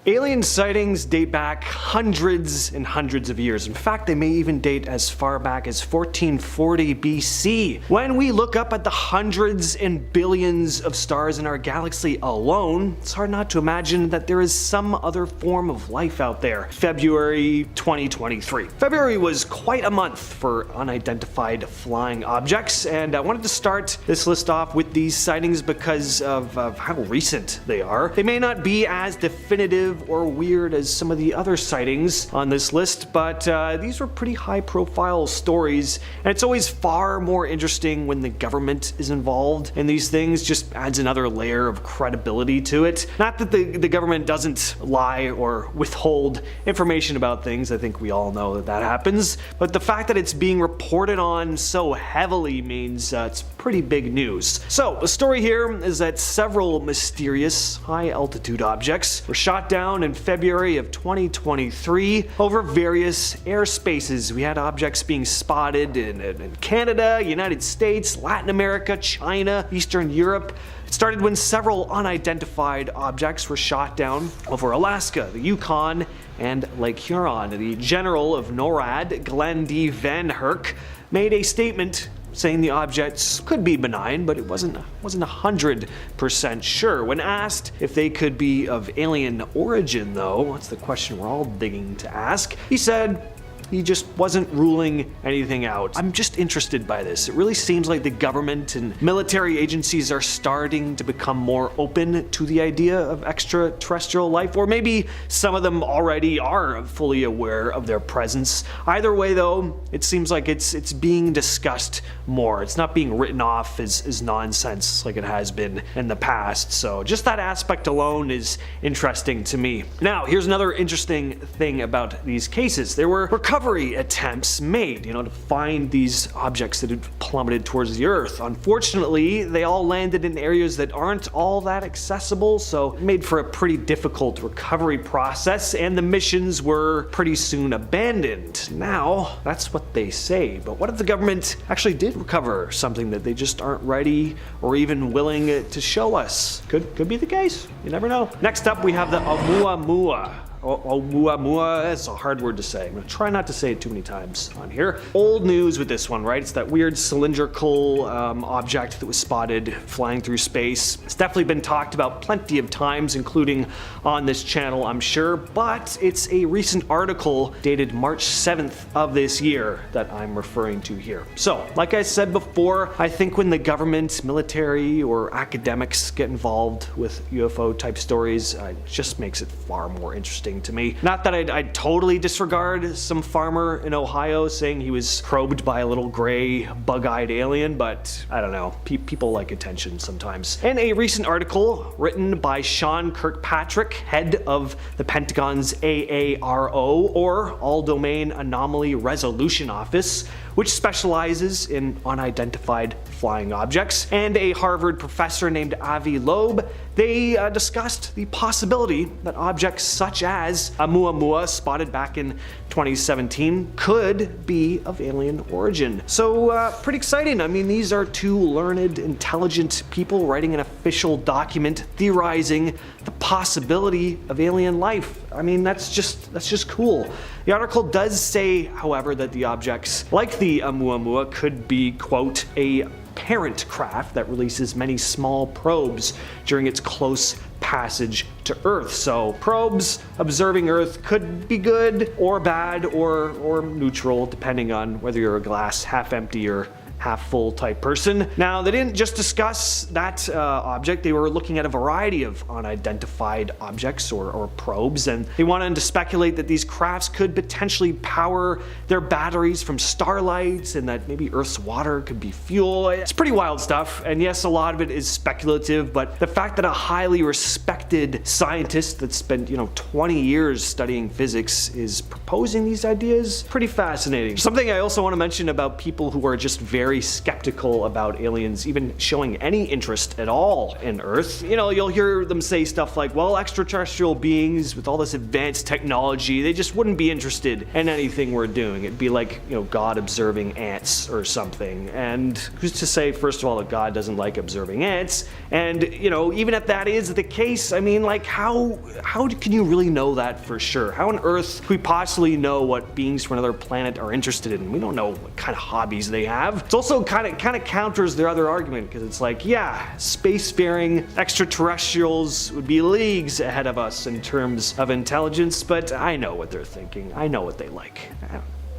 Alien sightings date back hundreds and hundreds of years. In fact, they may even date as far back as 1440 BC. When we look up at the hundreds and billions of stars in our galaxy alone, it's hard not to imagine that there is some other form of life out there. February 2023. February was quite a month for unidentified flying objects, and I wanted to start this list off with these sightings because of how recent they are. They may not be as definitive or weird as some of the other sightings on this list, but these were pretty high profile stories, and it's always far more interesting when the government is involved in these things. Just adds another layer of credibility to it. Not that the government doesn't lie or withhold information about things, I think we all know that that happens, but the fact that it's being reported on so heavily means it's pretty big news. So the story here is that several mysterious high altitude objects were shot down in February of 2023 over various airspaces. We had objects being spotted in Canada, United States, Latin America, China, Eastern Europe. It started when several unidentified objects were shot down over Alaska, the Yukon, and Lake Huron. The general of NORAD, Glenn D. Van Herk, made a statement saying the objects could be benign, but it wasn't 100% sure. When asked if they could be of alien origin, though, that's the question we're all digging to ask, he said he just wasn't ruling anything out. I'm just interested by this. It really seems like the government and military agencies are starting to become more open to the idea of extraterrestrial life, or maybe some of them already are fully aware of their presence. Either way, though, it seems like it's being discussed more. It's not being written off as nonsense like it has been in the past. So just that aspect alone is interesting to me. Now, here's another interesting thing about these cases. There were recovery attempts made, to find these objects that had plummeted towards the Earth. Unfortunately, they all landed in areas that aren't all that accessible, so it made for a pretty difficult recovery process, and the missions were pretty soon abandoned. Now, that's what they say, but what if the government actually did recover something that they just aren't ready or even willing to show us? Could be the case. You never know. Next up, we have the Oumuamua. Oumuamua, it's a hard word to say. I'm gonna try not to say it too many times on here. Old news with this one, right? It's that weird cylindrical object that was spotted flying through space. It's definitely been talked about plenty of times, including on this channel, I'm sure, but it's a recent article dated March 7th of this year that I'm referring to here. So, like I said before, I think when the government, military, or academics get involved with UFO type stories, it just makes it far more interesting to me. Not that I'd totally disregard some farmer in Ohio saying he was probed by a little gray, bug-eyed alien, but I don't know. People like attention sometimes. In a recent article written by Sean Kirkpatrick, head of the Pentagon's AARO, or All Domain Anomaly Resolution Office, which specializes in unidentified flying objects, and a Harvard professor named Avi Loeb, they discussed the possibility that objects such as Oumuamua, spotted back in 2017, could be of alien origin. So pretty exciting. I mean, these are two learned, intelligent people writing an official document theorizing the possibility of alien life. I mean, that's just cool. The article does say, however, that the objects, like the Oumuamua, could be, quote, a parent craft that releases many small probes during its close passage to Earth. So probes observing Earth could be good or bad or neutral, depending on whether you're a glass half empty or half full type person. Now, they didn't just discuss that object, they were looking at a variety of unidentified objects or probes, and they wanted to speculate that these crafts could potentially power their batteries from starlight, and that maybe Earth's water could be fuel. It's pretty wild stuff, and yes, a lot of it is speculative, but the fact that a highly respected scientist that spent 20 years studying physics is proposing these ideas. Pretty fascinating. Something I also want to mention about people who are just very skeptical about aliens even showing any interest at all in Earth. You know, you'll hear them say stuff like, well, extraterrestrial beings with all this advanced technology, they just wouldn't be interested in anything we're doing. It'd be like, you know, God observing ants or something. And who's to say, first of all, that God doesn't like observing ants? And, you know, even if that is the case, I mean, like, how can you really know that for sure? How on earth could we possibly know what beings from another planet are interested in? We don't know what kind of hobbies they have. It's also kind of counters their other argument, because it's like, yeah, spacefaring extraterrestrials would be leagues ahead of us in terms of intelligence, but I know what they're thinking. I know what they like.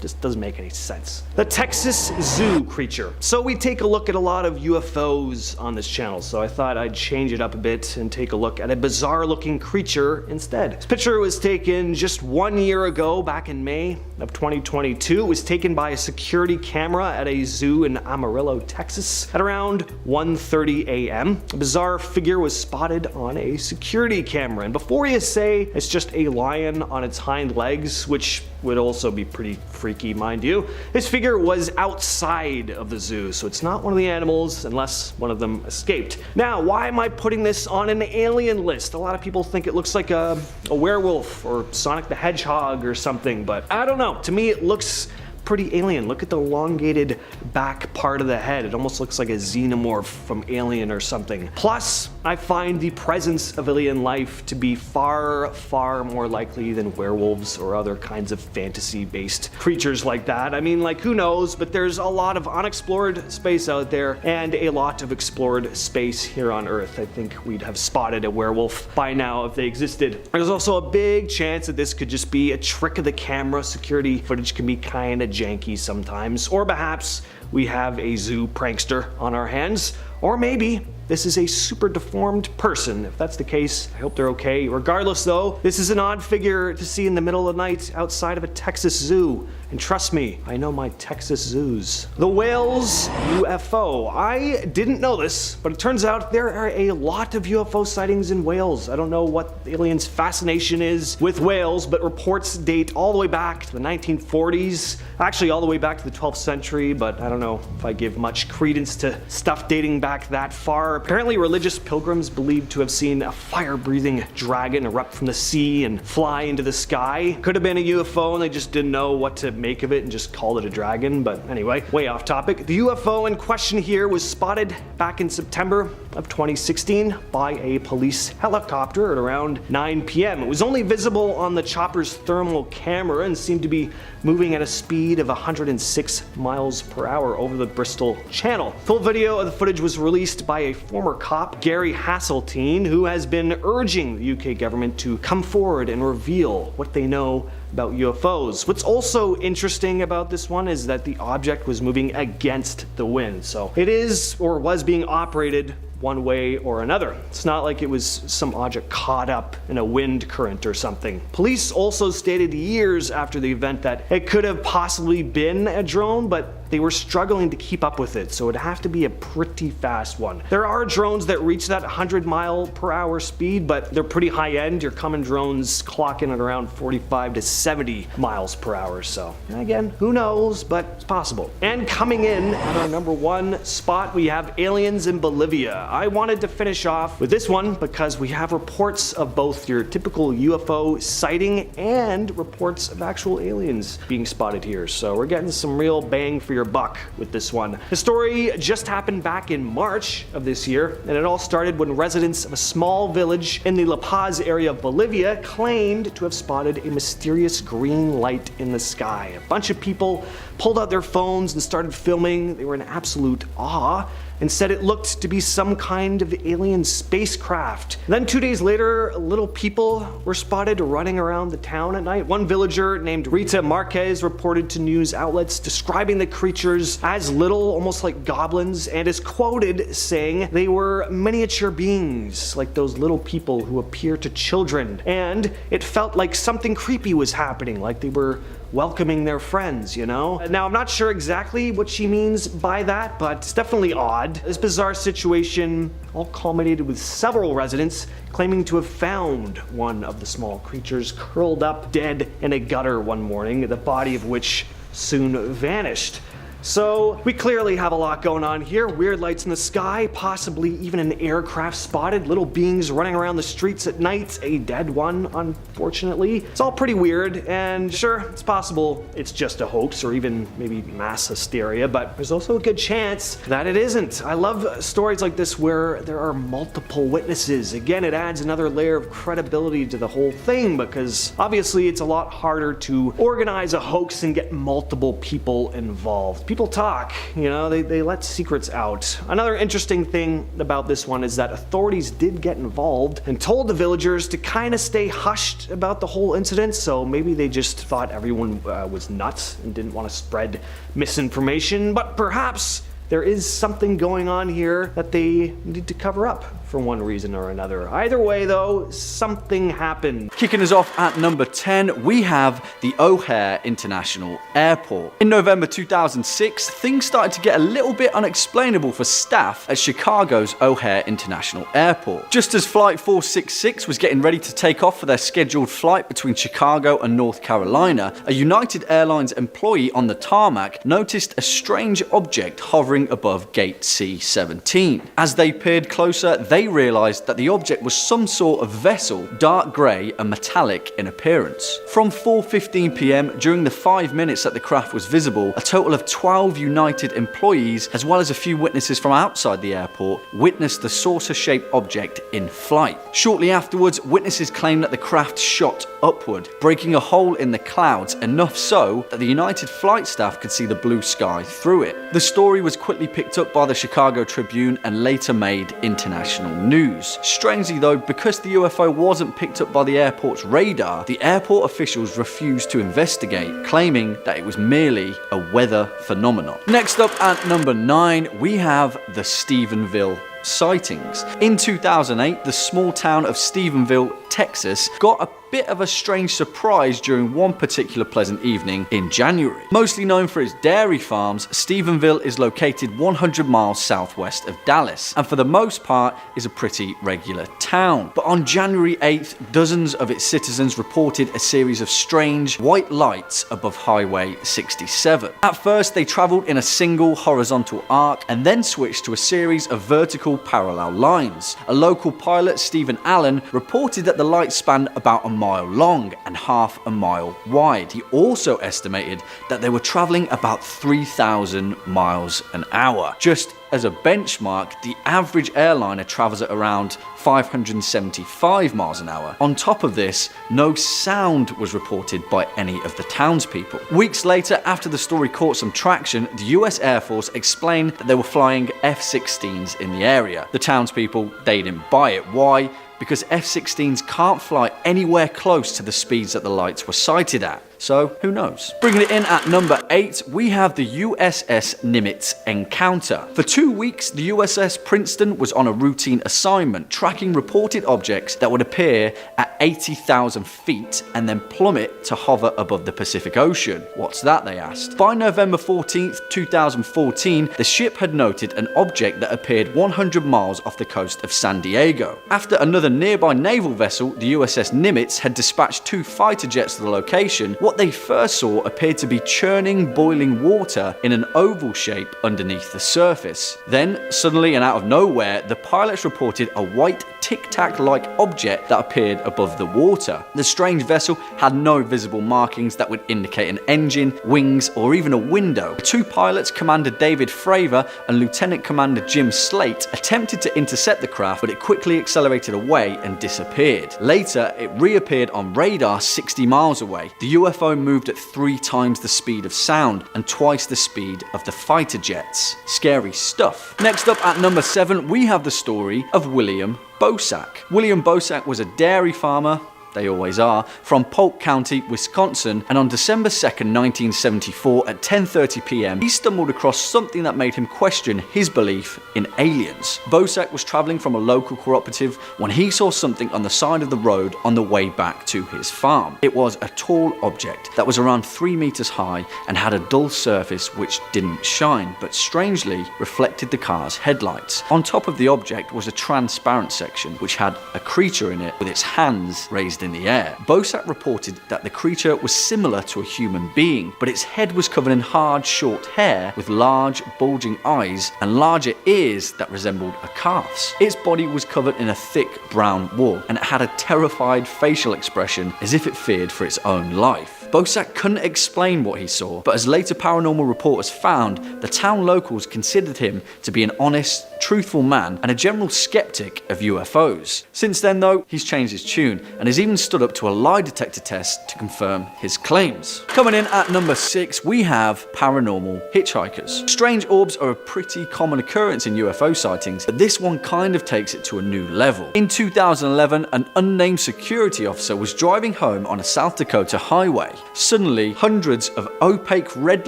Just doesn't make any sense. The Texas Zoo creature. So we take a look at a lot of UFOs on this channel, so I thought I'd change it up a bit and take a look at a bizarre looking creature instead. This picture was taken just 1 year ago, back in May of 2022. It was taken by a security camera at a zoo in Amarillo, Texas at around 1:30 a.m. A bizarre figure was spotted on a security camera, and before you say it's just a lion on its hind legs, which would also be pretty freaky, mind you, this figure was outside of the zoo, so it's not one of the animals unless one of them escaped. Now, why am I putting this on an alien list? A lot of people think it looks like a werewolf or Sonic the Hedgehog or something, but I don't know. To me, it looks pretty alien. Look at the elongated back part of the head. It almost looks like a xenomorph from Alien or something. Plus, I find the presence of alien life to be far, far more likely than werewolves or other kinds of fantasy-based creatures like that. I mean, like, who knows, but there's a lot of unexplored space out there and a lot of explored space here on Earth. I think we'd have spotted a werewolf by now if they existed. There's also a big chance that this could just be a trick of the camera. Security footage can be kind of janky sometimes, or perhaps we have a zoo prankster on our hands, or maybe this is a super deformed person. If that's the case, I hope they're okay. Regardless though, this is an odd figure to see in the middle of the night outside of a Texas zoo. And trust me, I know my Texas zoos. The Wales UFO. I didn't know this, but it turns out there are a lot of UFO sightings in Wales. I don't know what the aliens' fascination is with Wales, but reports date all the way back to the 1940s. Actually, all the way back to the 12th century, but I don't know if I give much credence to stuff dating back that far. Apparently, religious pilgrims believed to have seen a fire-breathing dragon erupt from the sea and fly into the sky. Could have been a UFO and they just didn't know what to make of it and just called it a dragon, but anyway, way off topic. The UFO in question here was spotted back in September of 2016 by a police helicopter at around 9 p.m. It was only visible on the chopper's thermal camera and seemed to be moving at a speed of 106 miles per hour over the Bristol Channel. Full video of the footage was released by a former cop, Gary Hasseltine, who has been urging the UK government to come forward and reveal what they know about UFOs. What's also interesting about this one is that the object was moving against the wind, so it is or was being operated one way or another. It's not like it was some object caught up in a wind current or something. Police also stated years after the event that it could have possibly been a drone, but they were struggling to keep up with it, so it'd have to be a pretty fast one. There are drones that reach that 100-mile-per-hour speed, but they're pretty high-end. Your common drones clock in at around 45 to 70 miles per hour, so again, who knows, but it's possible. And coming in at our number one spot, we have aliens in Bolivia. I wanted to finish off with this one because we have reports of both your typical UFO sighting and reports of actual aliens being spotted here, so we're getting some real bang for your buck with this one. The story just happened back in March of this year, and it all started when residents of a small village in the La Paz area of Bolivia claimed to have spotted a mysterious green light in the sky. A bunch of people pulled out their phones and started filming. They were in absolute awe and said it looked to be some kind of alien spacecraft. And then 2 days later, little people were spotted running around the town at night. One villager named Rita Marquez reported to news outlets describing the creatures as little, almost like goblins, and is quoted saying they were miniature beings, like those little people who appear to children. And it felt like something creepy was happening, like they were welcoming their friends, you know? Now, I'm not sure exactly what she means by that, but it's definitely odd. odd. This bizarre situation all culminated with several residents claiming to have found one of the small creatures curled up dead in a gutter one morning, the body of which soon vanished. So we clearly have a lot going on here. Weird lights in the sky, possibly even an aircraft spotted, little beings running around the streets at night, a dead one, unfortunately. It's all pretty weird, and sure, it's possible it's just a hoax or even maybe mass hysteria, but there's also a good chance that it isn't. I love stories like this where there are multiple witnesses. Again, it adds another layer of credibility to the whole thing, because obviously it's a lot harder to organize a hoax and get multiple people involved. People talk, they let secrets out. Another interesting thing about this one is that authorities did get involved and told the villagers to kind of stay hushed about the whole incident, so maybe they just thought everyone was nuts and didn't want to spread misinformation, but perhaps there is something going on here that they need to cover up for one reason or another. Either way though, something happened. Kicking us off at number 10, we have the O'Hare International Airport. In November 2006, things started to get a little bit unexplainable for staff at Chicago's O'Hare International Airport. Just as Flight 466 was getting ready to take off for their scheduled flight between Chicago and North Carolina, a United Airlines employee on the tarmac noticed a strange object hovering above gate C-17. As they peered closer, they realized that the object was some sort of vessel, dark grey and metallic in appearance. From 4:15 p.m, during the 5 minutes that the craft was visible, a total of 12 United employees, as well as a few witnesses from outside the airport, witnessed the saucer-shaped object in flight. Shortly afterwards, witnesses claimed that the craft shot upward, breaking a hole in the clouds, enough so that the United flight staff could see the blue sky through it. The story was quickly picked up by the Chicago Tribune and later made international news. Strangely though, because the UFO wasn't picked up by the airport's radar, the airport officials refused to investigate, claiming that it was merely a weather phenomenon. Next up at number 9, we have the Stephenville sightings. In 2008, the small town of Stephenville, Texas, got a bit of a strange surprise during one particular pleasant evening in January. Mostly known for its dairy farms, Stephenville is located 100 miles southwest of Dallas, and for the most part is a pretty regular town. But on January 8th, dozens of its citizens reported a series of strange white lights above Highway 67. At first, they traveled in a single horizontal arc and then switched to a series of vertical parallel lines. A local pilot, Stephen Allen, reported that the lights spanned about a mile long and half a mile wide. He also estimated that they were traveling about 3,000 miles an hour. Just as a benchmark, the average airliner travels at around 575 miles an hour. On top of this, no sound was reported by any of the townspeople. Weeks later, after the story caught some traction, the US Air Force explained that they were flying F-16s in the area. The townspeople, they didn't buy it. Why? Because F-16s can't fly anywhere close to the speeds that the lights were sighted at. So, who knows? Bringing it in at number 8, we have the USS Nimitz encounter. For 2 weeks, the USS Princeton was on a routine assignment, tracking reported objects that would appear at 80,000 feet and then plummet to hover above the Pacific Ocean. What's that, they asked. By November 14th, 2014, the ship had noted an object that appeared 100 miles off the coast of San Diego. After another nearby naval vessel, the USS Nimitz, had dispatched 2 fighter jets to the location, what they first saw appeared to be churning, boiling water in an oval shape underneath the surface. Then, suddenly and out of nowhere, the pilots reported a white tic-tac-like object that appeared above the water. The strange vessel had no visible markings that would indicate an engine, wings, or even a window. The 2 pilots, Commander David Fravor and Lieutenant Commander Jim Slate, attempted to intercept the craft, but it quickly accelerated away and disappeared. Later, it reappeared on radar 60 miles away. The UFO moved at 3 times the speed of sound and twice the speed of the fighter jets. Scary stuff. Next up at number 7, we have the story of William Bosak. William Bosak was a dairy farmer they always are, from Polk County, Wisconsin, and on December 2nd, 1974 at 10:30 p.m. he stumbled across something that made him question his belief in aliens. Bosak was traveling from a local cooperative when he saw something on the side of the road on the way back to his farm. It was a tall object that was around 3 meters high and had a dull surface which didn't shine, but strangely reflected the car's headlights. On top of the object was a transparent section which had a creature in it with its hands raised in the air. Bosak reported that the creature was similar to a human being, but its head was covered in hard, short hair with large, bulging eyes and larger ears that resembled a calf's. Its body was covered in a thick brown wool, and it had a terrified facial expression as if it feared for its own life. Bosak couldn't explain what he saw, but as later paranormal reporters found, the town locals considered him to be an honest, truthful man and a general skeptic of UFOs. Since then though, he's changed his tune and has even stood up to a lie detector test to confirm his claims. Coming in at number 6, we have paranormal hitchhikers. Strange orbs are a pretty common occurrence in UFO sightings, but this one kind of takes it to a new level. In 2011, an unnamed security officer was driving home on a South Dakota highway. Suddenly, hundreds of opaque red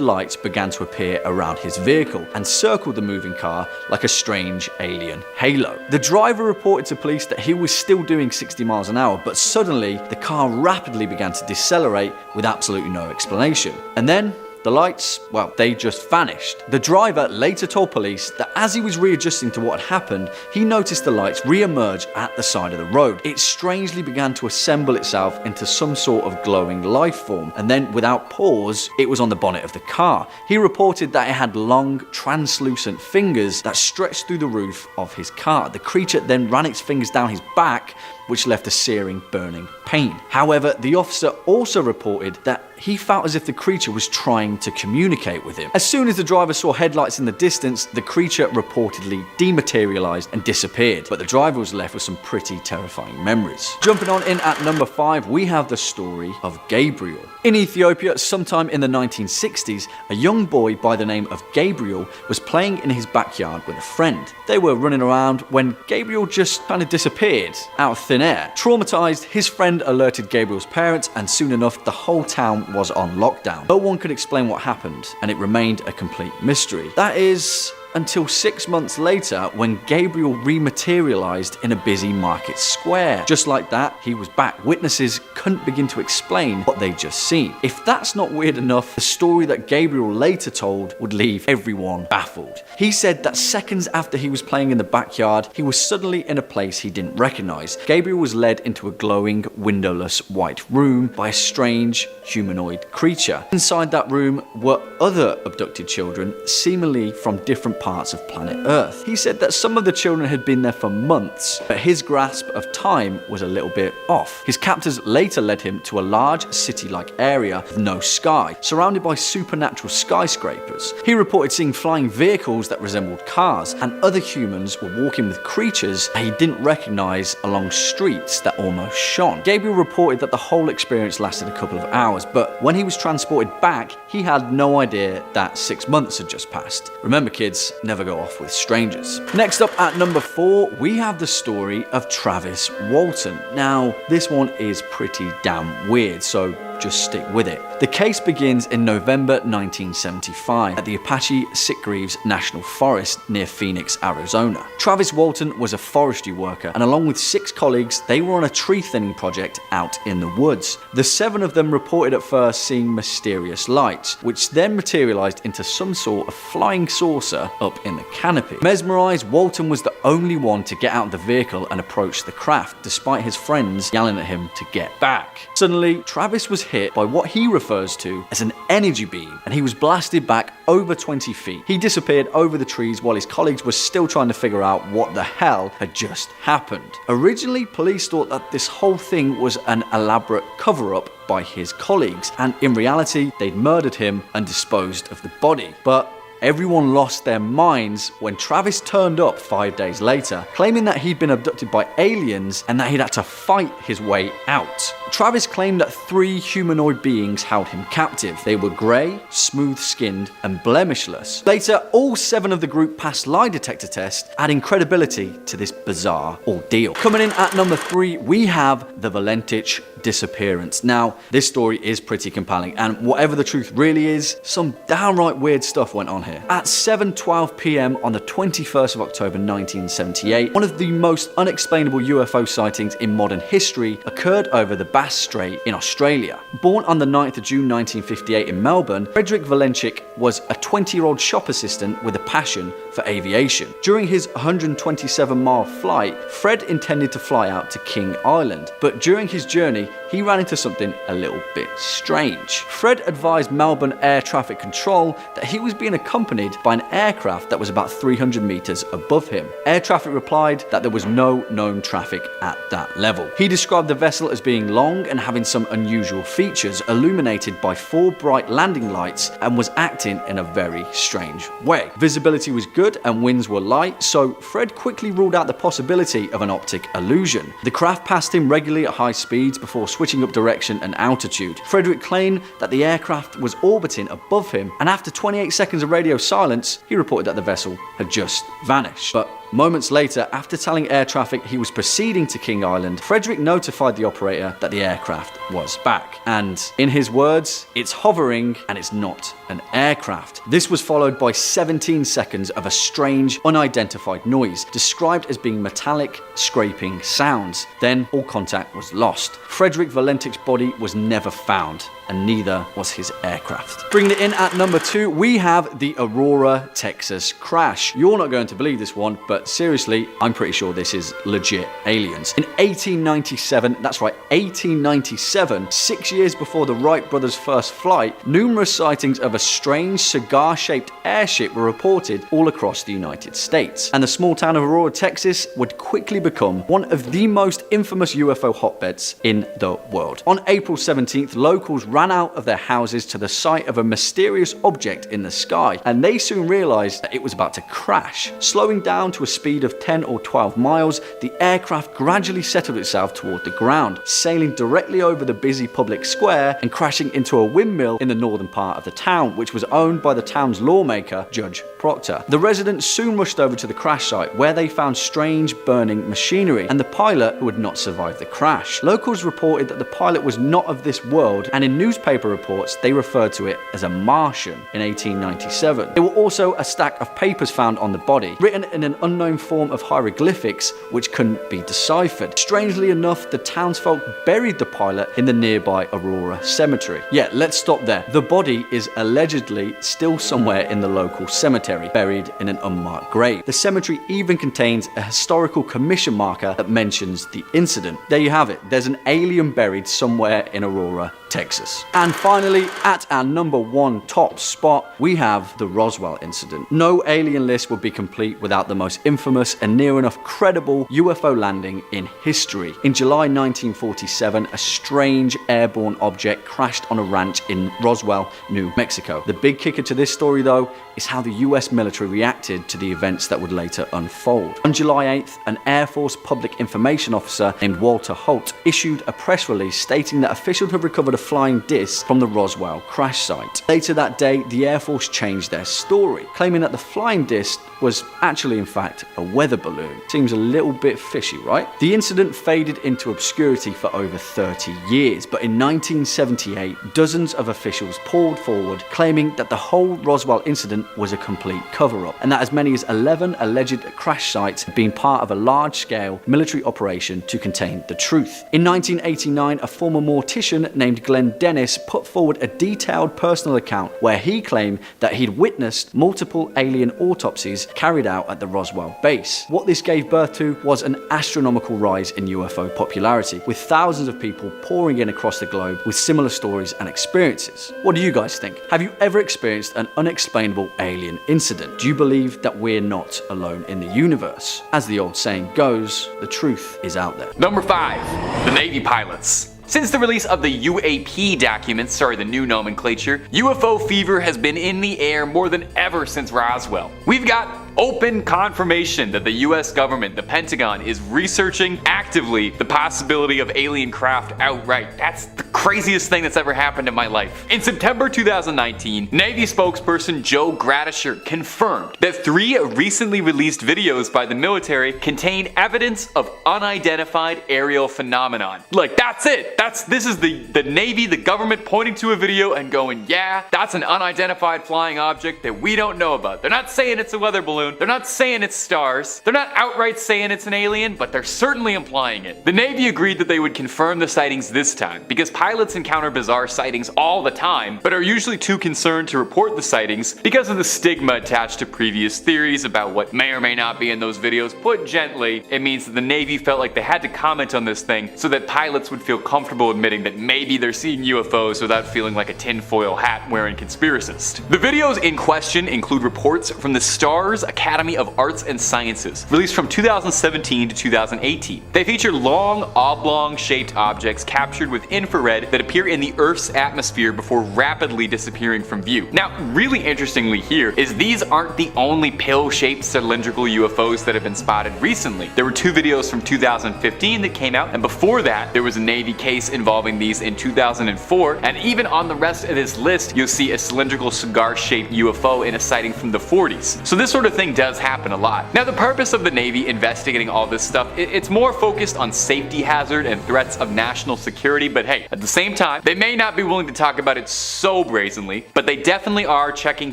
lights began to appear around his vehicle and circled the moving car like a strange alien halo. The driver reported to police that he was still doing 60 miles an hour, but suddenly the car rapidly began to decelerate with absolutely no explanation. And then the lights, well, they just vanished. The driver later told police that as he was readjusting to what had happened, he noticed the lights re-emerge at the side of the road. It strangely began to assemble itself into some sort of glowing life form, and then without pause, it was on the bonnet of the car. He reported that it had long, translucent fingers that stretched through the roof of his car. The creature then ran its fingers down his back, which left a searing, burning pain. However, the officer also reported that he felt as if the creature was trying to communicate with him. As soon as the driver saw headlights in the distance, the creature reportedly dematerialized and disappeared, but the driver was left with some pretty terrifying memories. Jumping on in at number 5, we have the story of Gabriel. In Ethiopia, sometime in the 1960s, a young boy by the name of Gabriel was playing in his backyard with a friend. They were running around when Gabriel just kind of disappeared out of thin air. Traumatized, his friend alerted Gabriel's parents, and soon enough the whole town was on lockdown. No one could explain what happened, and it remained a complete mystery. That is, until 6 months later when Gabriel rematerialized in a busy market square. Just like that, he was back. Witnesses couldn't begin to explain what they'd just seen. If that's not weird enough, the story that Gabriel later told would leave everyone baffled. He said that seconds after he was playing in the backyard, he was suddenly in a place he didn't recognize. Gabriel was led into a glowing, windowless white room by a strange humanoid creature. Inside that room were other abducted children, seemingly from different parts of planet Earth. He said that some of the children had been there for months, but his grasp of time was a little bit off. His captors later led him to a large city-like area with no sky, surrounded by supernatural skyscrapers. He reported seeing flying vehicles that resembled cars, and other humans were walking with creatures that he didn't recognize along streets that almost shone. Gabriel reported that the whole experience lasted a couple of hours, but when he was transported back, he had no idea that 6 months had just passed. Remember kids, never go off with strangers. Next up at number 4, we have the story of Travis Walton. Now, this one is pretty damn weird, so just stick with it. The case begins in November 1975 at the Apache Sitgreaves National Forest near Phoenix, Arizona. Travis Walton was a forestry worker, and along with 6 colleagues, they were on a tree thinning project out in the woods. The 7 of them reported at first seeing mysterious lights, which then materialized into some sort of flying saucer up in the canopy. Mesmerized, Walton was the only one to get out of the vehicle and approach the craft, despite his friends yelling at him to get back. Suddenly, Travis was hit by what he refers to as an energy beam, and he was blasted back over 20 feet. He disappeared over the trees while his colleagues were still trying to figure out what the hell had just happened. Originally, police thought that this whole thing was an elaborate cover-up by his colleagues, and in reality, they'd murdered him and disposed of the body. But everyone lost their minds when Travis turned up 5 days later, claiming that he'd been abducted by aliens and that he'd had to fight his way out. Travis claimed that 3 humanoid beings held him captive. They were grey, smooth-skinned, and blemishless. Later, all 7 of the group passed lie detector tests, adding credibility to this bizarre ordeal. Coming in at number 3, we have the Valentich disappearance. Now, this story is pretty compelling, and whatever the truth really is, some downright weird stuff went on here. At 7:12 p.m. on the 21st of October 1978, one of the most unexplainable UFO sightings in modern history occurred over the Bass Strait in Australia. Born on the 9th of June 1958 in Melbourne, Frederick Valentich was a 20-year-old shop assistant with a passion for aviation. During his 127-mile flight, Fred intended to fly out to King Island, but during his journey, he ran into something a little bit strange. Fred advised Melbourne Air Traffic Control that he was being accompanied by an aircraft that was about 300 meters above him. Air traffic replied that there was no known traffic at that level. He described the vessel as being long and having some unusual features, illuminated by 4 bright landing lights, and was acting in a very strange way. Visibility was good and winds were light, so Fred quickly ruled out the possibility of an optic illusion. The craft passed him regularly at high speeds before switching up direction and altitude. Frederick claimed that the aircraft was orbiting above him, and after 28 seconds of radio silence, he reported that the vessel had just vanished. But moments later, after telling air traffic he was proceeding to King Island, Frederick notified the operator that the aircraft was back. And in his words, "It's hovering and it's not an aircraft." This was followed by 17 seconds of a strange, unidentified noise, described as being metallic, scraping sounds. Then all contact was lost. Frederick Valentich's body was never found, and neither was his aircraft. Bringing it in at number 2, we have the Aurora, Texas crash. You're not going to believe this one, but seriously, I'm pretty sure this is legit aliens. In 1897, that's right, 1897, 6 years before the Wright brothers' first flight, numerous sightings of a strange cigar-shaped airship were reported all across the United States. And the small town of Aurora, Texas would quickly become one of the most infamous UFO hotbeds in the world. On April 17th, locals ran out of their houses to the sight of a mysterious object in the sky, and they soon realized that it was about to crash. Slowing down to a speed of 10 or 12 miles, the aircraft gradually settled itself toward the ground, sailing directly over the busy public square and crashing into a windmill in the northern part of the town, which was owned by the town's lawmaker, Judge Proctor. The residents soon rushed over to the crash site, where they found strange burning machinery and the pilot who had not survived the crash. Locals reported that the pilot was not of this world, and in newspaper reports they referred to it as a Martian in 1897. There were also a stack of papers found on the body, written in an unknown form of hieroglyphics which couldn't be deciphered. Strangely enough, the townsfolk buried the pilot in the nearby Aurora cemetery. Yeah, let's stop there. The body is allegedly still somewhere in the local cemetery, buried in an unmarked grave. The cemetery even contains a historical commission marker that mentions the incident. There you have it. There's an alien buried somewhere in Aurora, Texas. And finally, at our number 1 top spot, we have the Roswell incident. No alien list would be complete without the most infamous and near enough credible UFO landing in history. In July 1947, a strange airborne object crashed on a ranch in Roswell, New Mexico. The big kicker to this story, though, is how the US military reacted to the events that would later unfold. On July 8th, an Air Force public information officer named Walter Holt issued a press release stating that officials had recovered a flying disc from the Roswell crash site. Later that day, the Air Force changed their story, claiming that the flying disc was actually in fact a weather balloon. Seems a little bit fishy, right? The incident faded into obscurity for over 30 years, but in 1978, dozens of officials poured forward claiming that the whole Roswell incident was a complete cover-up, and that as many as 11 alleged crash sites had been part of a large-scale military operation to contain the truth. In 1989, a former mortician named Glenn Dennis put forward a detailed personal account where he claimed that he'd witnessed multiple alien autopsies carried out at the Roswell base. What this gave birth to was an astronomical rise in UFO popularity, with thousands of people pouring in across the globe with similar stories and experiences. What do you guys think? Have you ever experienced an unexplainable alien incident? Do you believe that we're not alone in the universe? As the old saying goes, the truth is out there. Number 5. The Navy pilots. Since the release of the UAP documents, the new nomenclature, UFO fever has been in the air more than ever since Roswell. We've got Open confirmation that the US government, the Pentagon, is researching actively the possibility of alien craft outright. That's the craziest thing that's ever happened in my life. In September 2019, Navy spokesperson Joe Gradisher confirmed that 3 recently released videos by the military contain evidence of unidentified aerial phenomenon. Like, that's it. This is the Navy, the government pointing to a video and going, yeah, that's an unidentified flying object that we don't know about. They're not saying it's a weather balloon. They're not saying it's stars. They're not outright saying it's an alien, but they're certainly implying it. The Navy agreed that they would confirm the sightings this time because pilots encounter bizarre sightings all the time, but are usually too concerned to report the sightings because of the stigma attached to previous theories about what may or may not be in those videos. Put gently, it means that the Navy felt like they had to comment on this thing so that pilots would feel comfortable admitting that maybe they're seeing UFOs without feeling like a tinfoil hat wearing conspiracist. The videos in question include reports from the STARS Academy of Arts and Sciences, released from 2017 to 2018. They feature long, oblong-shaped objects captured with infrared that appear in the Earth's atmosphere before rapidly disappearing from view. Now, really interestingly here is these aren't the only pill-shaped cylindrical UFOs that have been spotted recently. There were 2 videos from 2015 that came out, and before that, there was a Navy case involving these in 2004, and even on the rest of this list, you'll see a cylindrical cigar-shaped UFO in a sighting from the 40s. So this sort of thing does happen a lot. Now, the purpose of the Navy investigating all this stuff, it's more focused on safety hazard and threats of national security, but hey, at the same time, they may not be willing to talk about it so brazenly, but they definitely are checking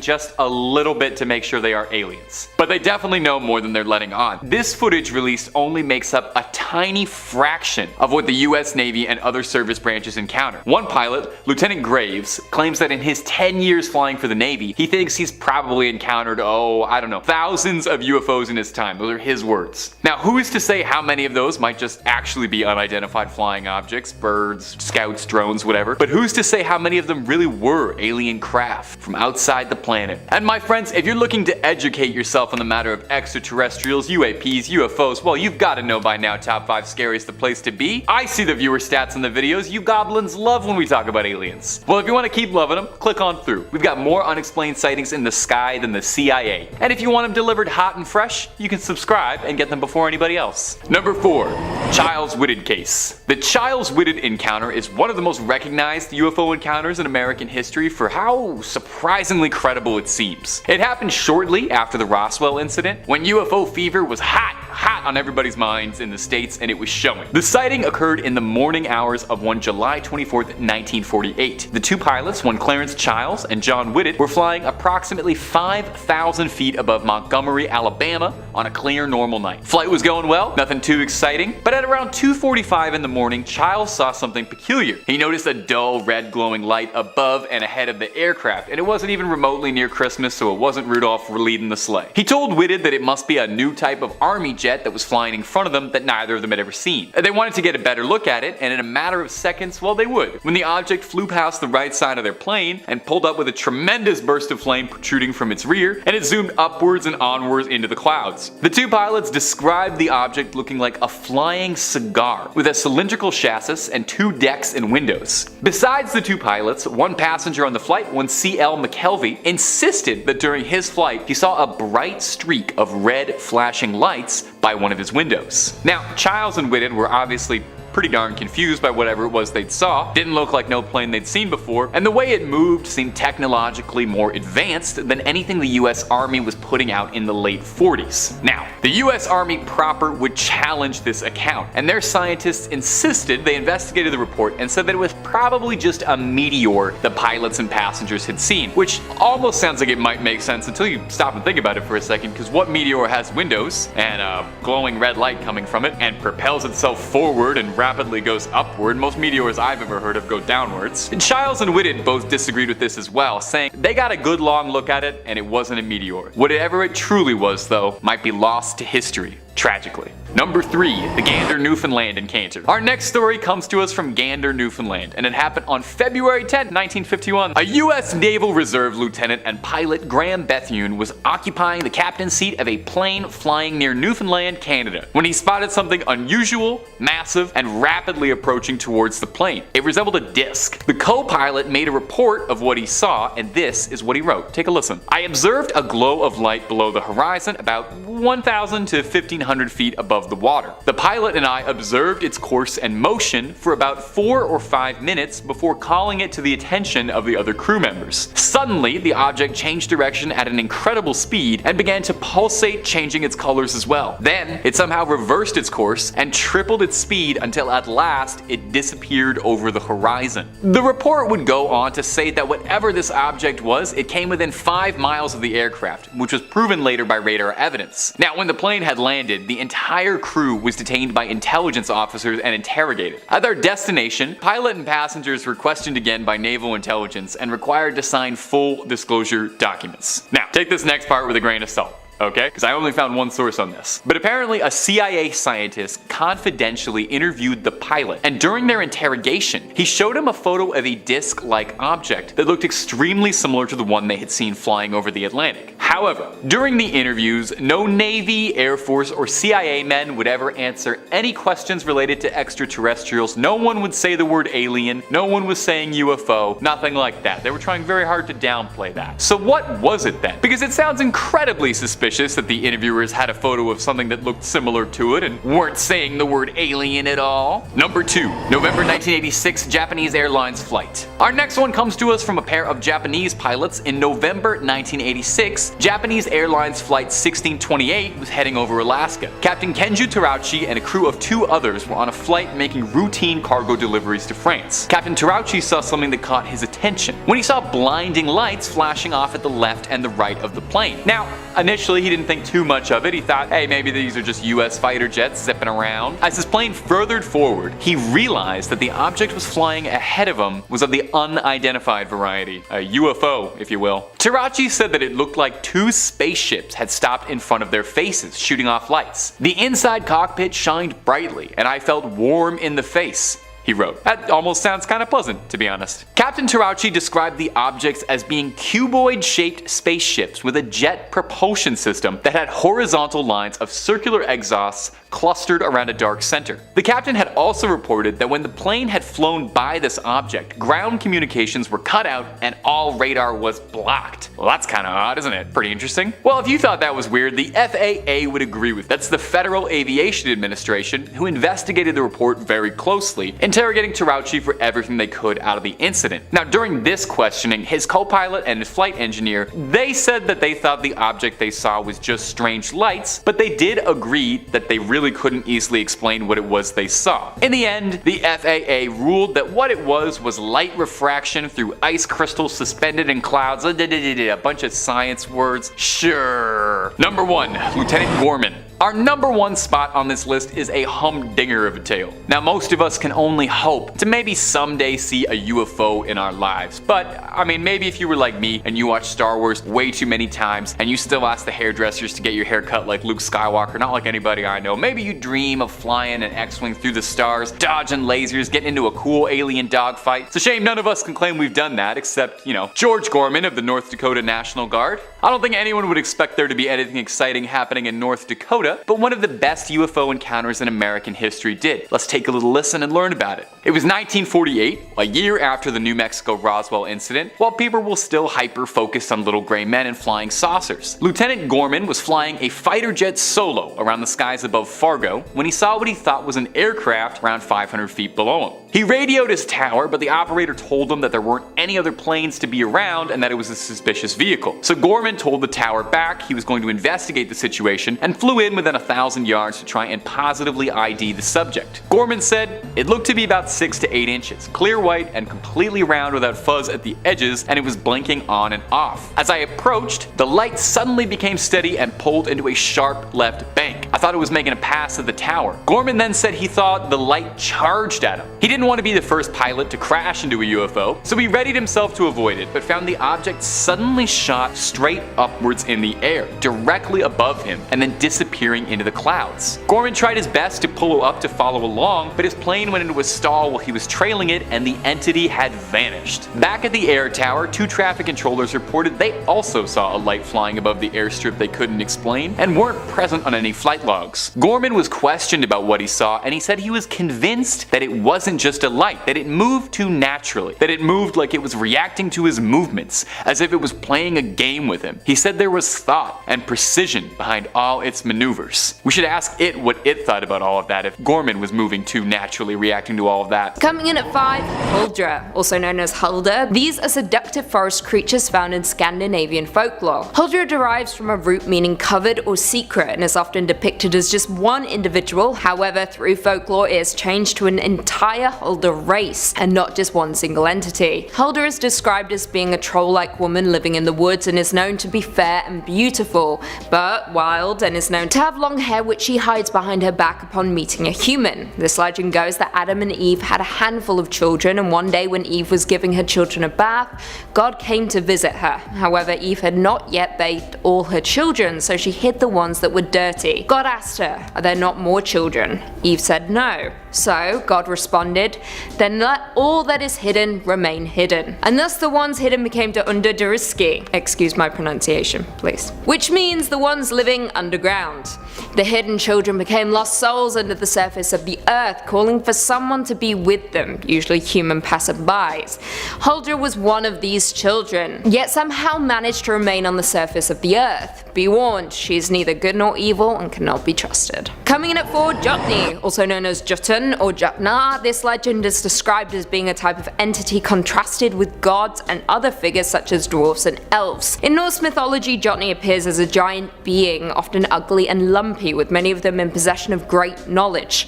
just a little bit to make sure they are aliens. But they definitely know more than they're letting on. This footage released only makes up a tiny fraction of what the US Navy and other service branches encounter. One pilot, Lieutenant Graves, claims that in his 10 years flying for the Navy, he thinks he's probably encountered, I don't know, thousands of UFOs in his time. Those are his words. Now, who is to say how many of those might just actually be unidentified flying objects, birds, scouts, drones, whatever, but who's to say how many of them really were alien craft from outside the planet? And my friends, if you're looking to educate yourself on the matter of extraterrestrials, UAPs, UFOs, well, you've got to know by now Top 5 Scary is the place to be. I see the viewer stats in the videos. You goblins love when we talk about aliens. Well, if you want to keep loving them, click on through. We've got more unexplained sightings in the sky than the CIA. And if you want them delivered hot and fresh, you can subscribe and get them before anybody else. Number 4. Childs Whitted Case. The Childs Whitted encounter is one of the most recognized UFO encounters in American history for how surprisingly credible it seems. It happened shortly after the Roswell incident, when UFO fever was hot on everybody's minds in the States, and it was showing. The sighting occurred in the morning hours of one July 24th, 1948. The 2 pilots, one Clarence Childs and John Whitted, were flying approximately 5,000 feet above Montgomery, Alabama on a clear, normal night. Flight was going well, nothing too exciting, but at around 2:45 in the morning, Childs saw something peculiar. He noticed a dull red glowing light above and ahead of the aircraft, and it wasn't even remotely near Christmas, so it wasn't Rudolph leading the sleigh. He told Whitted that it must be a new type of army jet that was flying in front of them that neither of them had ever seen. They wanted to get a better look at it, and in a matter of seconds, well, they would. When the object flew past the right side of their plane and pulled up with a tremendous burst of flame protruding from its rear, and it zoomed upwards and onwards into the clouds. The 2 pilots described the object looking like a flying cigar with a cylindrical chassis and 2 decks and windows. Besides the 2 pilots, one passenger on the flight, one C.L. McKelvey, insisted that during his flight he saw a bright streak of red flashing lights by one of his windows. Now, Childs and Whitted were obviously pretty darn confused by whatever it was they'd saw. Didn't look like no plane they'd seen before, and the way it moved seemed technologically more advanced than anything the US Army was putting out in the late 40s. Now, the US Army proper would challenge this account, and their scientists insisted. They investigated the report and said that it was probably just a meteor the pilots and passengers had seen, which almost sounds like it might make sense until you stop and think about it for a second, because what meteor has windows and a glowing red light coming from it and propels itself forward and rapidly goes upward? Most meteors I've ever heard of go downwards. And Childs and Whitted both disagreed with this as well, saying they got a good long look at it and it wasn't a meteor. Whatever it truly was, though, might be lost to history, tragically. Number 3. The Gander, Newfoundland encounter. Our next story comes to us from Gander, Newfoundland, and it happened on February 10, 1951. A U.S. Naval Reserve lieutenant and pilot Graham Bethune was occupying the captain's seat of a plane flying near Newfoundland, Canada, when he spotted something unusual, massive, and rapidly approaching towards the plane. It resembled a disc. The co-pilot made a report of what he saw, and this is what he wrote. Take a listen. I observed a glow of light below the horizon about 1,000 to 1,500 feet above the water. The pilot and I observed its course and motion for about 4 or 5 minutes before calling it to the attention of the other crew members. Suddenly, the object changed direction at an incredible speed and began to pulsate, changing its colors as well. Then, it somehow reversed its course and tripled its speed until at last it disappeared over the horizon. The report would go on to say that whatever this object was, it came within 5 miles of the aircraft, which was proven later by radar evidence. Now, when the plane had landed, the entire crew was detained by intelligence officers and interrogated. At their destination, pilot and passengers were questioned again by naval intelligence and required to sign full disclosure documents. Now, take this next part with a grain of salt. Okay? Because I only found one source on this. But apparently a CIA scientist confidentially interviewed the pilot, and during their interrogation, he showed him a photo of a disc-like object that looked extremely similar to the one they had seen flying over the Atlantic. However, during the interviews, no Navy, Air Force, or CIA men would ever answer any questions related to extraterrestrials. No one would say the word alien, no one was saying UFO, nothing like that. They were trying very hard to downplay that. So what was it then? Because it sounds incredibly suspicious that the interviewers had a photo of something that looked similar to it and weren't saying the word alien at all. Number 2. November 1986 Japanese Airlines flight. Our next one comes to us from a pair of Japanese pilots. In November 1986, Japanese Airlines Flight 1628 was heading over Alaska. Captain Kenju Terauchi and a crew of 2 others were on a flight making routine cargo deliveries to France. Captain Terauchi saw something that caught his attention when he saw blinding lights flashing off at the left and the right of the plane. Now, initially he didn't think too much of it. He thought, hey, maybe these are just US fighter jets zipping around. As his plane furthered forward, he realized that the object was flying ahead of him was of the unidentified variety, a UFO, if you will. Terauchi said that it looked like 2 spaceships had stopped in front of their faces, shooting off lights. The inside cockpit shined brightly, and I felt warm in the face, he wrote. That almost sounds kind of pleasant, to be honest. Captain Terauchi described the objects as being cuboid-shaped spaceships with a jet propulsion system that had horizontal lines of circular exhausts clustered around a dark center. The captain had also reported that when the plane had flown by this object, ground communications were cut out and all radar was blocked. Well, that's kind of odd, isn't it? Pretty interesting. Well, if you thought that was weird, the FAA would agree with it. That's the Federal Aviation Administration, who investigated the report very closely, interrogating Terauchi for everything they could out of the incident. Now, during this questioning, his co-pilot and his flight engineer, they said that they thought the object they saw was just strange lights, but they did agree that they really couldn't easily explain what it was they saw. In the end, the FAA ruled that what it was light refraction through ice crystals suspended in clouds. A bunch of science words. Sure. Number 1. Lieutenant Gorman. Our number 1 spot on this list is a humdinger of a tale. Now, most of us can only hope to maybe someday see a UFO in our lives, but I mean, maybe if you were like me and you watched Star Wars way too many times and you still ask the hairdressers to get your hair cut like Luke Skywalker, not like anybody I know, maybe you dream of flying an X-Wing through the stars, dodging lasers, getting into a cool alien dogfight. It's a shame none of us can claim we've done that, except, you know, George Gorman of the North Dakota National Guard. I don't think anyone would expect there to be anything exciting happening in North Dakota, but one of the best UFO encounters in American history did. Let's take a little listen and learn about it. It was 1948, a year after the New Mexico Roswell incident, while people were still hyper-focused on little gray men and flying saucers. Lieutenant Gorman was flying a fighter jet solo around the skies above Fargo when he saw what he thought was an aircraft around 500 feet below him. He radioed his tower, but the operator told him that there weren't any other planes to be around and that it was a suspicious vehicle. So Gorman told the tower back he was going to investigate the situation and flew in within 1,000 yards to try and positively ID the subject. Gorman said it looked to be about 6 to 8 inches, clear white and completely round without fuzz at the edges, and it was blinking on and off. As I approached, the light suddenly became steady and pulled into a sharp left bank. I thought it was making a pass at the tower. Gorman then said he thought the light charged at him. He didn't want to be the first pilot to crash into a UFO, so he readied himself to avoid it, but found the object suddenly shot straight upwards in the air, directly above him, and then disappeared disappearing into the clouds. Gorman tried his best to pull up to follow along, but his plane went into a stall while he was trailing it and the entity had vanished. Back at the air tower, 2 traffic controllers reported they also saw a light flying above the airstrip they couldn't explain and weren't present on any flight logs. Gorman was questioned about what he saw, and he said he was convinced that it wasn't just a light, that it moved too naturally, that it moved like it was reacting to his movements, as if it was playing a game with him. He said there was thought and precision behind all its maneuvers. We should ask it what it thought about all of that if Gorman was moving too naturally, reacting to all of that. Coming in at 5, Huldra, also known as Hulder. These are seductive forest creatures found in Scandinavian folklore. Huldra derives from a root meaning covered or secret and is often depicted as just one individual. However, through folklore it is changed to an entire Hulder race and not just one single entity. Hulder is described as being a troll-like woman living in the woods and is known to be fair and beautiful, but wild, and is known to have long hair which she hides behind her back upon meeting a human. This legend goes that Adam and Eve had a handful of children, and one day when Eve was giving her children a bath, God came to visit her. However, Eve had not yet bathed all her children, so she hid the ones that were dirty. God asked her, "Are there not more children?" Eve said no. So God responded, "Then let all that is hidden remain hidden." And thus the ones hidden became the underjuriski, excuse my pronunciation, please, which means the ones living underground. The hidden children became lost souls under the surface of the earth, calling for someone to be with them, usually human passerbys. Huldra was one of these children, yet somehow managed to remain on the surface of the earth. Be warned, she is neither good nor evil and cannot be trusted. Coming in at 4, Jotni, also known as Jotun or Jotnar. This legend is described as being a type of entity contrasted with gods and other figures such as dwarfs and elves. In Norse mythology, Jotni appears as a giant being, often ugly and lumpy, with many of them in possession of great knowledge.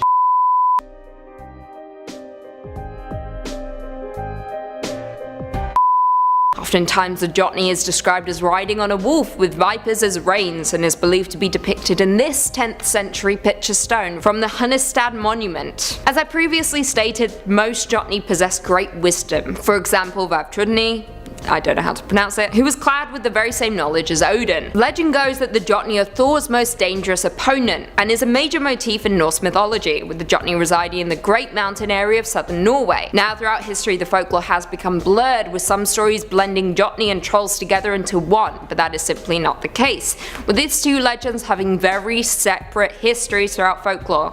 Oftentimes the Jotni is described as riding on a wolf with vipers as reins and is believed to be depicted in this 10th century picture stone from the Hunnestad monument. As I previously stated, most Jotni possess great wisdom. For example, Vavtrudni, I don't know how to pronounce it, who was clad with the very same knowledge as Odin. Legend goes that the Jotni are Thor's most dangerous opponent and is a major motif in Norse mythology, with the Jotni residing in the Great Mountain area of southern Norway. Now throughout history the folklore has become blurred, with some stories blending Jotni and trolls together into one, but that is simply not the case, with these 2 legends having very separate histories throughout folklore.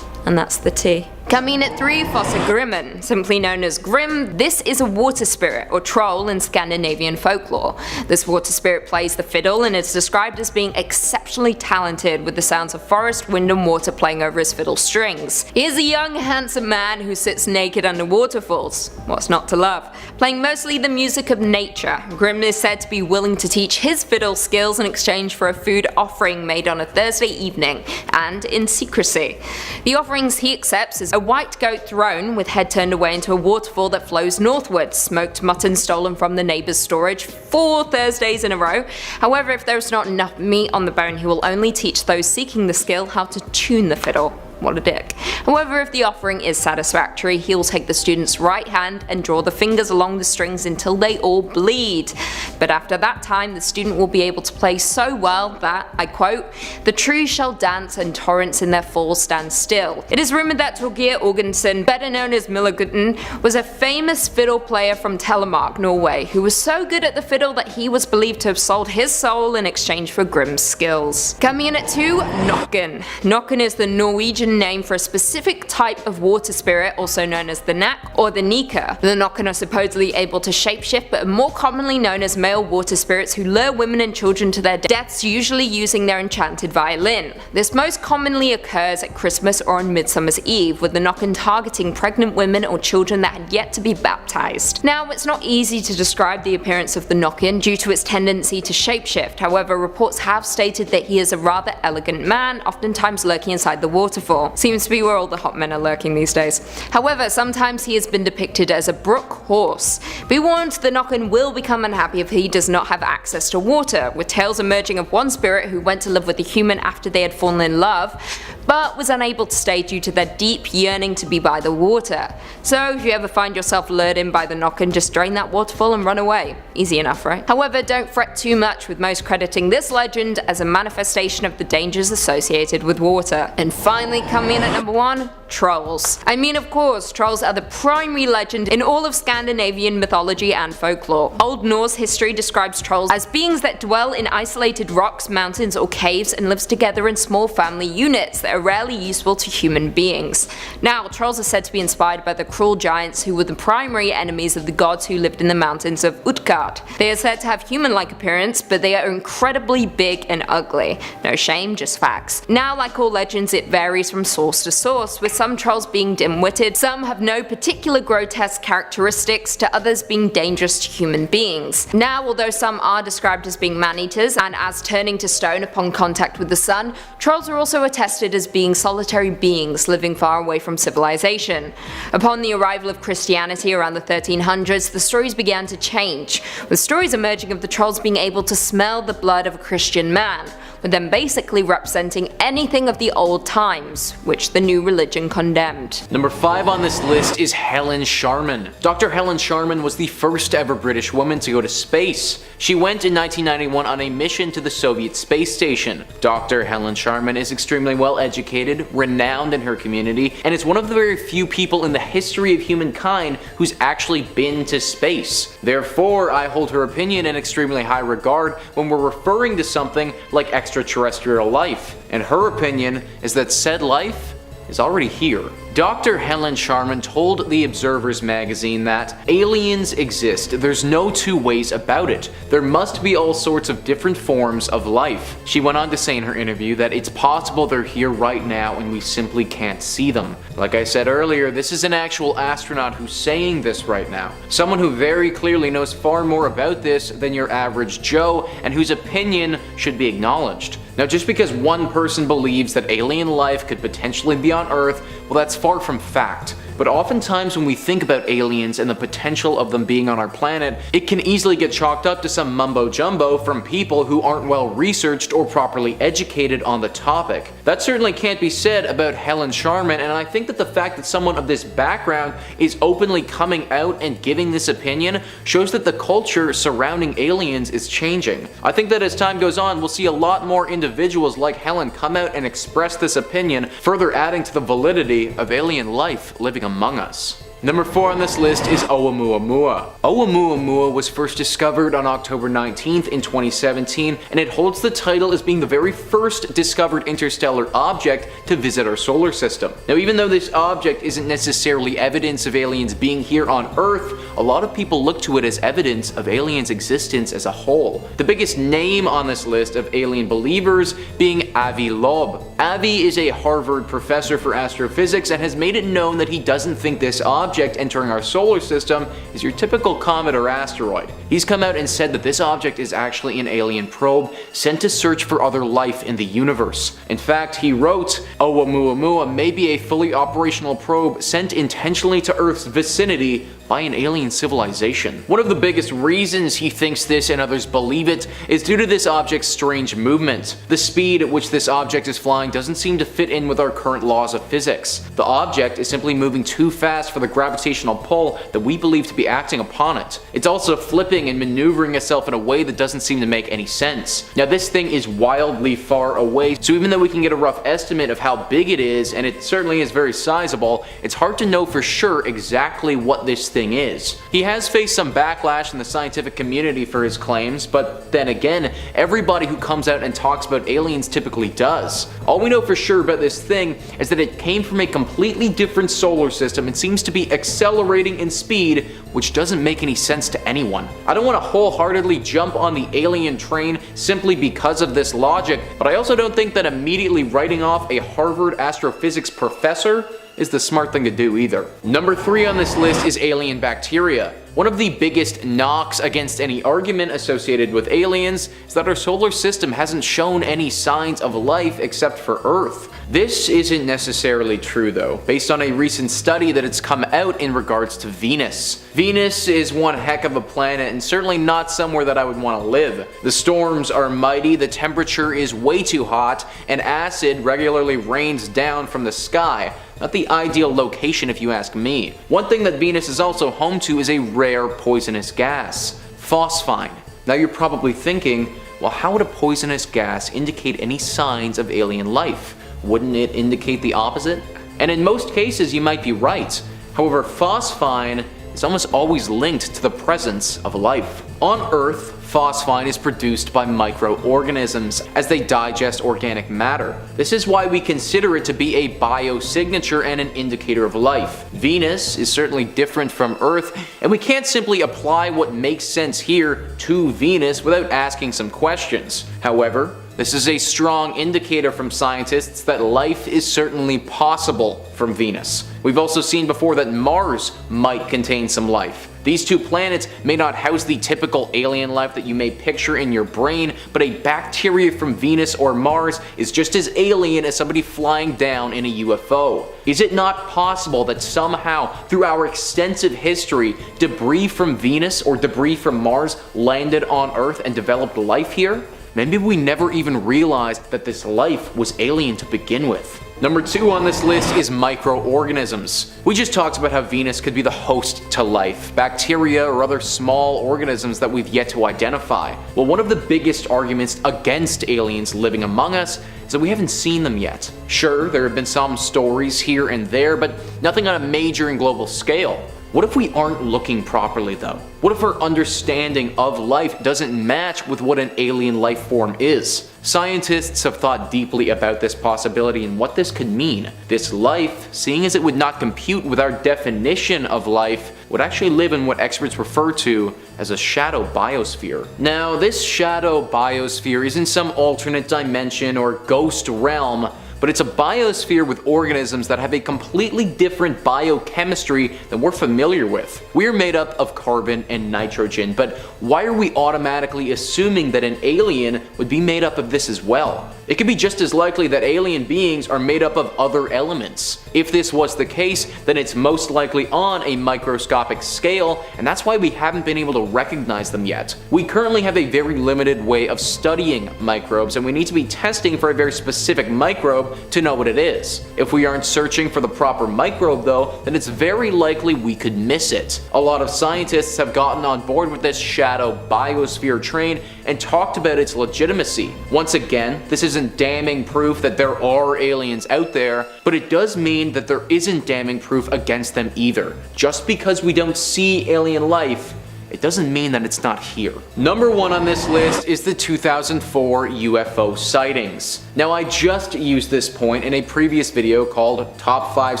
And that's the tea. Coming at 3, Fossagrimmen, simply known as Grim. This is a water spirit or troll in Scandinavian folklore. This water spirit plays the fiddle and is described as being exceptionally talented, with the sounds of forest, wind and water playing over his fiddle strings. He is a young handsome man who sits naked under waterfalls, what's not to love, playing mostly the music of nature. Grim is said to be willing to teach his fiddle skills in exchange for a food offering made on a Thursday evening, and in secrecy. The offerings he accepts is a white goat thrown with head turned away into a waterfall that flows northwards, smoked mutton stolen from the neighbour's storage 4 Thursdays in a row. However, if there is not enough meat on the bone, he will only teach those seeking the skill how to tune the fiddle. What a dick. However, if the offering is satisfactory, he will take the student's right hand and draw the fingers along the strings until they all bleed. But after that time, the student will be able to play so well that, I quote, "the trees shall dance and torrents in their falls stand still." It is rumoured that Torgeir Orgensen, better known as Millergutten, was a famous fiddle player from Telemark, Norway, who was so good at the fiddle that he was believed to have sold his soul in exchange for Grimm's skills. Coming in at 2, Nokken. Nokken is the Norwegian name for a specific type of water spirit, also known as the Nak or the Nika. The Nokken are supposedly able to shapeshift, but are more commonly known as male water spirits who lure women and children to their deaths, usually using their enchanted violin. This most commonly occurs at Christmas or on Midsummer's Eve, with the Nokken targeting pregnant women or children that had yet to be baptized. Now, it's not easy to describe the appearance of the Nokken due to its tendency to shapeshift. However, reports have stated that he is a rather elegant man, oftentimes lurking inside the waterfall. folklore. Seems to be where all the hot men are lurking these days. However, sometimes he has been depicted as a brook horse. Be warned, the Nokken will become unhappy if he does not have access to water, with tales emerging of one spirit who went to live with a human after they had fallen in love, but was unable to stay due to their deep yearning to be by the water. So if you ever find yourself lured in by the Nokken, just drain that waterfall and run away. Easy enough, right? However, don't fret too much, with most crediting this legend as a manifestation of the dangers associated with water. And finally, coming in at number 1, trolls. I mean, of course, trolls are the primary legend in all of Scandinavian mythology and folklore. Old Norse history describes trolls as beings that dwell in isolated rocks, mountains, or caves and lives together in small family units that are rarely useful to human beings. Now, trolls are said to be inspired by the cruel giants who were the primary enemies of the gods who lived in the mountains of Utgard. They are said to have human-like appearance, but they are incredibly big and ugly. No shame, just facts. Now, like all legends, it varies from source to source, with some trolls being dim-witted, some have no particular grotesque characteristics, to others being dangerous to human beings. Now, although some are described as being man-eaters and as turning to stone upon contact with the sun, trolls are also attested as being solitary beings living far away from civilization. Upon the arrival of Christianity around the 1300s, the stories began to change, with stories emerging of the trolls being able to smell the blood of a Christian man, with them basically representing anything of the old times, which the new religion condemned. Number 5 on this list is Helen Sharman. Dr. Helen Sharman was the first ever British woman to go to space. She went in 1991 on a mission to the Soviet space station. Dr. Helen Sharman is extremely well educated, renowned in her community, and is one of the very few people in the history of humankind who's actually been to space. Therefore, I hold her opinion in extremely high regard when we're referring to something like extraterrestrial life, and her opinion is that said life is already here. Dr. Helen Sharman told The Observer's magazine that aliens exist. There's no two ways about it. There must be all sorts of different forms of life. She went on to say in her interview that it's possible they're here right now and we simply can't see them. Like I said earlier, this is an actual astronaut who's saying this right now. Someone who very clearly knows far more about this than your average Joe, and whose opinion should be acknowledged. Now, just because one person believes that alien life could potentially be on Earth, well, that's far from fact. But oftentimes when we think about aliens and the potential of them being on our planet, it can easily get chalked up to some mumbo jumbo from people who aren't well researched or properly educated on the topic. That certainly can't be said about Helen Sharman, and I think that the fact that someone of this background is openly coming out and giving this opinion shows that the culture surrounding aliens is changing. I think that as time goes on, we'll see a lot more individuals like Helen come out and express this opinion, further adding to the validity of alien life living among us. Number 4 on this list is Oumuamua. Oumuamua was first discovered on October 19th in 2017, and it holds the title as being the very first discovered interstellar object to visit our solar system. Now, even though this object isn't necessarily evidence of aliens being here on Earth, a lot of people look to it as evidence of aliens' existence as a whole. The biggest name on this list of alien believers being Avi Loeb. Avi is a Harvard professor for astrophysics and has made it known that he doesn't think this object entering our solar system is your typical comet or asteroid. He's come out and said that this object is actually an alien probe sent to search for other life in the universe. In fact, he wrote, Oumuamua may be a fully operational probe sent intentionally to Earth's vicinity by an alien civilization. One of the biggest reasons he thinks this and others believe it is due to this object's strange movement. The speed at which this object is flying doesn't seem to fit in with our current laws of physics. The object is simply moving too fast for the gravitational pull that we believe to be acting upon it. It's also flipping and maneuvering itself in a way that doesn't seem to make any sense. Now, this thing is wildly far away, so even though we can get a rough estimate of how big it is, and it certainly is very sizable, it's hard to know for sure exactly what this thing is. He has faced some backlash in the scientific community for his claims, but then again, everybody who comes out and talks about aliens typically does. All we know for sure about this thing is that it came from a completely different solar system and seems to be accelerating in speed, which doesn't make any sense to anyone. I don't want to wholeheartedly jump on the alien train simply because of this logic, but I also don't think that immediately writing off a Harvard astrophysics professor is the smart thing to do either. Number 3 on this list is alien bacteria. One of the biggest knocks against any argument associated with aliens is that our solar system hasn't shown any signs of life except for Earth. This isn't necessarily true though, based on a recent study that has come out in regards to Venus. Venus is one heck of a planet and certainly not somewhere that I would want to live. The storms are mighty, the temperature is way too hot, and acid regularly rains down from the sky. Not the ideal location if you ask me. One thing that Venus is also home to is a rare poisonous gas, phosphine. Now you're probably thinking, well, how would a poisonous gas indicate any signs of alien life? Wouldn't it indicate the opposite? And in most cases you might be right. However, phosphine is almost always linked to the presence of life. On Earth, phosphine is produced by microorganisms as they digest organic matter. This is why we consider it to be a biosignature and an indicator of life. Venus is certainly different from Earth, and we can't simply apply what makes sense here to Venus without asking some questions. However, this is a strong indicator from scientists that life is certainly possible from Venus. We've also seen before that Mars might contain some life. These two planets may not house the typical alien life that you may picture in your brain, but a bacteria from Venus or Mars is just as alien as somebody flying down in a UFO. Is it not possible that somehow, through our extensive history, debris from Venus or debris from Mars landed on Earth and developed life here? Maybe we never even realized that this life was alien to begin with. Number 2 on this list is microorganisms. We just talked about how Venus could be the host to life, bacteria or other small organisms that we've yet to identify. Well, one of the biggest arguments against aliens living among us is that we haven't seen them yet. Sure, there have been some stories here and there, but nothing on a major and global scale. What if we aren't looking properly though? What if our understanding of life doesn't match with what an alien life form is? Scientists have thought deeply about this possibility and what this could mean. This life, seeing as it would not compute with our definition of life, would actually live in what experts refer to as a shadow biosphere. Now, this shadow biosphere isn't some alternate dimension or ghost realm, but it's a biosphere with organisms that have a completely different biochemistry than we're familiar with. We're made up of carbon and nitrogen, but why are we automatically assuming that an alien would be made up of this as well? It could be just as likely that alien beings are made up of other elements. If this was the case, then it's most likely on a microscopic scale, and that's why we haven't been able to recognize them yet. We currently have a very limited way of studying microbes, and we need to be testing for a very specific microbe to know what it is. If we aren't searching for the proper microbe though, then it's very likely we could miss it. A lot of scientists have gotten on board with this shadow biosphere train and talked about its legitimacy. Once again, this isn't damning proof that there are aliens out there, but it does mean that there isn't damning proof against them either. Just because we don't see alien life, it doesn't mean that it's not here. Number 1 on this list is the 2004 UFO sightings. Now, I just used this point in a previous video called Top 5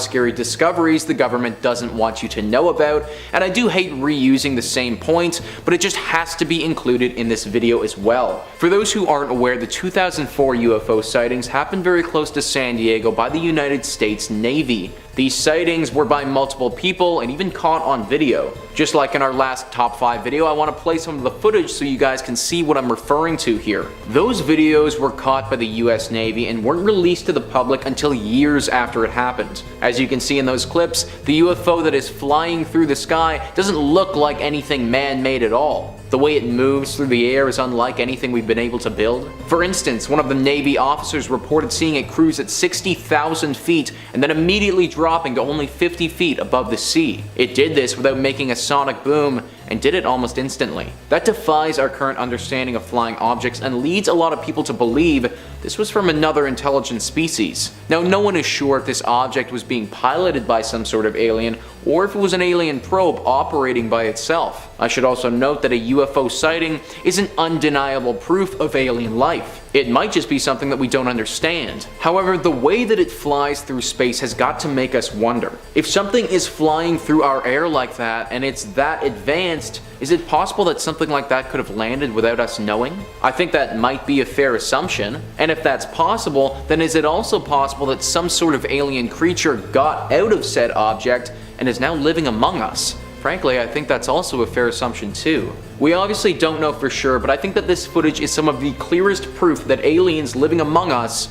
Scary Discoveries the Government Doesn't Want You to Know About, and I do hate reusing the same point, but it just has to be included in this video as well. For those who aren't aware, the 2004 UFO sightings happened very close to San Diego by the United States Navy. These sightings were by multiple people and even caught on video. Just like in our last top 5 video, I want to play some of the footage so you guys can see what I'm referring to here. Those videos were caught by the US Navy and weren't released to the public until years after it happened. As you can see in those clips, the UFO that is flying through the sky doesn't look like anything man-made at all. The way it moves through the air is unlike anything we've been able to build. For instance, one of the Navy officers reported seeing it cruise at 60,000 feet and then immediately dropping to only 50 feet above the sea. It did this without making a sonic boom and did it almost instantly. That defies our current understanding of flying objects and leads a lot of people to believe this was from another intelligent species. Now, no one is sure if this object was being piloted by some sort of alien or if it was an alien probe operating by itself. I should also note that a UFO sighting isn't undeniable proof of alien life. It might just be something that we don't understand. However, the way that it flies through space has got to make us wonder. If something is flying through our air like that and it's that advanced, is it possible that something like that could have landed without us knowing? I think that might be a fair assumption. And if that's possible, then is it also possible that some sort of alien creature got out of said object and is now living among us? frankly, I think that's also a fair assumption too. We obviously don't know for sure, but I think that this footage is some of the clearest proof that aliens living among us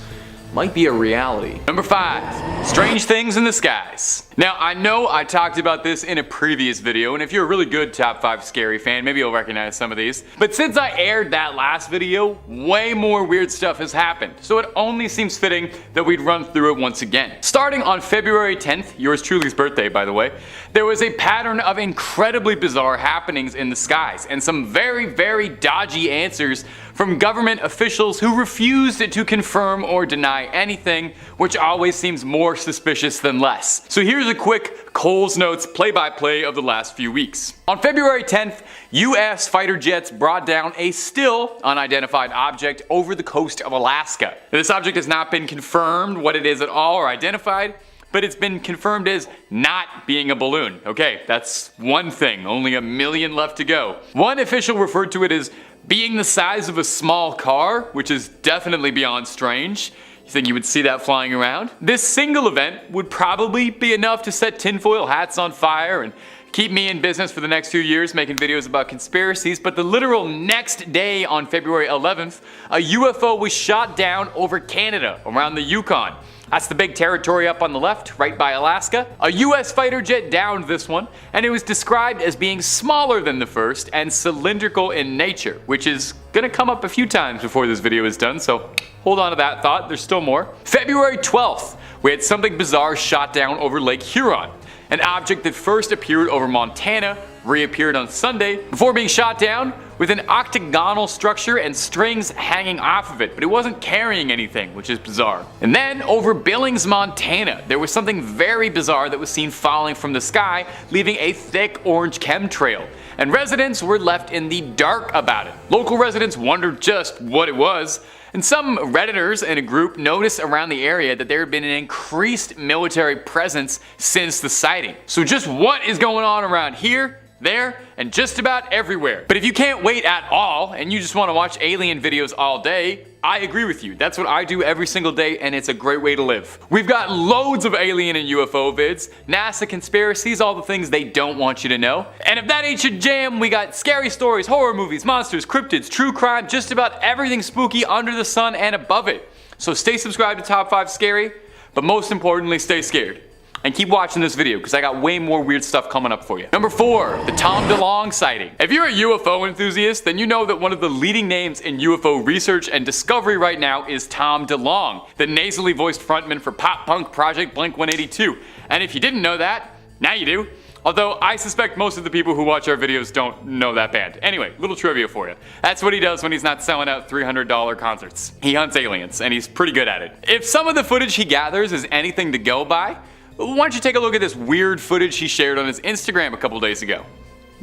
might be a reality. Number 5. Strange things in the skies. Now, I know I talked about this in a previous video, and if you're a really good Top 5 Scary fan, maybe you'll recognize some of these. But since I aired that last video, way more weird stuff has happened, so it only seems fitting that we'd run through it once again. Starting on February 10th, yours truly's birthday by the way, there was a pattern of incredibly bizarre happenings in the skies, and some very, very dodgy answers from government officials who refused to confirm or deny anything, which always seems more suspicious than less. So here's a quick Cole's Notes play-by-play of the last few weeks. On February 10th, US fighter jets brought down a still unidentified object over the coast of Alaska. This object has not been confirmed what it is at all or identified, but it's been confirmed as not being a balloon. Okay, that's one thing, only 1 million left to go. One official referred to it as being the size of a small car, which is definitely beyond strange. You think you would see that flying around? This single event would probably be enough to set tinfoil hats on fire and keep me in business for the next few years making videos about conspiracies, but the literal next day on February 11th, a UFO was shot down over Canada, around the Yukon. That's the big territory up on the left, right by Alaska. A US fighter jet downed this one, and it was described as being smaller than the first and cylindrical in nature, which is gonna come up a few times before this video is done, so hold on to that thought, there's still more. February 12th, we had something bizarre shot down over Lake Huron. An object that first appeared over Montana reappeared on Sunday before being shot down with an octagonal structure and strings hanging off of it, but it wasn't carrying anything, which is bizarre. And then over Billings, Montana, there was something very bizarre that was seen falling from the sky, leaving a thick orange chemtrail, and residents were left in the dark about it. Local residents wondered just what it was, and some Redditors in a group noticed around the area that there had been an increased military presence since the sighting. So just what is going on around here, there, and just about everywhere? But if you can't wait at all, and you just want to watch alien videos all day, I agree with you. That's what I do every single day, and it's a great way to live. We've got loads of alien and UFO vids, NASA conspiracies, all the things they don't want you to know. And if that ain't your jam, we got scary stories, horror movies, monsters, cryptids, true crime, just about everything spooky under the sun and above it. So stay subscribed to Top 5 Scary, but most importantly, stay scared. And keep watching this video because I got way more weird stuff coming up for you. Number 4, the Tom DeLonge sighting. If you're a UFO enthusiast, then you know that one of the leading names in UFO research and discovery right now is Tom DeLonge, the nasally voiced frontman for pop punk project Blink-182. And if you didn't know that, now you do. Although I suspect most of the people who watch our videos don't know that band. Anyway, little trivia for you. That's what he does when he's not selling out $300 concerts. He hunts aliens, and he's pretty good at it. If some of the footage he gathers is anything to go by, why don't you take a look at this weird footage he shared on his Instagram a couple days ago.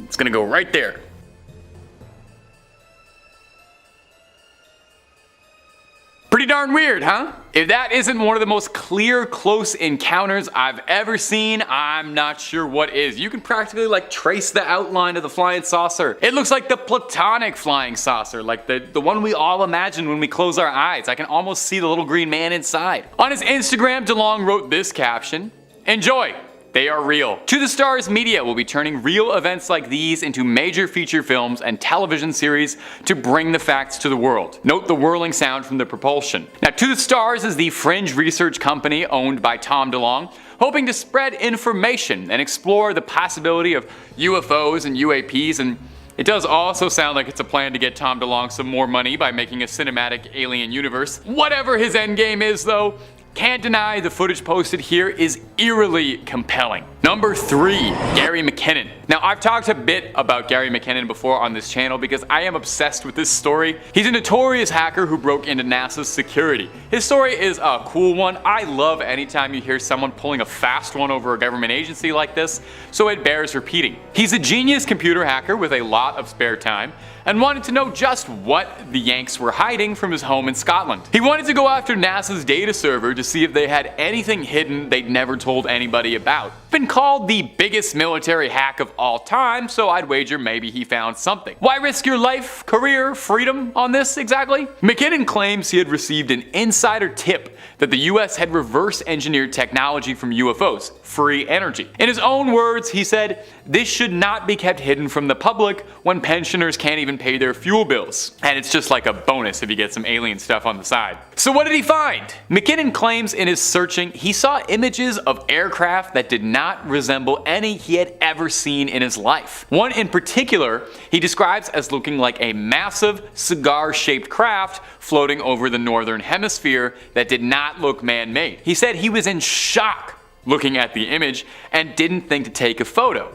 It's gonna go right there. Pretty darn weird, huh? If that isn't one of the most clear, close encounters I've ever seen, I'm not sure what is. You can practically trace the outline of the flying saucer. It looks like the platonic flying saucer, like the one we all imagine when we close our eyes. I can almost see the little green man inside. On his Instagram, DeLonge wrote this caption: "Enjoy. They are real." To the Stars Media will be turning real events like these into major feature films and television series to bring the facts to the world. Note the whirling sound from the propulsion. Now, To the Stars is the fringe research company owned by Tom DeLonge, hoping to spread information and explore the possibility of UFOs and UAPs, and it does also sound like it's a plan to get Tom DeLonge some more money by making a cinematic alien universe. Whatever his endgame is though, can't deny the footage posted here is eerily compelling. Number 3, Gary McKinnon. Now, I've talked a bit about Gary McKinnon before on this channel because I am obsessed with this story. He's a notorious hacker who broke into NASA's security. His story is a cool one. I love anytime you hear someone pulling a fast one over a government agency like this, so it bears repeating. He's a genius computer hacker with a lot of spare time and wanted to know just what the Yanks were hiding from his home in Scotland. He wanted to go after NASA's data server to see if they had anything hidden they'd never told anybody about. been called the biggest military hack of all time, so I'd wager maybe he found something. Why risk your life, career, freedom on this exactly? McKinnon claims he had received an insider tip that the US had reverse engineered technology from UFOs, free energy. In his own words, he said, "This should not be kept hidden from the public when pensioners can't even pay their fuel bills. And it's just like a bonus if you get some alien stuff on the side." So what did he find? McKinnon claims in his searching he saw images of aircraft that did not resemble any he had ever seen in his life. One in particular he describes as looking like a massive cigar-shaped craft floating over the northern hemisphere that did not look man-made. He said he was in shock looking at the image and didn't think to take a photo.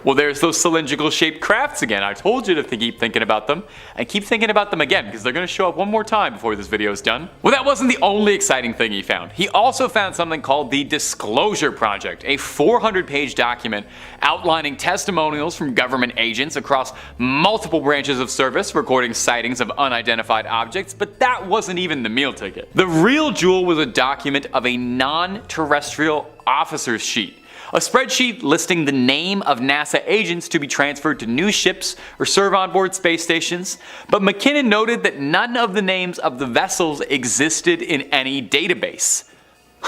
Well, there's those cylindrical shaped crafts again. I told you to keep thinking about them, and keep thinking about them again because they're going to show up one more time before this video is done. Well, that wasn't the only exciting thing he found. He also found something called the Disclosure Project, a 400-page document outlining testimonials from government agents across multiple branches of service recording sightings of unidentified objects, but that wasn't even the meal ticket. The real jewel was a document of a non-terrestrial officer's sheet. A spreadsheet listing the name of NASA agents to be transferred to new ships or serve on board space stations, but McKinnon noted that none of the names of the vessels existed in any database.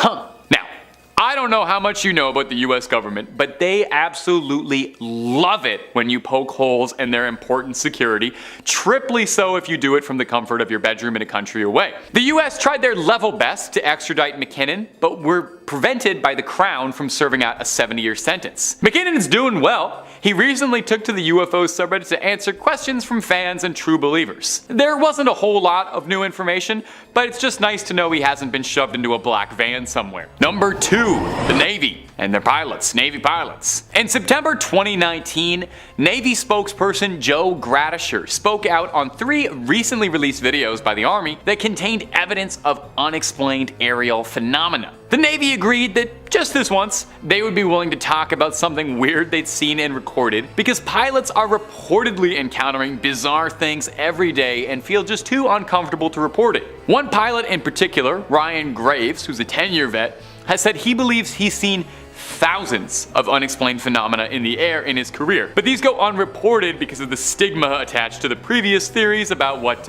Now, I don't know how much you know about the US government, but they absolutely love it when you poke holes in their important security, triply so if you do it from the comfort of your bedroom in a country away. The US tried their level best to extradite McKinnon, but were prevented by the Crown from serving out a 70-year sentence. McKinnon's doing well. He recently took to the UFO subreddit to answer questions from fans and true believers. There wasn't a whole lot of new information, but it's just nice to know he hasn't been shoved into a black van somewhere. Number 2, the Navy and their pilots, Navy pilots. In September 2019, Navy spokesperson Joe Gradisher spoke out on 3 recently released videos by the Army that contained evidence of unexplained aerial phenomena. The Navy agreed that just this once, they would be willing to talk about something weird they'd seen and recorded because pilots are reportedly encountering bizarre things every day and feel just too uncomfortable to report it. One pilot in particular, Ryan Graves, who's a 10-year vet, has said he believes he's seen thousands of unexplained phenomena in the air in his career, but these go unreported because of the stigma attached to the previous theories about what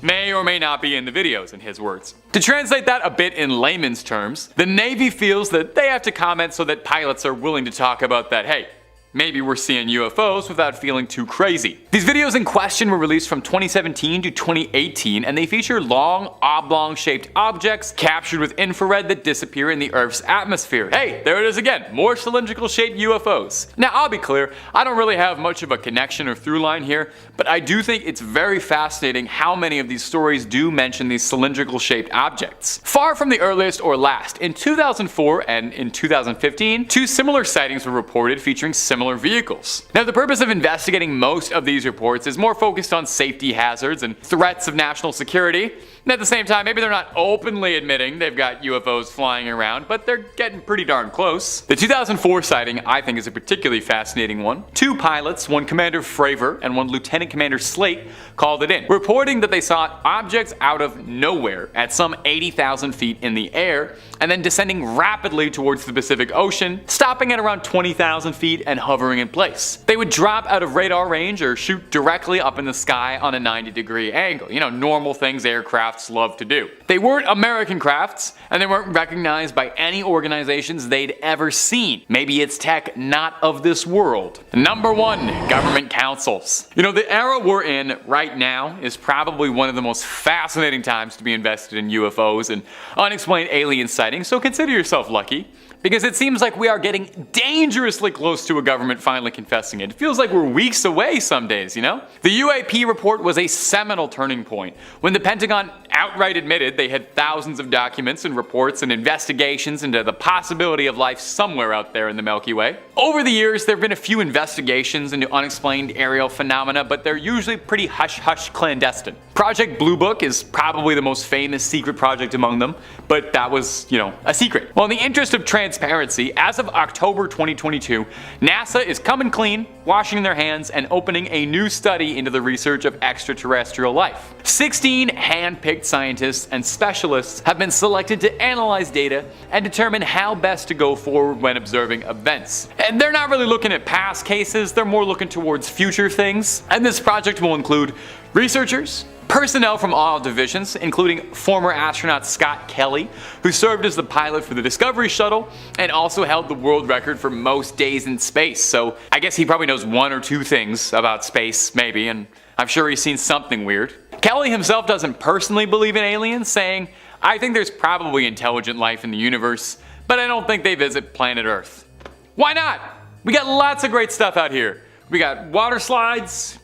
may or may not be in the videos, in his words. To translate that a bit in layman's terms, the Navy feels that they have to comment so that pilots are willing to talk about that, hey, maybe we're seeing UFOs without feeling too crazy. These videos in question were released from 2017 to 2018, and they feature long, oblong-shaped objects captured with infrared that disappear in the Earth's atmosphere. Hey, there it is again, more cylindrical-shaped UFOs. Now, I'll be clear, I don't really have much of a connection or through line here, but I do think it's very fascinating how many of these stories do mention these cylindrical-shaped objects. Far from the earliest or last, in 2004 and in 2015, 2 similar sightings were reported featuring similar vehicles. Now, the purpose of investigating most of these reports is more focused on safety hazards and threats of national security. And at the same time, maybe they're not openly admitting they've got UFOs flying around, but they're getting pretty darn close. The 2004 sighting, I think, is a particularly fascinating one. 2 pilots, one Commander Fravor and one Lieutenant Commander Slate, called it in, reporting that they saw objects out of nowhere at some 80,000 feet in the air, and then descending rapidly towards the Pacific Ocean, stopping at around 20,000 feet and hovering in place. They would drop out of radar range or shoot directly up in the sky on a 90-degree angle. You know, normal things aircrafts love to do. They weren't American crafts, and they weren't recognized by any organizations they'd ever seen. Maybe it's tech not of this world. Number 1, government councils. You know, the era we're in right now is probably one of the most fascinating times to be invested in UFOs and unexplained alien sightings, so consider yourself lucky. Because it seems like we are getting dangerously close to a government finally confessing it. It feels like we're weeks away some days, you know? The UAP report was a seminal turning point when the Pentagon outright admitted they had thousands of documents and reports and investigations into the possibility of life somewhere out there in the Milky Way. Over the years, there have been a few investigations into unexplained aerial phenomena, but they're usually pretty hush-hush clandestine. Project Blue Book is probably the most famous secret project among them, but that was, a secret. Well, in the interest of transparency, as of October 2022, NASA is coming clean, washing their hands, and opening a new study into the research of extraterrestrial life. 16 hand-picked scientists and specialists have been selected to analyze data and determine how best to go forward when observing events. And they're not really looking at past cases, they're more looking towards future things. And this project will include researchers, personnel from all divisions, including former astronaut Scott Kelly, who served as the pilot for the Discovery shuttle and also held the world record for most days in space. So I guess he probably knows one or two things about space, maybe, and I'm sure he's seen something weird. Kelly himself doesn't personally believe in aliens, saying, "I think there's probably intelligent life in the universe, but I don't think they visit planet Earth." Why not? We got lots of great stuff out here. We got water slides,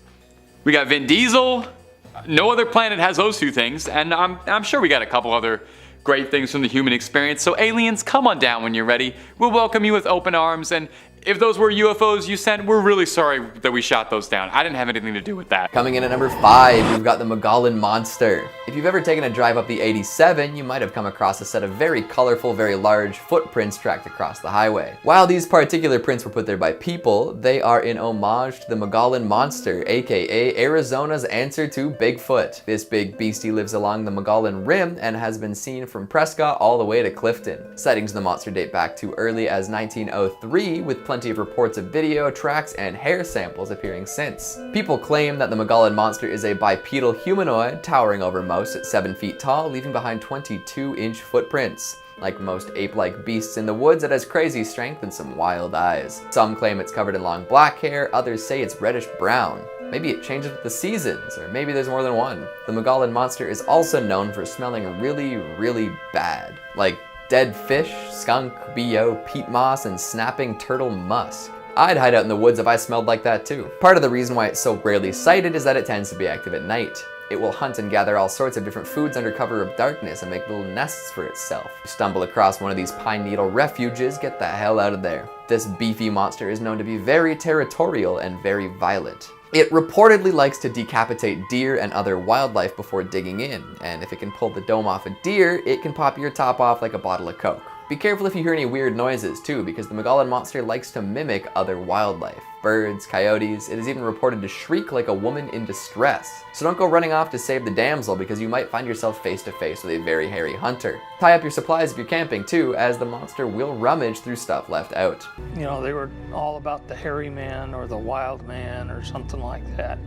we got Vin Diesel. No other planet has those two things, and I'm sure we got a couple other great things from the human experience. So aliens, come on down when you're ready. We'll welcome you with open arms, and if those were UFOs you sent, we're really sorry that we shot those down. I didn't have anything to do with that. Coming in at number 5, we've got the Mogollon Monster. If you've ever taken a drive up the 87, you might have come across a set of very colorful, very large footprints tracked across the highway. While these particular prints were put there by people, they are in homage to the Mogollon Monster, aka Arizona's answer to Bigfoot. This big beastie lives along the Mogollon Rim and has been seen from Prescott all the way to Clifton. Sightings of the monster date back to early as 1903, with plenty of reports of video, tracks, and hair samples appearing since. People claim that the Mogollon Monster is a bipedal humanoid towering over most at 7 feet tall, leaving behind 22-inch footprints. Like most ape-like beasts in the woods, it has crazy strength and some wild eyes. Some claim it's covered in long black hair, others say it's reddish-brown. Maybe it changes with the seasons, or maybe there's more than one. The Mogollon Monster is also known for smelling really, really bad. Like dead fish, skunk, BO, peat moss, and snapping turtle musk. I'd hide out in the woods if I smelled like that too. Part of the reason why it's so rarely sighted is that it tends to be active at night. It will hunt and gather all sorts of different foods under cover of darkness and make little nests for itself. If you stumble across one of these pine needle refuges, get the hell out of there. This beefy monster is known to be very territorial and very violent. It reportedly likes to decapitate deer and other wildlife before digging in, and if it can pull the dome off a deer, it can pop your top off like a bottle of Coke. Be careful if you hear any weird noises too, because the Mogollon Monster likes to mimic other wildlife. Birds, coyotes, it is even reported to shriek like a woman in distress. So don't go running off to save the damsel, because you might find yourself face to face with a very hairy hunter. Tie up your supplies if you're camping too, as the monster will rummage through stuff left out. You know, they were all about the hairy man or the wild man or something like that.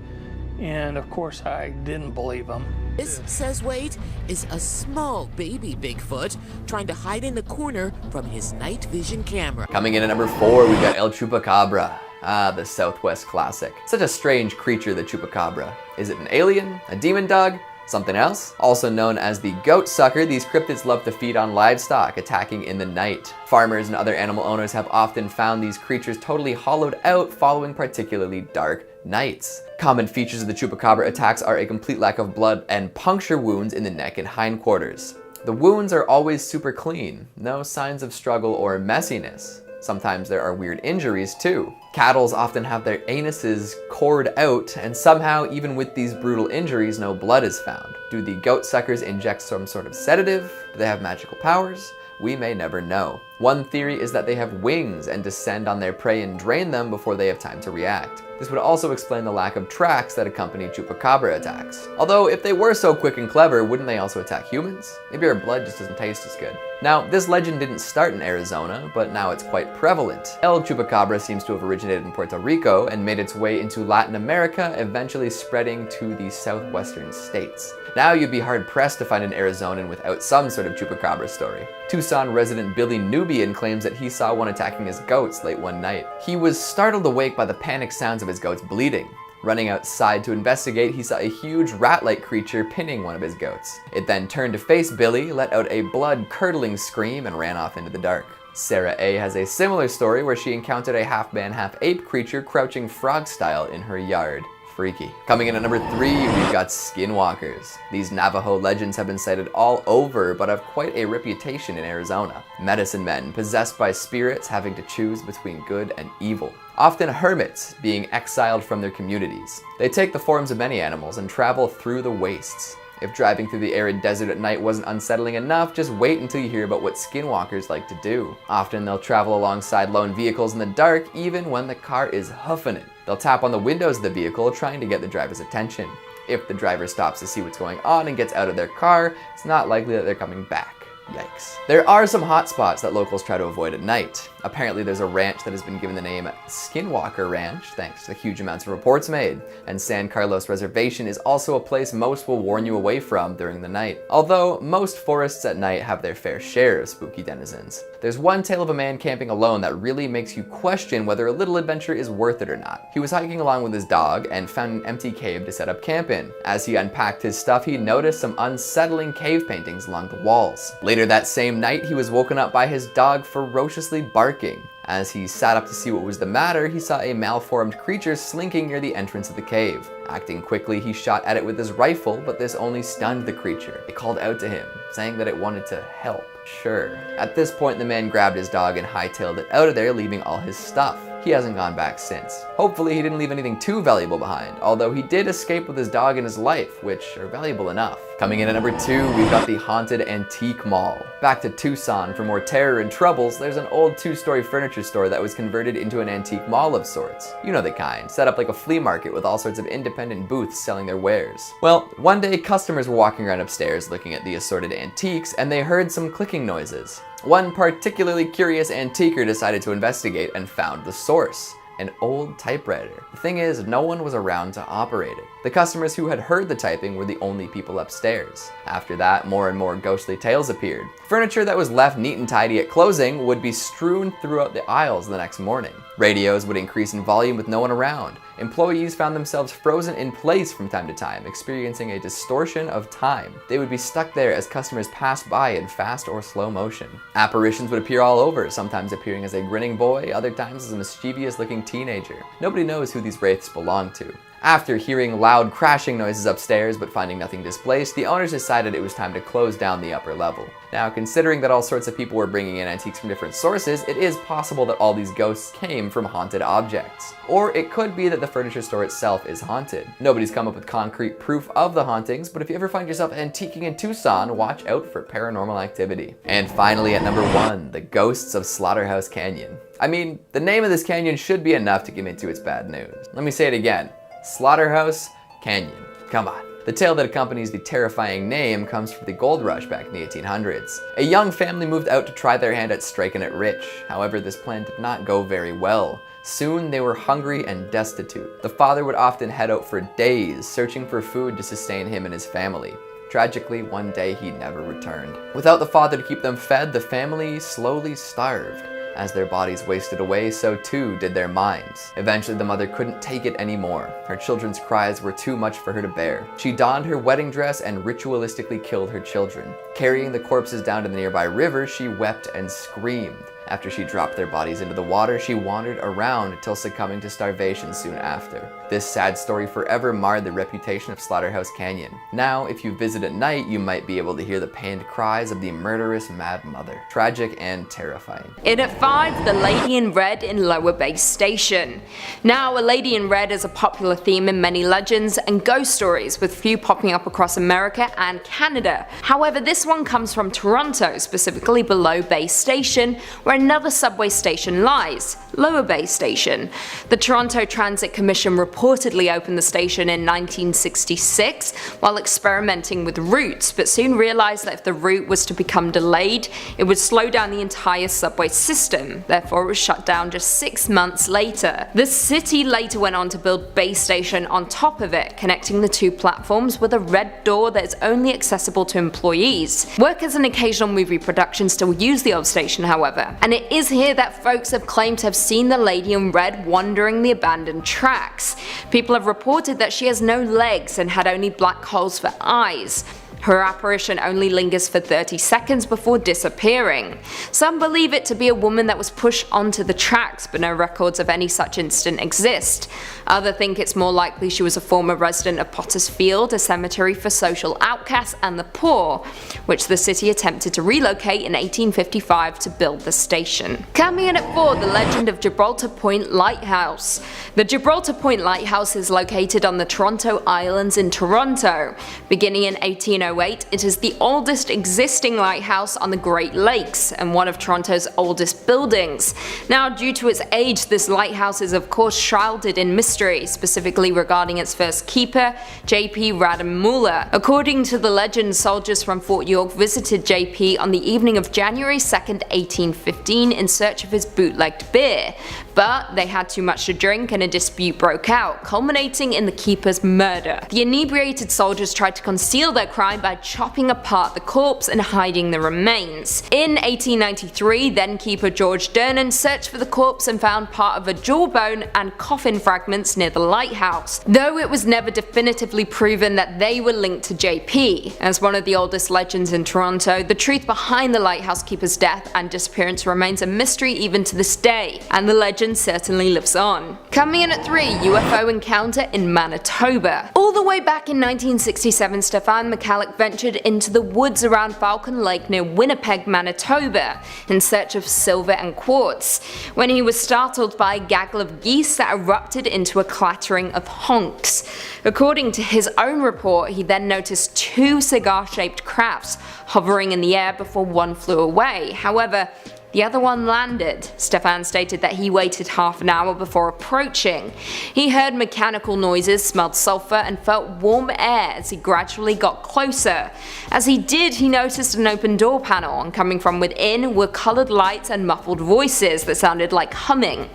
And of course I didn't believe them. This, says Wade, is a small baby Bigfoot trying to hide in the corner from his night vision camera. Coming in at number 4, we've got El Chupacabra. Ah, the Southwest classic. Such a strange creature, the Chupacabra. Is it an alien? A demon dog? Something else? Also known as the goat sucker, these cryptids love to feed on livestock, attacking in the night. Farmers and other animal owners have often found these creatures totally hollowed out following particularly dark nights. Common features of the Chupacabra attacks are a complete lack of blood and puncture wounds in the neck and hindquarters. The wounds are always super clean, no signs of struggle or messiness. Sometimes there are weird injuries too. Cattle often have their anuses cored out, and somehow, even with these brutal injuries, no blood is found. Do the goat suckers inject some sort of sedative? Do they have magical powers? We may never know. One theory is that they have wings and descend on their prey and drain them before they have time to react. This would also explain the lack of tracks that accompany Chupacabra attacks. Although, if they were so quick and clever, wouldn't they also attack humans? Maybe our blood just doesn't taste as good. Now, this legend didn't start in Arizona, but now it's quite prevalent. El Chupacabra seems to have originated in Puerto Rico and made its way into Latin America, eventually spreading to the southwestern states. Now you'd be hard-pressed to find an Arizonan without some sort of Chupacabra story. Tucson resident Billy Nubian claims that he saw one attacking his goats late one night. He was startled awake by the panic sounds of his goats bleeding. Running outside to investigate, he saw a huge rat-like creature pinning one of his goats. It then turned to face Billy, let out a blood-curdling scream, and ran off into the dark. Sarah A. has a similar story where she encountered a half-man, half-ape creature crouching frog-style in her yard. Freaky. Coming in at number 3, we've got skinwalkers. These Navajo legends have been cited all over, but have quite a reputation in Arizona. Medicine men possessed by spirits having to choose between good and evil. often hermits being exiled from their communities. They take the forms of many animals and travel through the wastes. If driving through the arid desert at night wasn't unsettling enough, just wait until you hear about what skinwalkers like to do. Often they'll travel alongside lone vehicles in the dark, even when the car is hoofing it. They'll tap on the windows of the vehicle, trying to get the driver's attention. If the driver stops to see what's going on and gets out of their car, it's not likely that they're coming back. Yikes. There are some hot spots that locals try to avoid at night. Apparently there's a ranch that has been given the name Skinwalker Ranch thanks to the huge amounts of reports made, and San Carlos Reservation is also a place most will warn you away from during the night. Although most forests at night have their fair share of spooky denizens. There's one tale of a man camping alone that really makes you question whether a little adventure is worth it or not. He was hiking along with his dog and found an empty cave to set up camp in. As he unpacked his stuff, he noticed some unsettling cave paintings along the walls. Later that same night, he was woken up by his dog ferociously barking. As he sat up to see what was the matter, he saw a malformed creature slinking near the entrance of the cave. Acting quickly, he shot at it with his rifle, but this only stunned the creature. It called out to him, saying that it wanted to help. Sure. At this point, the man grabbed his dog and hightailed it out of there, leaving all his stuff. He hasn't gone back since. Hopefully he didn't leave anything too valuable behind, although he did escape with his dog and his life, which are valuable enough. Coming in at number 2, we've got the Haunted Antique Mall. Back to Tucson for more terror and troubles, there's an old 2-story furniture store that was converted into an antique mall of sorts. You know the kind, set up like a flea market with all sorts of independent booths selling their wares. Well, one day customers were walking around upstairs looking at the assorted antiques, and they heard some clicking noises. One particularly curious antiquer decided to investigate and found the source. An old typewriter. The thing is, no one was around to operate it. The customers who had heard the typing were the only people upstairs. After that, more and more ghostly tales appeared. Furniture that was left neat and tidy at closing would be strewn throughout the aisles the next morning. Radios would increase in volume with no one around. Employees found themselves frozen in place from time to time, experiencing a distortion of time. They would be stuck there as customers passed by in fast or slow motion. Apparitions would appear all over, sometimes appearing as a grinning boy, other times as a mischievous-looking teenager. Nobody knows who these wraiths belong to. After hearing loud crashing noises upstairs but finding nothing displaced, the owners decided it was time to close down the upper level. Now, considering that all sorts of people were bringing in antiques from different sources, it is possible that all these ghosts came from haunted objects. Or it could be that the furniture store itself is haunted. Nobody's come up with concrete proof of the hauntings, but if you ever find yourself antiquing in Tucson, watch out for paranormal activity. And finally, at number 1, the ghosts of Slaughterhouse Canyon. I mean, the name of this canyon should be enough to give me to its bad news. Let me say it again. Slaughterhouse Canyon. Come on. The tale that accompanies the terrifying name comes from the gold rush back in the 1800s. A young family moved out to try their hand at striking it rich. However, this plan did not go very well. Soon they were hungry and destitute. The father would often head out for days, searching for food to sustain him and his family. Tragically, one day he never returned. Without the father to keep them fed, the family slowly starved. As their bodies wasted away, so too did their minds. Eventually, the mother couldn't take it anymore. Her children's cries were too much for her to bear. She donned her wedding dress and ritualistically killed her children. Carrying the corpses down to the nearby river, she wept and screamed. After she dropped their bodies into the water, she wandered around until succumbing to starvation soon after. This sad story forever marred the reputation of Slaughterhouse Canyon. Now, if you visit at night, you might be able to hear the pained cries of the murderous Mad Mother. Tragic and terrifying. In at 5, the Lady in Red in Lower Bay Station. Now, a Lady in Red is a popular theme in many legends and ghost stories, with few popping up across America and Canada. However, this one comes from Toronto, specifically below Bay Station, where another subway station lies, Lower Bay Station. The Toronto Transit Commission reportedly opened the station in 1966 while experimenting with routes, but soon realized that if the route was to become delayed, it would slow down the entire subway system. Therefore, it was shut down just 6 months later. The city later went on to build Bay Station on top of it, connecting the two platforms with a red door that is only accessible to employees. Workers and occasional movie productions still use the old station, however, and it is here that folks have claimed to have seen the Lady in Red wandering the abandoned tracks. People have reported that she has no legs and had only black holes for eyes. Her apparition only lingers for 30 seconds before disappearing. Some believe it to be a woman that was pushed onto the tracks, but no records of any such incident exist. Others think it's more likely she was a former resident of Potter's Field, a cemetery for social outcasts and the poor, which the city attempted to relocate in 1855 to build the station. Coming in at 4, the legend of Gibraltar Point Lighthouse. The Gibraltar Point Lighthouse is located on the Toronto Islands in Toronto. Beginning in 1808, it is the oldest existing lighthouse on the Great Lakes and one of Toronto's oldest buildings. Now, due to its age, this lighthouse is of course shrouded in mystery, specifically regarding its first keeper, J.P. Radamula. According to the legend, soldiers from Fort York visited J.P. on the evening of January 2nd, 1815 in search of his bootlegged beer, but they had too much to drink and a dispute broke out, culminating in the keeper's murder. The inebriated soldiers tried to conceal their crime by chopping apart the corpse and hiding the remains. In 1893, then keeper George Dernan searched for the corpse and found part of a jawbone and coffin fragments near the lighthouse, though it was never definitively proven that they were linked to JP. As one of the oldest legends in Toronto, the truth behind the lighthouse keeper's death and disappearance remains a mystery even to this day, and the legend certainly lives on. Coming in at 3, UFO encounter in Manitoba. All the way back in 1967, Stefan McCallick ventured into the woods around Falcon Lake near Winnipeg, Manitoba, in search of silver and quartz, when he was startled by a gaggle of geese that erupted into a clattering of honks. According to his own report, he then noticed 2 cigar-shaped crafts hovering in the air before one flew away. However, the other one landed. Stefan stated that he waited half an hour before approaching. He heard mechanical noises, smelled sulfur, and felt warm air as he gradually got closer. As he did, he noticed an open door panel, and coming from within were colored lights and muffled voices that sounded like humming.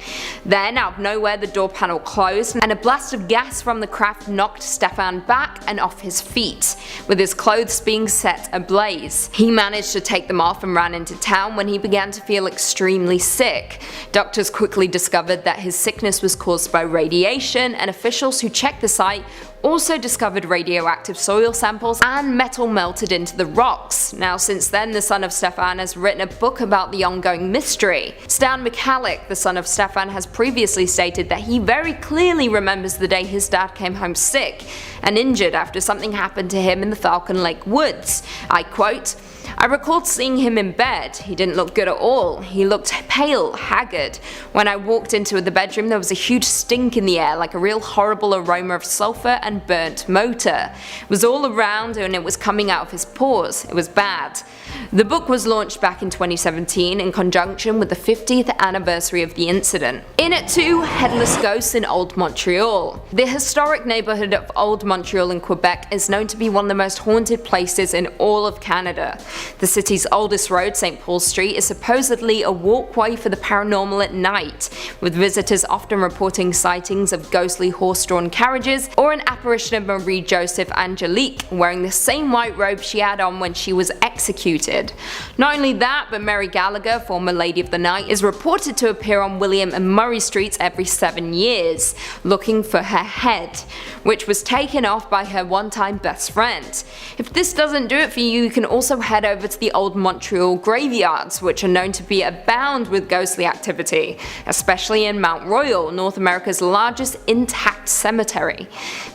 Then, out of nowhere, the door panel closed, and a blast of gas from the craft knocked Stefan back and off his feet, with his clothes being set ablaze. He managed to take them off and ran into town when he began to feel extremely sick. Doctors quickly discovered that his sickness was caused by radiation, and officials who checked the site also discovered radioactive soil samples and metal melted into the rocks. Now, since then, the son of Stefan has written a book about the ongoing mystery. Stan McCallick, the son of Stefan, has previously stated that he very clearly remembers the day his dad came home sick and injured after something happened to him in the Falcon Lake woods. I quote, "I recalled seeing him in bed. He didn't look good at all. He looked pale, haggard. When I walked into the bedroom, there was a huge stink in the air, like a real horrible aroma of sulfur and burnt motor. It was all around and it was coming out of his pores. It was bad." The book was launched back in 2017 in conjunction with the 50th anniversary of the incident. In at 2, headless ghosts in Old Montreal. The historic neighborhood of Old Montreal in Quebec is known to be one of the most haunted places in all of Canada. The city's oldest road, St. Paul Street, is supposedly a walkway for the paranormal at night, with visitors often reporting sightings of ghostly horse-drawn carriages or an apparition of Marie Joseph Angelique wearing the same white robe she had on when she was executed. Not only that, but Mary Gallagher, former Lady of the Night, is reported to appear on William and Murray Streets every 7 years, looking for her head, which was taken off by her one-time best friend. If this doesn't do it for you, you can also head over to the Old Montreal graveyards, which are known to be abound with ghostly activity, especially in Mount Royal, North America's largest intact cemetery.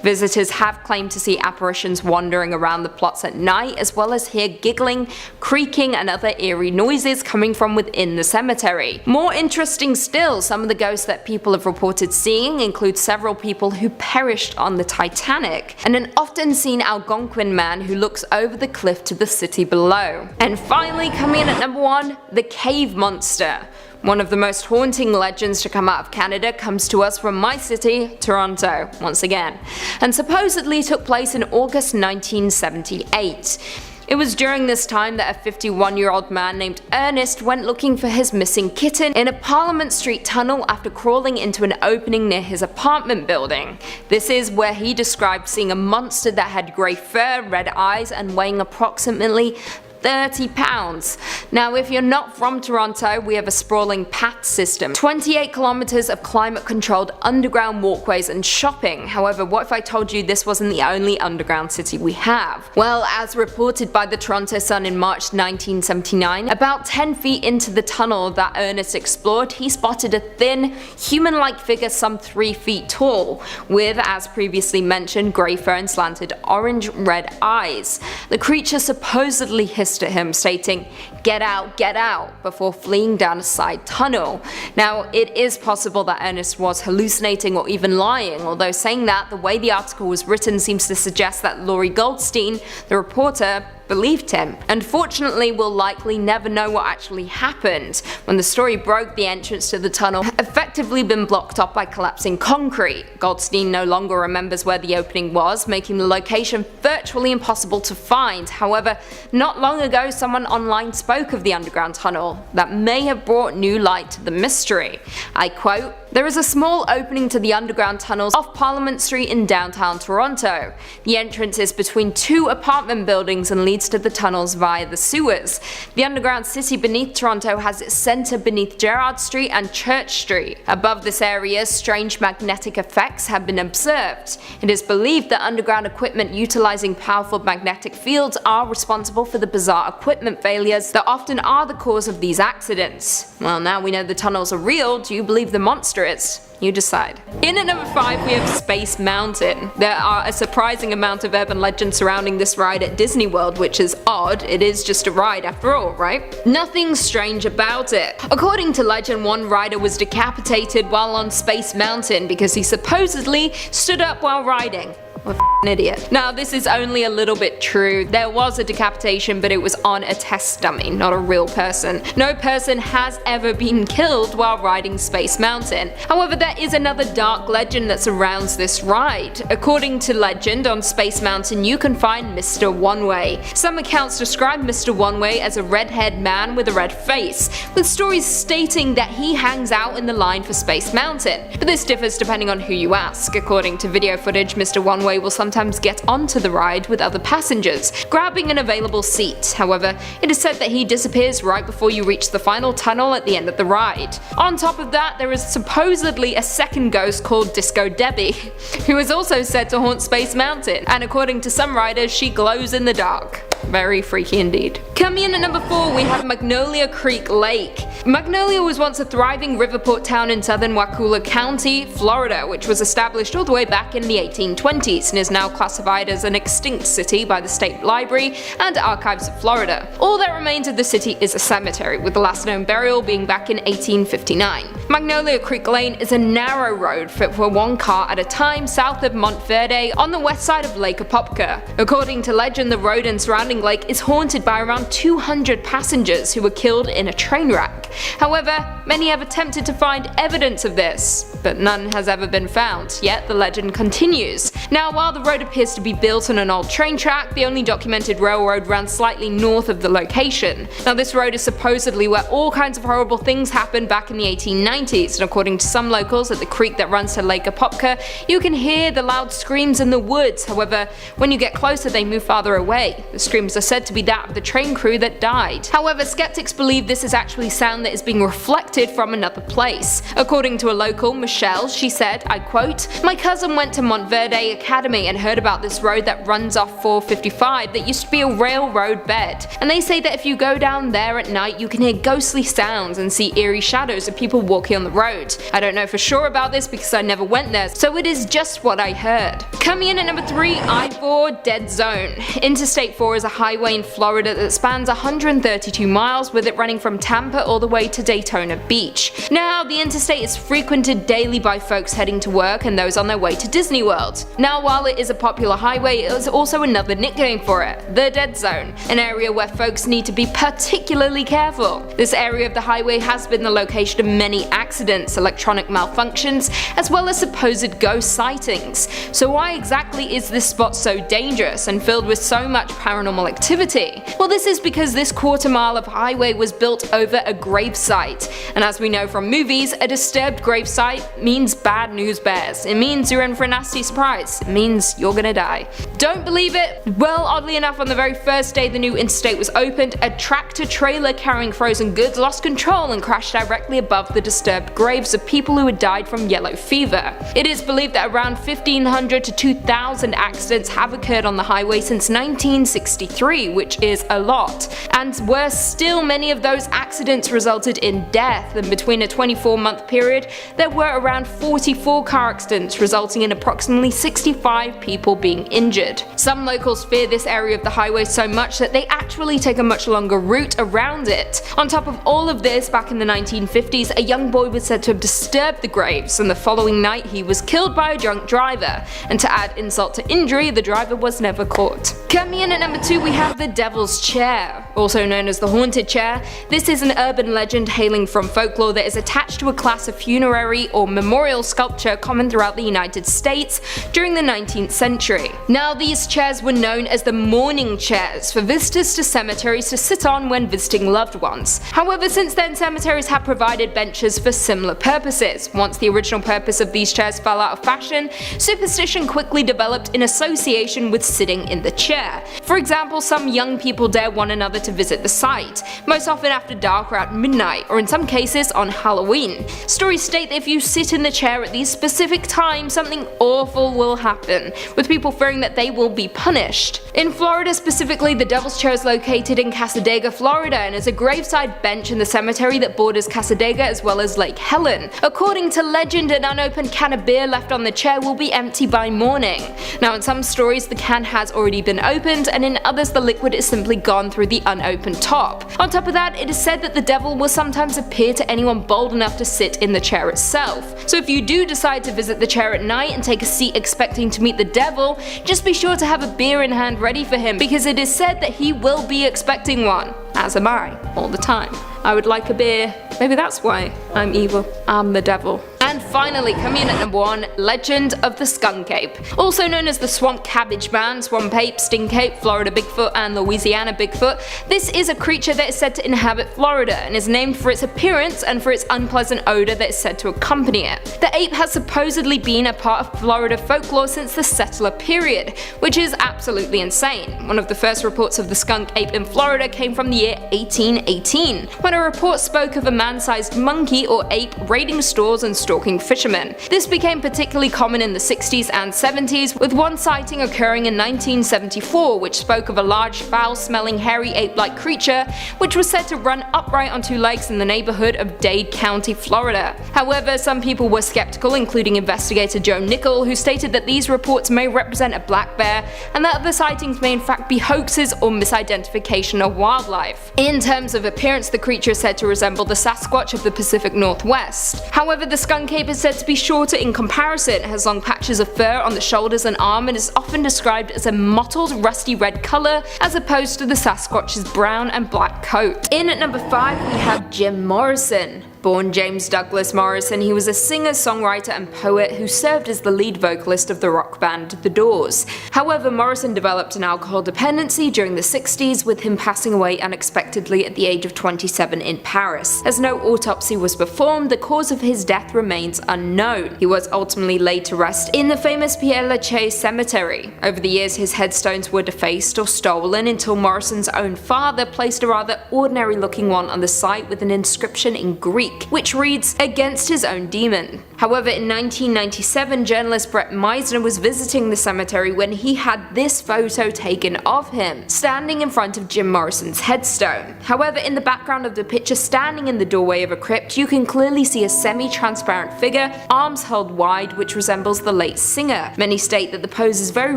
Visitors have claimed to see apparitions wandering around the plots at night, as well as hear giggling, creaking, and other eerie noises coming from within the cemetery. More interesting still, some of the ghosts that people have reported seeing include several people who perished on the Titanic, and an often seen Algonquin man who looks over the cliff to the city below. And finally, coming in at number 1, the Cave Monster. One of the most haunting legends to come out of Canada comes to us from my city, Toronto, once again, and supposedly took place in August 1978. It was during this time that a 51-year-old man named Ernest went looking for his missing kitten in a Parliament Street tunnel after crawling into an opening near his apartment building. This is where he described seeing a monster that had grey fur, red eyes, and weighing approximately 30 pounds. Now, if you're not from Toronto, we have a sprawling path system, 28 kilometers of climate-controlled underground walkways and shopping. However, what if I told you this wasn't the only underground city we have? Well, as reported by the Toronto Sun in March 1979, about 10 feet into the tunnel that Ernest explored, he spotted a thin, human-like figure some 3 feet tall, with, as previously mentioned, grey fur and slanted orange-red eyes. The creature supposedly hissed at him, stating, get out," before fleeing down a side tunnel. Now, it is possible that Ernest was hallucinating or even lying, although saying that, the way the article was written seems to suggest that Laurie Goldstein, the reporter, believed him. Unfortunately, we'll likely never know what actually happened. When the story broke, the entrance to the tunnel had effectively been blocked off by collapsing concrete. Goldstein no longer remembers where the opening was, making the location virtually impossible to find. However, not long ago, someone online spoke of the underground tunnel that may have brought new light to the mystery. I quote, "There is a small opening to the underground tunnels off Parliament Street in downtown Toronto. The entrance is between 2 apartment buildings and leads to the tunnels via the sewers. The underground city beneath Toronto has its centre beneath Gerrard Street and Church Street. Above this area, strange magnetic effects have been observed. It is believed that underground equipment utilising powerful magnetic fields are responsible for the bizarre equipment failures that often are the cause of these accidents." Well, now we know the tunnels are real, do you believe the monster is? You decide. In at number 5 we have Space Mountain. There are a surprising amount of urban legends surrounding this ride at Disney World, which is odd. It is just a ride after all, right? Nothing strange about it. According to legend, one rider was decapitated while on Space Mountain because he supposedly stood up while riding. What an idiot. Now, this is only a little bit true. There was a decapitation, but it was on a test dummy, not a real person. No person has ever been killed while riding Space Mountain. However, there is another dark legend that surrounds this ride. According to legend, on Space Mountain you can find Mr. One-Way. Some accounts describe Mr. One-Way as a red-haired man with a red face, with stories stating that he hangs out in the line for Space Mountain. But this differs depending on who you ask. According to video footage, Mr. One-Way will sometimes get onto the ride with other passengers, grabbing an available seat. However, it is said that he disappears right before you reach the final tunnel at the end of the ride. On top of that, there is supposedly a second ghost called Disco Debbie, who is also said to haunt Space Mountain, and according to some riders, she glows in the dark. Very freaky indeed. Coming in at number 4 we have Magnolia Creek Lake. Magnolia was once a thriving riverport town in southern Wakulla County, Florida, which was established all the way back in the 1820s and is now classified as an extinct city by the State Library and Archives of Florida. All that remains of the city is a cemetery, with the last known burial being back in 1859. Magnolia Creek Lane is a narrow road fit for one car at a time south of Montverde on the west side of Lake Apopka. According to legend, the road and surrounding lake is haunted by around 200 passengers who were killed in a train wreck. However, many have attempted to find evidence of this, but none has ever been found, yet the legend continues. Now, while the road appears to be built on an old train track, the only documented railroad runs slightly north of the location. Now, this road is supposedly where all kinds of horrible things happened back in the 1890s, and according to some locals, at the creek that runs to Lake Apopka, you can hear the loud screams in the woods. However, when you get closer, they move farther away. The screams are said to be that of the train crew that died. However, skeptics believe this is actually sound that is being reflected from another place. According to a local, Michelle, she said, I quote, "My cousin went to Montverde Academy and heard about this road that runs off 455 that used to be a railroad bed. And they say that if you go down there at night, you can hear ghostly sounds and see eerie shadows of people walking on the road. I don't know for sure about this because I never went there, so it is just what I heard." Coming in at number 3, I-4 Dead Zone. Interstate 4 is a highway in Florida that spans 132 miles, with it running from Tampa all the way to Daytona Beach. Now, the interstate is frequented daily by folks heading to work and those on their way to Disney World. Now, while it is a popular highway, it is also another nickname for it, the Dead Zone, an area where folks need to be particularly careful. This area of the highway has been the location of many accidents, electronic malfunctions, as well as supposed ghost sightings. So why exactly is this spot so dangerous and filled with so much paranormal activity? Well, this is because this quarter mile of highway was built over a gravesite, and as we know from movies, a disturbed gravesite means bad news bears. It means you're in for a nasty surprise. It means you're gonna die. Don't believe it? Well, oddly enough, on the very first day the new interstate was opened, a tractor trailer carrying frozen goods lost control and crashed directly above the disturbed graves of people who had died from yellow fever. It is believed that around 1,500 to 2,000 accidents have occurred on the highway since 1963, which is a lot. And worse still, many of those accidents resulted in death, and between a 24-month period, there were around 44 car accidents, resulting in approximately 65 people being injured. Some locals fear this area of the highway so much that they actually take a much longer route around it. On top of all of this, back in the 1950s, a young boy was said to have disturbed the graves, and the following night he was killed by a drunk driver. And to add insult to injury, the driver was never caught. Coming in at number 2, we have the Devil's Chair, also known as the Haunted Chair. This is an urban legend hailing from folklore that is attached to a class of funerary or memorial sculpture common throughout the United States during the 19th century. Now, these chairs were known as the mourning chairs for visitors to cemeteries to sit on when visiting loved ones. However, since then cemeteries have provided benches for similar purposes. Once the original purpose of these chairs fell out of fashion, superstition quickly developed in association with sitting in the chair. For example, some young people dare one another to visit the site, most often after dark or at midnight, or in some cases on Halloween. Stories state that if you sit in the chair at these specific times, something awful will happen, with people fearing that they will be punished. In Florida specifically, the Devil's Chair is located in Cassadaga, Florida, and is a graveside bench in the cemetery that borders Cassadaga as well as Lake Helen. According to legend, an unopened can of beer left on the chair will be empty by morning. Now, in some stories the can has already been opened, and in others the liquid is simply gone through the unopened top. On top of that, it is said that the devil will sometimes appear to anyone bold enough to sit in the chair itself. So if you do decide to visit the chair at night and take a seat expecting to meet the devil, just be sure to have a beer in hand ready for him, because it is said that he will be expecting one. As am I, all the time. I would like a beer. Maybe that's why I'm evil. I'm the devil. And finally, coming in at number 1, Legend of the Skunk Ape. Also known as the Swamp Cabbage Man, Swamp Ape, Stink Ape, Florida Bigfoot, and Louisiana Bigfoot, this is a creature that is said to inhabit Florida and is named for its appearance and for its unpleasant odor that is said to accompany it. The ape has supposedly been a part of Florida folklore since the settler period, which is absolutely insane. One of the first reports of the skunk ape in Florida came from the year 1818, when a report spoke of a man-sized monkey or ape raiding stores and stalking fishermen. This became particularly common in the 60s and 70s, with one sighting occurring in 1974 which spoke of a large foul-smelling hairy ape-like creature which was said to run upright on 2 legs in the neighborhood of Dade County, Florida. However, some people were skeptical, including investigator Joe Nickel, who stated that these reports may represent a black bear and that other sightings may in fact be hoaxes or misidentification of wildlife. In terms of appearance, the creature is said to resemble the Sasquatch of the Pacific Northwest. However, the skunk ape is said to be shorter in comparison, has long patches of fur on the shoulders and arm, and is often described as a mottled rusty red colour as opposed to the Sasquatch's brown and black coat. In at number 5 we have Jim Morrison. Born James Douglas Morrison, he was a singer, songwriter and poet who served as the lead vocalist of the rock band The Doors. However, Morrison developed an alcohol dependency during the 60s, with him passing away unexpectedly at the age of 27 in Paris. As no autopsy was performed, the cause of his death remains unknown. He was ultimately laid to rest in the famous Père Lachaise cemetery. Over the years, his headstones were defaced or stolen until Morrison's own father placed a rather ordinary looking one on the site with an inscription in Greek, which reads, "Against his own demon." However, in 1997, journalist Brett Meisner was visiting the cemetery when he had this photo taken of him, standing in front of Jim Morrison's headstone. However, in the background of the picture, standing in the doorway of a crypt, you can clearly see a semi-transparent figure, arms held wide, which resembles the late singer. Many state that the pose is very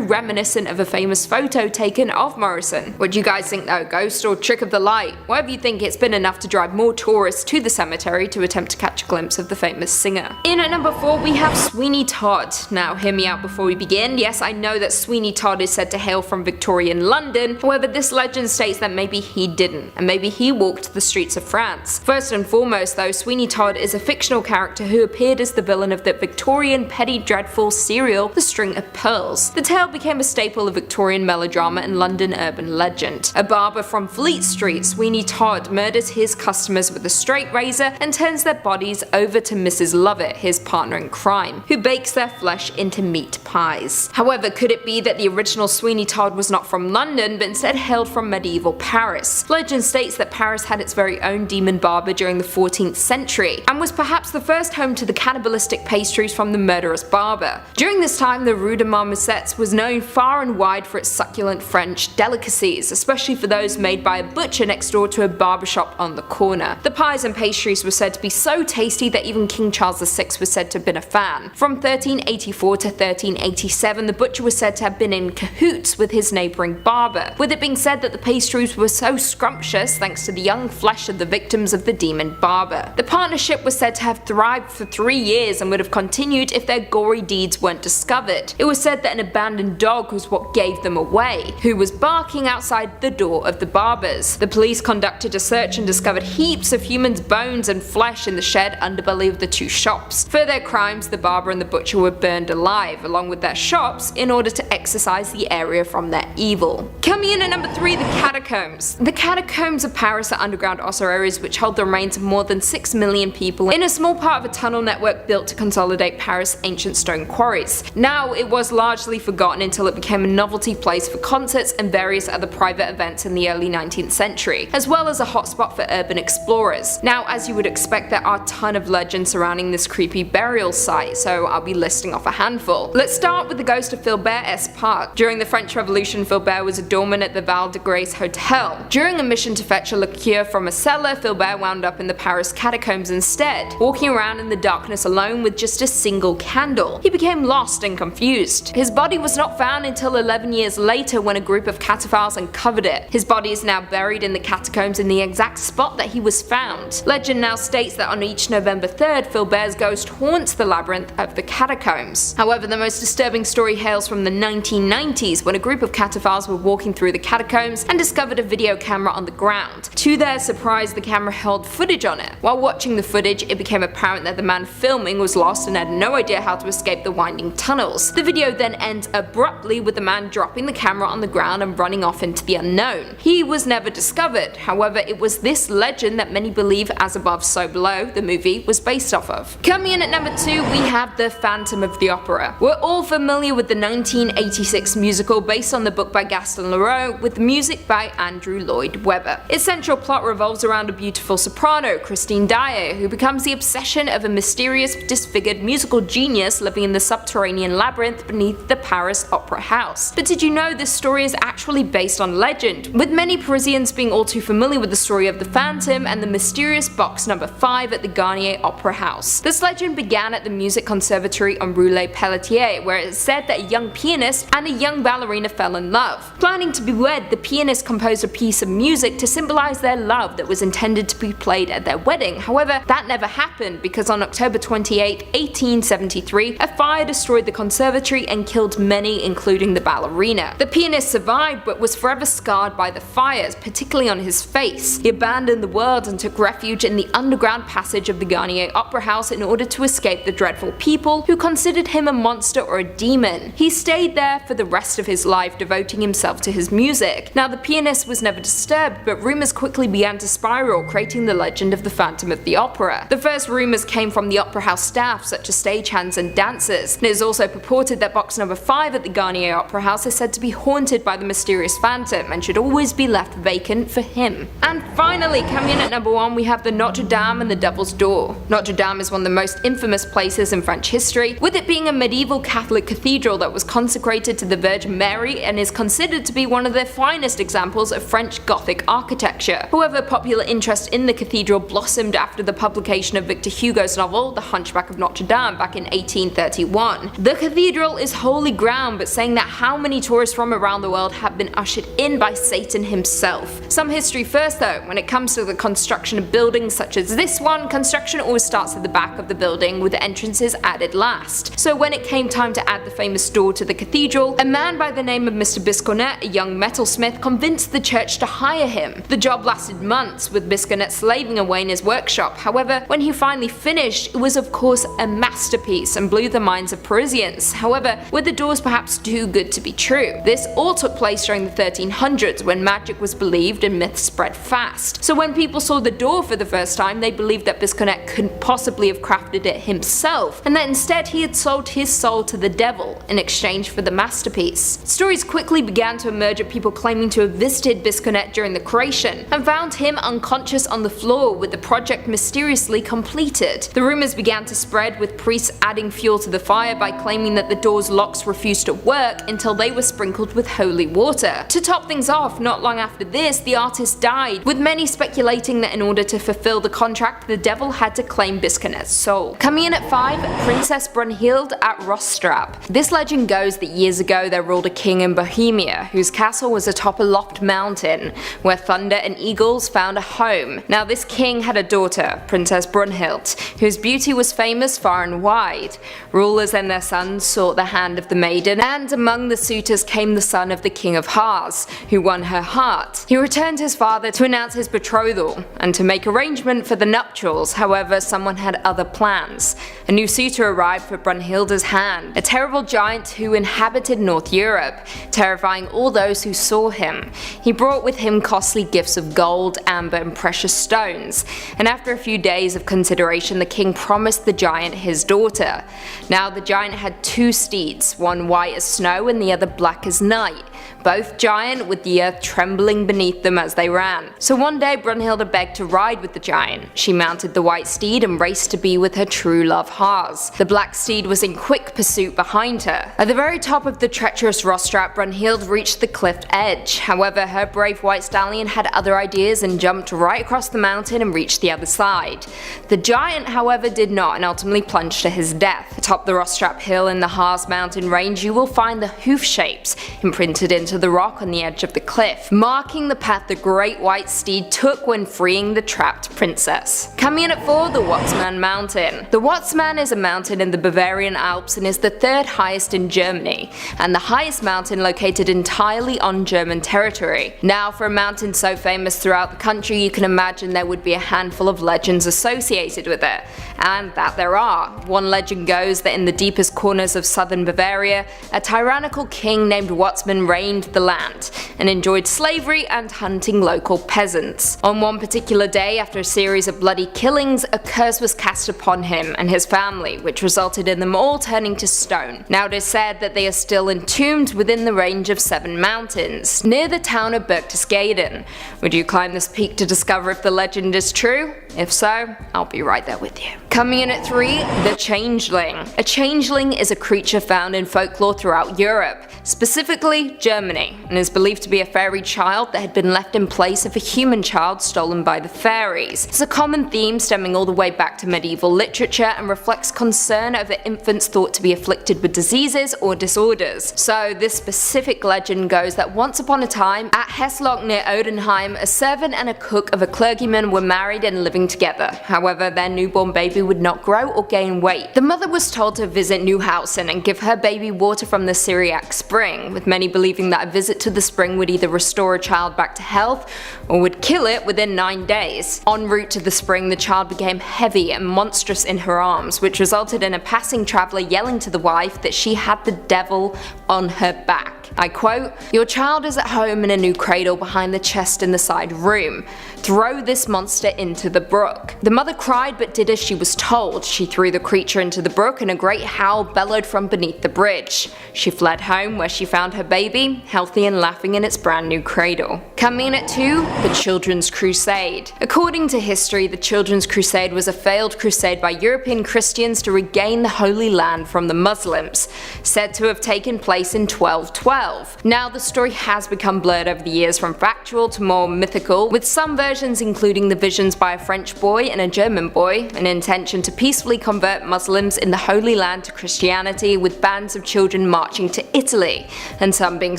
reminiscent of a famous photo taken of Morrison. What do you guys think though? Ghost or trick of the light? Whatever you think, it's been enough to drive more tourists to the cemetery cemetery to attempt to catch a glimpse of the famous singer. In at number 4 we have Sweeney Todd. Now hear me out before we begin. Yes, I know that Sweeney Todd is said to hail from Victorian London, however this legend states that maybe he didn't, and maybe he walked the streets of France. First and foremost though, Sweeney Todd is a fictional character who appeared as the villain of the Victorian petty dreadful serial The String of Pearls. The tale became a staple of Victorian melodrama and London urban legend. A barber from Fleet Street, Sweeney Todd murders his customers with a straight razor and turns their bodies over to Mrs. Lovett, his partner in crime, who bakes their flesh into meat pies. However, could it be that the original Sweeney Todd was not from London but instead hailed from medieval Paris? Legend states that Paris had its very own demon barber during the 14th century and was perhaps the first home to the cannibalistic pastries from the murderous barber. During this time, the Rue de Marmoussettes was known far and wide for its succulent French delicacies, especially for those made by a butcher next door to a barbershop on the corner. The pies and pastries were said to be so tasty that even King Charles VI was said to have been a fan. From 1384 to 1387, the butcher was said to have been in cahoots with his neighbouring barber, with it being said that the pastries were so scrumptious thanks to the young flesh of the victims of the demon barber. The partnership was said to have thrived for 3 years and would have continued if their gory deeds weren't discovered. It was said that an abandoned dog was what gave them away, who was barking outside the door of the barbers. The police conducted a search and discovered heaps of human bones and flesh in the shed underbelly of the two shops. For their crimes, the barber and the butcher were burned alive, along with their shops, in order to exorcise the area from their evil. Coming in at number 3, the catacombs. The catacombs of Paris are underground ossuaries which hold the remains of more than 6 million people in a small part of a tunnel network built to consolidate Paris' ancient stone quarries. Now, it was largely forgotten until it became a novelty place for concerts and various other private events in the early 19th century, as well as a hotspot for urban explorers. Now, as you would expect, there are a ton of legends surrounding this creepy burial site, so I'll be listing off a handful. Let's start with the ghost of Philbert Espart. During the French Revolution, Philbert was a doorman at the Val de Grace Hotel. During a mission to fetch a liqueur from a cellar, Philbert wound up in the Paris catacombs instead, walking around in the darkness alone with just a single candle. He became lost and confused. His body was not found until 11 years later when a group of cataphiles uncovered it. His body is now buried in the catacombs in the exact spot that he was found. Legend now states that on each November 3rd, Philbert's ghost haunts the labyrinth of the catacombs. However, the most disturbing story hails from the 1990s when a group of cataphiles were walking through the catacombs and discovered a video camera on the ground. To their surprise, the camera held footage on it. While watching the footage, it became apparent that the man filming was lost and had no idea how to escape the winding tunnels. The video then ends abruptly with the man dropping the camera on the ground and running off into the unknown. He was never discovered. However, it was this legend that many believe As Above, So Below, the movie, was based off of. Coming in at number 2, we have The Phantom of the Opera. We're all familiar with the 1986 musical based on the book by Gaston Leroux, with music by Andrew Lloyd Webber. Its central plot revolves around a beautiful soprano, Christine Daae, who becomes the obsession of a mysterious, disfigured musical genius living in the subterranean labyrinth beneath the Paris Opera House. But did you know this story is actually based on legend, with many Parisians being all too familiar with the story of the Phantom and the mysterious box number 5 at the Garnier Opera House. This legend began at the Music Conservatory on Rue Les Pelletiers, where it is said that a young pianist and a young ballerina fell in love. Planning to be wed, the pianist composed a piece of music to symbolize their love that was intended to be played at their wedding. However, that never happened because on October 28, 1873, a fire destroyed the conservatory and killed many, including the ballerina. The pianist survived but was forever scarred by the fires, particularly on his face. He abandoned the world and took refuge in the underground passage of the Garnier Opera House in order to escape the dreadful people who considered him a monster or a demon. He stayed there for the rest of his life, devoting himself to his music. Now, the pianist was never disturbed, but rumors quickly began to spiral, creating the legend of the Phantom of the Opera. The first rumors came from the opera house staff, such as stagehands and dancers. It is also purported that box number 5 at the Garnier Opera House is said to be haunted by the mysterious Phantom and should always be left vacant for him. And finally, coming in at number 1, we have the Notre Dame and the Devil's Door. Notre Dame is one of the most infamous places in French history, with it being a medieval Catholic cathedral that was consecrated to the Virgin Mary and is considered to be one of the finest examples of French Gothic architecture. However, popular interest in the cathedral blossomed after the publication of Victor Hugo's novel, The Hunchback of Notre Dame, back in 1831. The cathedral is holy ground, but saying that how many tourists from around the world have been ushered in by Satan himself. Some history first though, when it comes to the construction of buildings such as This one, construction always starts at the back of the building with the entrances added last. So when it came time to add the famous door to the cathedral, a man by the name of Mr. Bisconet, a young metalsmith, convinced the church to hire him. The job lasted months, with Bisconet slaving away in his workshop. However, when he finally finished, it was of course a masterpiece and blew the minds of Parisians. However, were the doors perhaps too good to be true? This all took place during the 1300s, when magic was believed and myths spread fast. So when people saw the door for the first time, they believed that Bisconet couldn't possibly have crafted it himself, and that instead he had sold his soul to the devil in exchange for the masterpiece. Stories quickly began to emerge of people claiming to have visited Bisconet during the creation, and found him unconscious on the floor with the project mysteriously completed. The rumors began to spread, with priests adding fuel to the fire by claiming that the door's locks refused to work until they were sprinkled with holy water. To top things off, not long after this, the artist died, with many speculating that in order to fulfill the contract, the devil had to claim Bisconet's soul. Coming in at 5, Princess Brunhild at Rostrap. This legend goes that years ago there ruled a king in Bohemia, whose castle was atop a lofted mountain, where thunder and eagles found a home. Now this king had a daughter, Princess Brunhild, whose beauty was famous far and wide. Rulers and their sons sought the hand of the maiden, and among the suitors came the son of the King of Hars, who won her heart. He returned to his father to announce his betrothal, and to make arrangement for the nuptials. However, someone had other plans. A new suitor arrived for Brunhilde's hand, a terrible giant who inhabited North Europe, terrifying all those who saw him. He brought with him costly gifts of gold, amber and precious stones, and after a few days of consideration the king promised the giant his daughter. Now the giant had 2 steeds, one white as snow and the other black as night, both giant, with the earth trembling beneath them as they ran. So one day Brunhilde begged to ride with the giant. She mounted the white steed and raced to be with her true love Hars. The black steed was in quick pursuit behind her. At the very top of the treacherous Rostrap, Brunhilde reached the cliff edge. However, her brave white stallion had other ideas and jumped right across the mountain and reached the other side. The giant, however, did not, and ultimately plunged to his death. Atop the Rostrap hill in the Hars mountain range, you will find the hoof shapes imprinted into the rock on the edge of the cliff, marking the path the great white steed took when freeing the trapped princess. Coming in at 4, the Watzmann Mountain. The Watzmann is a mountain in the Bavarian Alps and is the 3rd highest in Germany, and the highest mountain located entirely on German territory. Now, for a mountain so famous throughout the country, you can imagine there would be a handful of legends associated with it, and that there are. One legend goes that in the deepest corners of southern Bavaria, a tyrannical king named Watzmann reigned the land, and enjoyed slavery and hunting local peasants. On one particular day, after a series of bloody killings, a curse was cast upon him and his family, which resulted in them all turning to stone. Now it is said that they are still entombed within the range of 7 mountains, near the town of Berchtesgaden. Would you climb this peak to discover if the legend is true? If so, I'll be right there with you. Coming in at 3, the Changeling. A changeling is a creature found in folklore throughout Europe, specifically Germany, and is believed to be a fairy child that had been left in place of a human child stolen by the fairies. It's a common theme stemming all the way back to medieval literature and reflects concern over infants thought to be afflicted with diseases or disorders. So this specific legend goes that once upon a time, at Heslock near Odenheim, a servant and a cook of a clergyman were married and living together. However, their newborn baby would not grow or gain weight. The mother was told to visit Neuhausen and give her baby water from the Syriac spring, with many believing that a visit to the spring would either restore a child back to health or would kill it within 9 days. En route to the spring, the child became heavy and monstrous in her arms, which resulted in a passing traveller yelling to the wife that she had the devil on her back. I quote, "Your child is at home in a new cradle behind the chest in the side room. Throw this monster into the brook." The mother cried but did as she was told. She threw the creature into the brook and a great howl bellowed from beneath the bridge. She fled home where she found her baby, healthy and laughing in its brand new cradle. Coming in at 2, the Children's Crusade. According to history, the Children's Crusade was a failed crusade by European Christians to regain the Holy Land from the Muslims, said to have taken place in 1212. 1912. Now, the story has become blurred over the years from factual to more mythical, with some versions including the visions by a French boy and a German boy, an intention to peacefully convert Muslims in the Holy Land to Christianity, with bands of children marching to Italy, and some being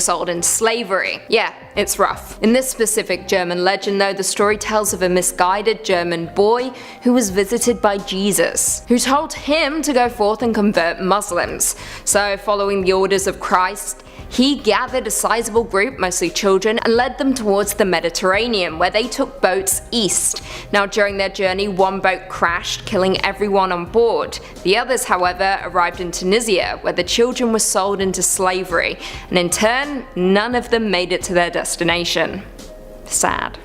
sold into slavery. Yeah, it's rough. In this specific German legend though, the story tells of a misguided German boy who was visited by Jesus, who told him to go forth and convert Muslims. So, following the orders of Christ, he gathered a sizable group, mostly children, and led them towards the Mediterranean, where they took boats east. Now, during their journey, one boat crashed, killing everyone on board. The others, however, arrived in Tunisia, where the children were sold into slavery, and in turn, none of them made it to their destination. Sad.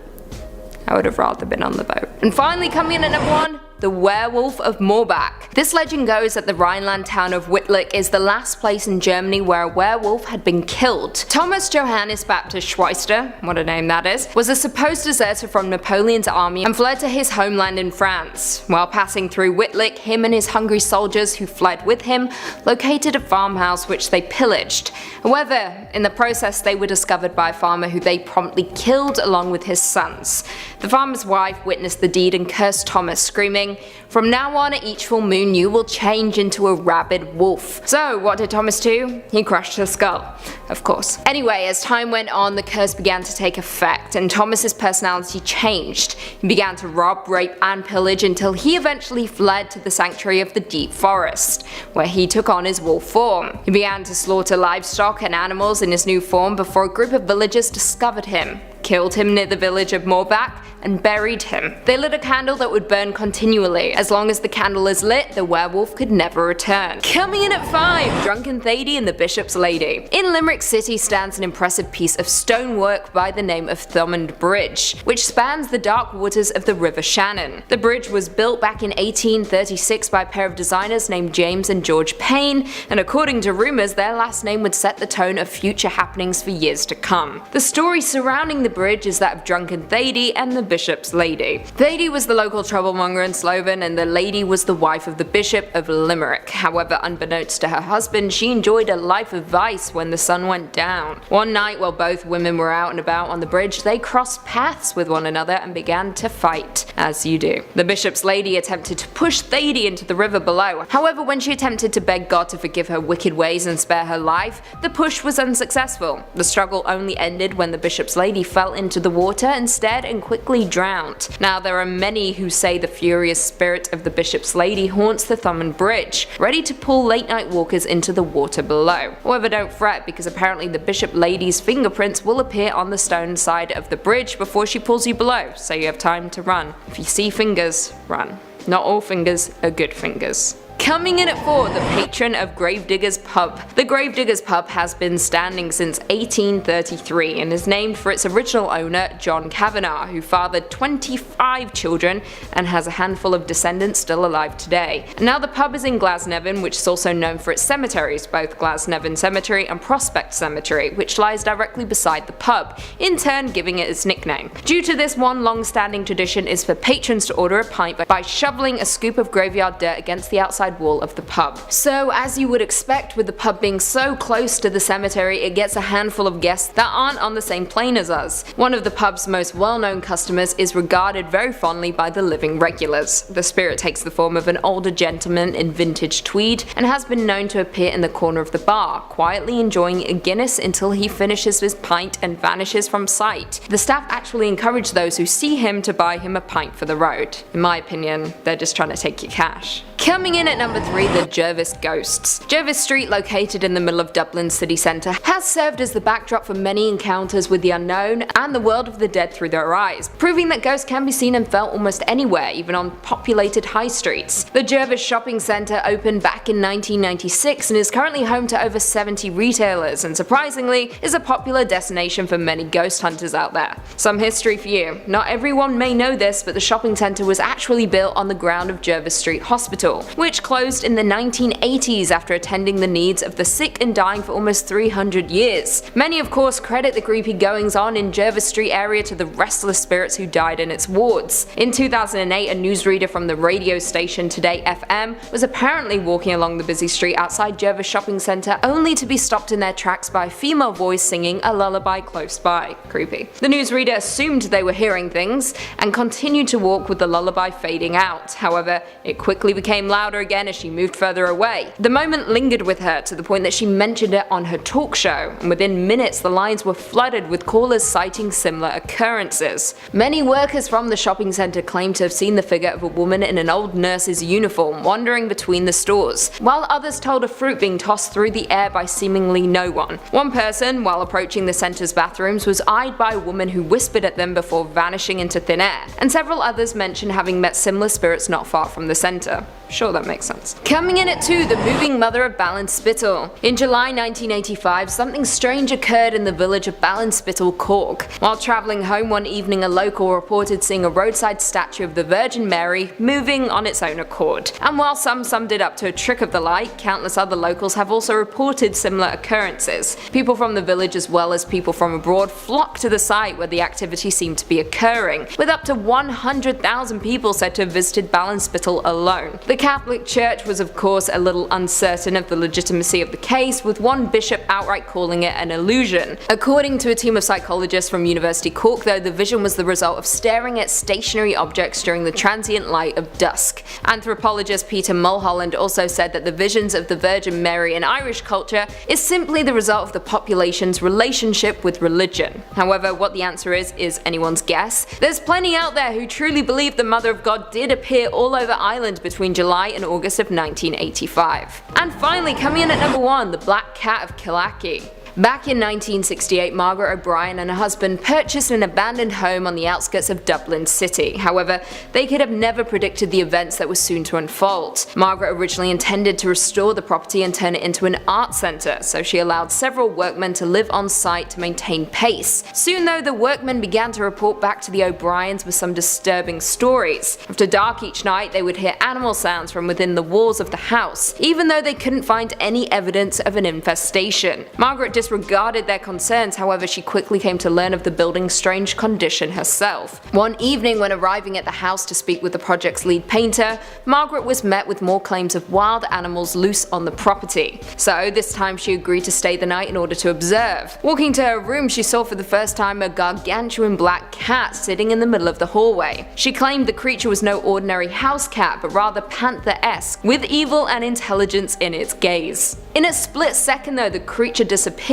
I would have rather been on the boat. And finally, coming in at number 1, the Werewolf of Morbach. This legend goes that the Rhineland town of Wittlich is the last place in Germany where a werewolf had been killed. Thomas Johannes Baptist Schweister, what a name that is, was a supposed deserter from Napoleon's army and fled to his homeland in France. While passing through Wittlich, him and his hungry soldiers who fled with him located a farmhouse which they pillaged. However, in the process they were discovered by a farmer who they promptly killed along with his sons. The farmer's wife witnessed the deed and cursed Thomas, screaming, "From now on at each full moon you will change into a rabid wolf." So what did Thomas do? He crushed her skull, of course. Anyway, as time went on, the curse began to take effect and Thomas's personality changed. He began to rob, rape and pillage until he eventually fled to the sanctuary of the deep forest, where he took on his wolf form. He began to slaughter livestock and animals in his new form before a group of villagers discovered him, killed him near the village of Morbach, and buried him. They lit a candle that would burn continually. As long as the candle is lit, the werewolf could never return. Coming in at 5, Drunken Thady and the Bishop's Lady. In Limerick City stands an impressive piece of stonework by the name of Thomond Bridge, which spans the dark waters of the River Shannon. The bridge was built back in 1836 by a pair of designers named James and George Payne, and according to rumours, their last name would set the tone of future happenings for years to come. The story surrounding the bridge is that of Drunken Thady and the Bishop's Lady. Thady was the local troublemonger in Sloven, and the lady was the wife of the Bishop of Limerick. However, unbeknownst to her husband, she enjoyed a life of vice when the sun went down. One night, while both women were out and about on the bridge, they crossed paths with one another and began to fight, as you do. The Bishop's Lady attempted to push Thady into the river below. However, when she attempted to beg God to forgive her wicked ways and spare her life, the push was unsuccessful. The struggle only ended when the Bishop's Lady fell into the water instead and quickly drowned. Now, there are many who say the furious spirit of the Bishop's Lady haunts the Thomond Bridge, ready to pull late night walkers into the water below. However, don't fret, because apparently the Bishop Lady's fingerprints will appear on the stone side of the bridge before she pulls you below, so you have time to run. If you see fingers, run. Not all fingers are good fingers. Coming in at 4, the patron of Gravediggers Pub. The Gravediggers Pub has been standing since 1833 and is named for its original owner, John Kavanagh, who fathered 25 children and has a handful of descendants still alive today. And now the pub is in Glasnevin, which is also known for its cemeteries, both Glasnevin Cemetery and Prospect Cemetery, which lies directly beside the pub, in turn giving it its nickname. Due to this, one long-standing tradition is for patrons to order a pint by shoveling a scoop of graveyard dirt against the outside wall of the pub. So, as you would expect, with the pub being so close to the cemetery, it gets a handful of guests that aren't on the same plane as us. One of the pub's most well-known customers is regarded very fondly by the living regulars. The spirit takes the form of an older gentleman in vintage tweed and has been known to appear in the corner of the bar, quietly enjoying a Guinness until he finishes his pint and vanishes from sight. The staff actually encourage those who see him to buy him a pint for the road. In my opinion, they're just trying to take your cash. Coming in at number 3, the Jervis Ghosts. Jervis Street, located in the middle of Dublin city centre, has served as the backdrop for many encounters with the unknown and the world of the dead through their eyes, proving that ghosts can be seen and felt almost anywhere, even on populated high streets. The Jervis Shopping Centre opened back in 1996 and is currently home to over 70 retailers, and surprisingly is a popular destination for many ghost hunters out there. Some history for you. Not everyone may know this, but the shopping centre was actually built on the ground of Jervis Street Hospital, which which closed in the 1980s after attending the needs of the sick and dying for almost 300 years. Many of course credit the creepy goings-on in Jervis Street area to the restless spirits who died in its wards. In 2008, a newsreader from the radio station Today FM was apparently walking along the busy street outside Jervis Shopping Centre only to be stopped in their tracks by a female voice singing a lullaby close by. Creepy. The newsreader assumed they were hearing things and continued to walk with the lullaby fading out. However, it quickly became louder again as she moved further away. The moment lingered with her to the point that she mentioned it on her talk show, and within minutes the lines were flooded with callers citing similar occurrences. Many workers from the shopping centre claimed to have seen the figure of a woman in an old nurse's uniform wandering between the stores, while others told of fruit being tossed through the air by seemingly no one. One person, while approaching the centre's bathrooms, was eyed by a woman who whispered at them before vanishing into thin air, and several others mentioned having met similar spirits not far from the centre. Sure, that makes sense. Coming in at 2, the moving mother of Ballinspittle. In July 1985, something strange occurred in the village of Ballinspittle, Cork. While travelling home one evening, a local reported seeing a roadside statue of the Virgin Mary moving on its own accord. And while some summed it up to a trick of the light, countless other locals have also reported similar occurrences. People from the village as well as people from abroad flocked to the site where the activity seemed to be occurring, with up to 100,000 people said to have visited Ballinspittle alone. The Catholic Church was of course a little uncertain of the legitimacy of the case, with one bishop outright calling it an illusion. According to a team of psychologists from University Cork though, the vision was the result of staring at stationary objects during the transient light of dusk. Anthropologist Peter Mulholland also said that the visions of the Virgin Mary in Irish culture is simply the result of the population's relationship with religion. However, what the answer is anyone's guess. There's plenty out there who truly believe the Mother of God did appear all over Ireland between July and August of 1985. And finally, coming in at number 1, the Black Cat of Killachy. Back in 1968, Margaret O'Brien and her husband purchased an abandoned home on the outskirts of Dublin City. However, they could have never predicted the events that were soon to unfold. Margaret originally intended to restore the property and turn it into an art centre, so she allowed several workmen to live on site to maintain pace. Soon though, the workmen began to report back to the O'Briens with some disturbing stories. After dark each night, they would hear animal sounds from within the walls of the house, even though they couldn't find any evidence of an infestation. Margaret disregarded their concerns, however she quickly came to learn of the building's strange condition herself. One evening when arriving at the house to speak with the project's lead painter, Margaret was met with more claims of wild animals loose on the property. So this time she agreed to stay the night in order to observe. Walking to her room, she saw for the first time a gargantuan black cat sitting in the middle of the hallway. She claimed the creature was no ordinary house cat, but rather panther-esque, with evil and intelligence in its gaze. In a split second though, the creature disappeared.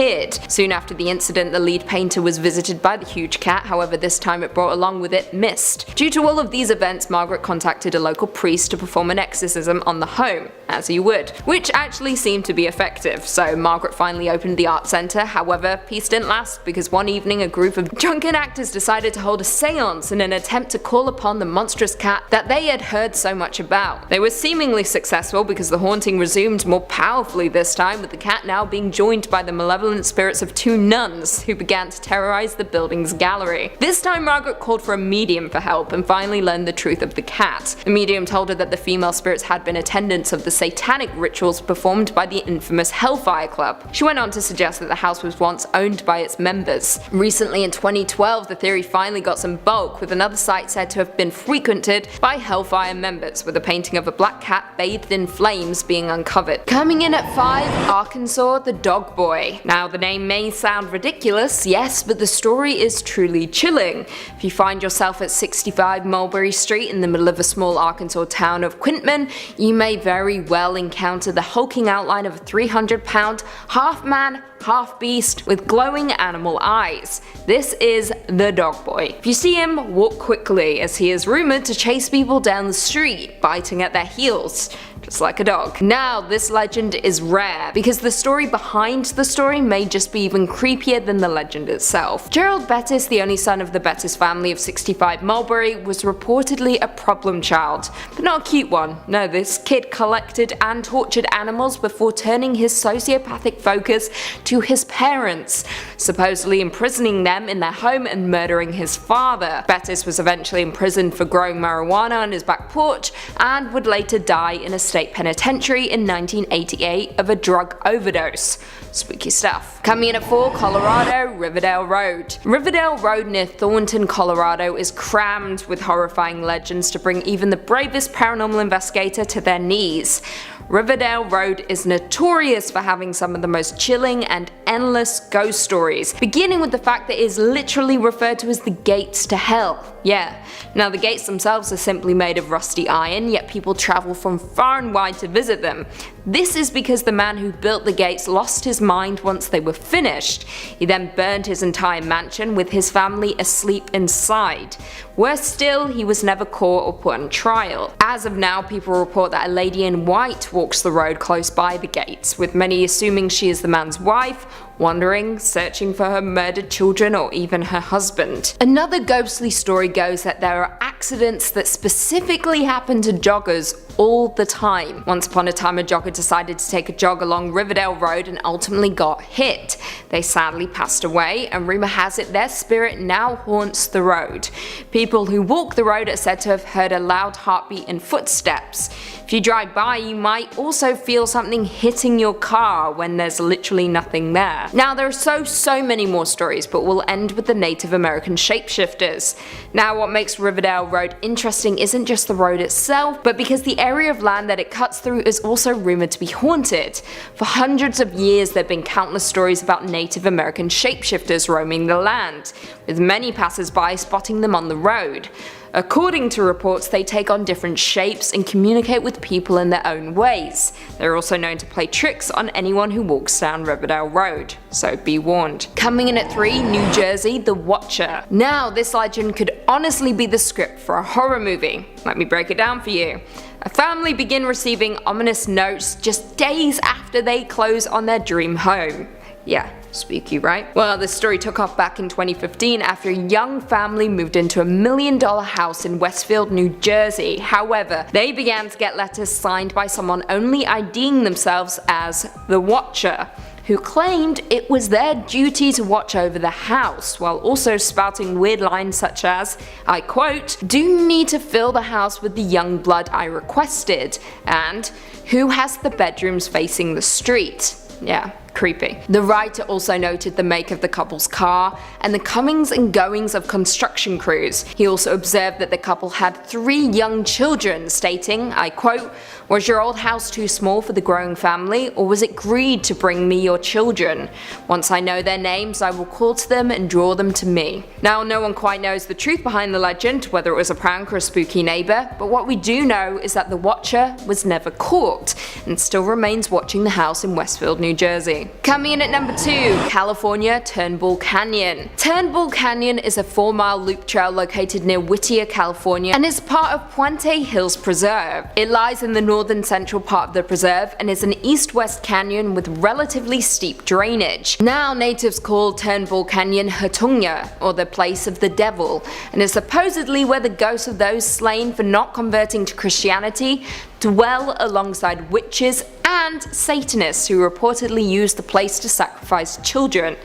Soon after the incident, the lead painter was visited by the huge cat, however this time it brought along with it mist. Due to all of these events, Margaret contacted a local priest to perform an exorcism on the home, as you would, which actually seemed to be effective. So Margaret finally opened the art centre. However, peace didn't last, because one evening a group of drunken actors decided to hold a seance in an attempt to call upon the monstrous cat that they had heard so much about. They were seemingly successful because the haunting resumed more powerfully this time, with the cat now being joined by the malevolent spirits of 2 nuns who began to terrorize the building's gallery. This time Margaret called for a medium for help and finally learned the truth of the cat. The medium told her that the female spirits had been attendants of the satanic rituals performed by the infamous Hellfire Club. She went on to suggest that the house was once owned by its members. Recently in 2012, the theory finally got some bulk, with another site said to have been frequented by Hellfire members, with a painting of a black cat bathed in flames being uncovered. Coming in at 5, Arkansas, the Dog Boy. Now the name may sound ridiculous, yes, but the story is truly chilling. If you find yourself at 65 Mulberry Street in the middle of a small Arkansas town of Quintman, you may very well encounter the hulking outline of a 300-pound, half-man, half-beast with glowing animal eyes. This is the Dog Boy. If you see him, walk quickly, as he is rumoured to chase people down the street, biting at their heels, just like a dog. Now, this legend is rare, because the story behind the story may just be even creepier than the legend itself. Gerald Bettis, the only son of the Bettis family of 65 Mulberry, was reportedly a problem child, but not a cute one. No, this kid collected and tortured animals before turning his sociopathic focus to his parents, supposedly imprisoning them in their home and murdering his father. Bettis was eventually imprisoned for growing marijuana on his back porch and would later die in a state State Penitentiary in 1988 of a drug overdose. Spooky stuff. Coming in at 4, Colorado, Riverdale Road. Riverdale Road near Thornton, Colorado is crammed with horrifying legends to bring even the bravest paranormal investigator to their knees. Riverdale Road is notorious for having some of the most chilling and endless ghost stories, beginning with the fact that it is literally referred to as the gates to hell. Yeah, now the gates themselves are simply made of rusty iron, yet people travel from far and wide to visit them. This is because the man who built the gates lost his mind once they were finished. He then burned his entire mansion with his family asleep inside. Worse still, he was never caught or put on trial. As of now, people report that a lady in white walks the road close by the gates, with many assuming she is the man's wife, wandering, searching for her murdered children or even her husband. Another ghostly story goes that there are accidents that specifically happen to joggers all the time. Once upon a time, a jogger decided to take a jog along Riverdale Road and ultimately got hit. They sadly passed away, and rumor has it their spirit now haunts the road. People who walk the road are said to have heard a loud heartbeat and footsteps. If you drive by, you might also feel something hitting your car when there's literally nothing there. Now there are so many more stories, but we'll end with the Native American shapeshifters. Now what makes Riverdale Road interesting isn't just the road itself, but because the area of land that it cuts through is also rumored to be haunted. For hundreds of years there have been countless stories about Native American shapeshifters roaming the land, with many passers-by spotting them on the road. According to reports, they take on different shapes and communicate with people in their own ways. They're also known to play tricks on anyone who walks down Riverdale Road, so be warned. Coming in at 3, New Jersey, The Watcher. Now this legend could honestly be the script for a horror movie. Let me break it down for you. A family begin receiving ominous notes just days after they close on their dream home. Yeah, spooky, right? Well, this story took off back in 2015 after a young family moved into a $1 million house in Westfield, New Jersey. However, they began to get letters signed by someone only IDing themselves as the Watcher, who claimed it was their duty to watch over the house, while also spouting weird lines such as, I quote, "Do need to fill the house with the young blood I requested," and "Who has the bedrooms facing the street?" Yeah, creepy. The writer also noted the make of the couple's car and the comings and goings of construction crews. He also observed that the couple had 3 young children, stating, I quote, "Was your old house too small for the growing family, or was it greed to bring me your children? Once I know their names, I will call to them and draw them to me." Now, no one quite knows the truth behind the legend, whether it was a prank or a spooky neighbor, but what we do know is that the Watcher was never caught and still remains watching the house in Westfield, New Jersey. Coming in at number 2, California, Turnbull Canyon. Turnbull Canyon is a 4-mile loop trail located near Whittier, California, and is part of Puente Hills Preserve. It lies in the northern central part of the preserve and is an east-west canyon with relatively steep drainage. Now natives call Turnbull Canyon Hatunga, or the place of the devil, and is supposedly where the ghosts of those slain for not converting to Christianity dwell alongside witches and Satanists who reportedly use the place to sacrifice children,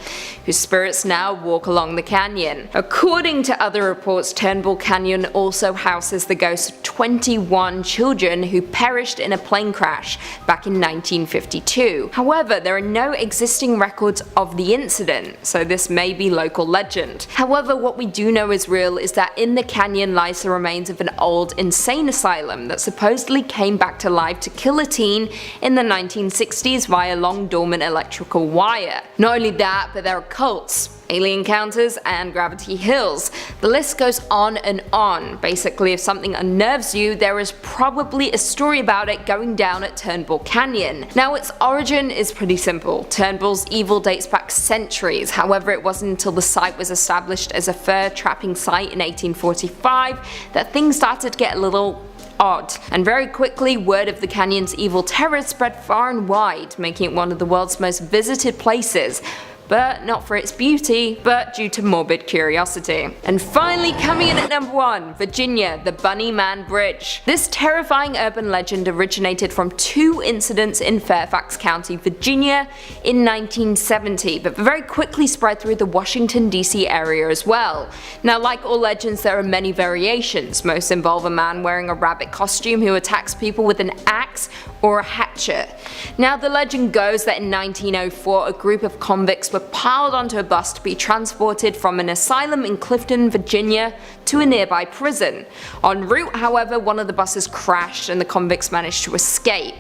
whose spirits now walk along the canyon. According to other reports, Turnbull Canyon also houses the ghosts of 21 children who perished in a plane crash back in 1952. However, there are no existing records of the incident, so this may be local legend. However, what we do know is real is that in the canyon lies the remains of an old insane asylum that supposedly came back to life to kill a teen in the 1960s via long dormant electrical wire. Not only that, but there are cults, alien encounters, and Gravity Hills. The list goes on and on. Basically, if something unnerves you, there is probably a story about it going down at Turnbull Canyon. Now, its origin is pretty simple. Turnbull's evil dates back centuries. However, it wasn't until the site was established as a fur trapping site in 1845 that things started to get a little odd, and very quickly word of the canyon's evil terror spread far and wide, making it one of the world's most visited places. but not for its beauty, but due to morbid curiosity. And finally coming in at number 1, Virginia, the Bunny Man Bridge. This terrifying urban legend originated from 2 incidents in Fairfax County, Virginia in 1970, but very quickly spread through the Washington DC area as well. Now, like all legends, there are many variations. Most involve a man wearing a rabbit costume who attacks people with an axe or a hatchet. Now, the legend goes that in 1904 a group of convicts were piled onto a bus to be transported from an asylum in Clifton, Virginia to a nearby prison. En route, however, one of the buses crashed and the convicts managed to escape.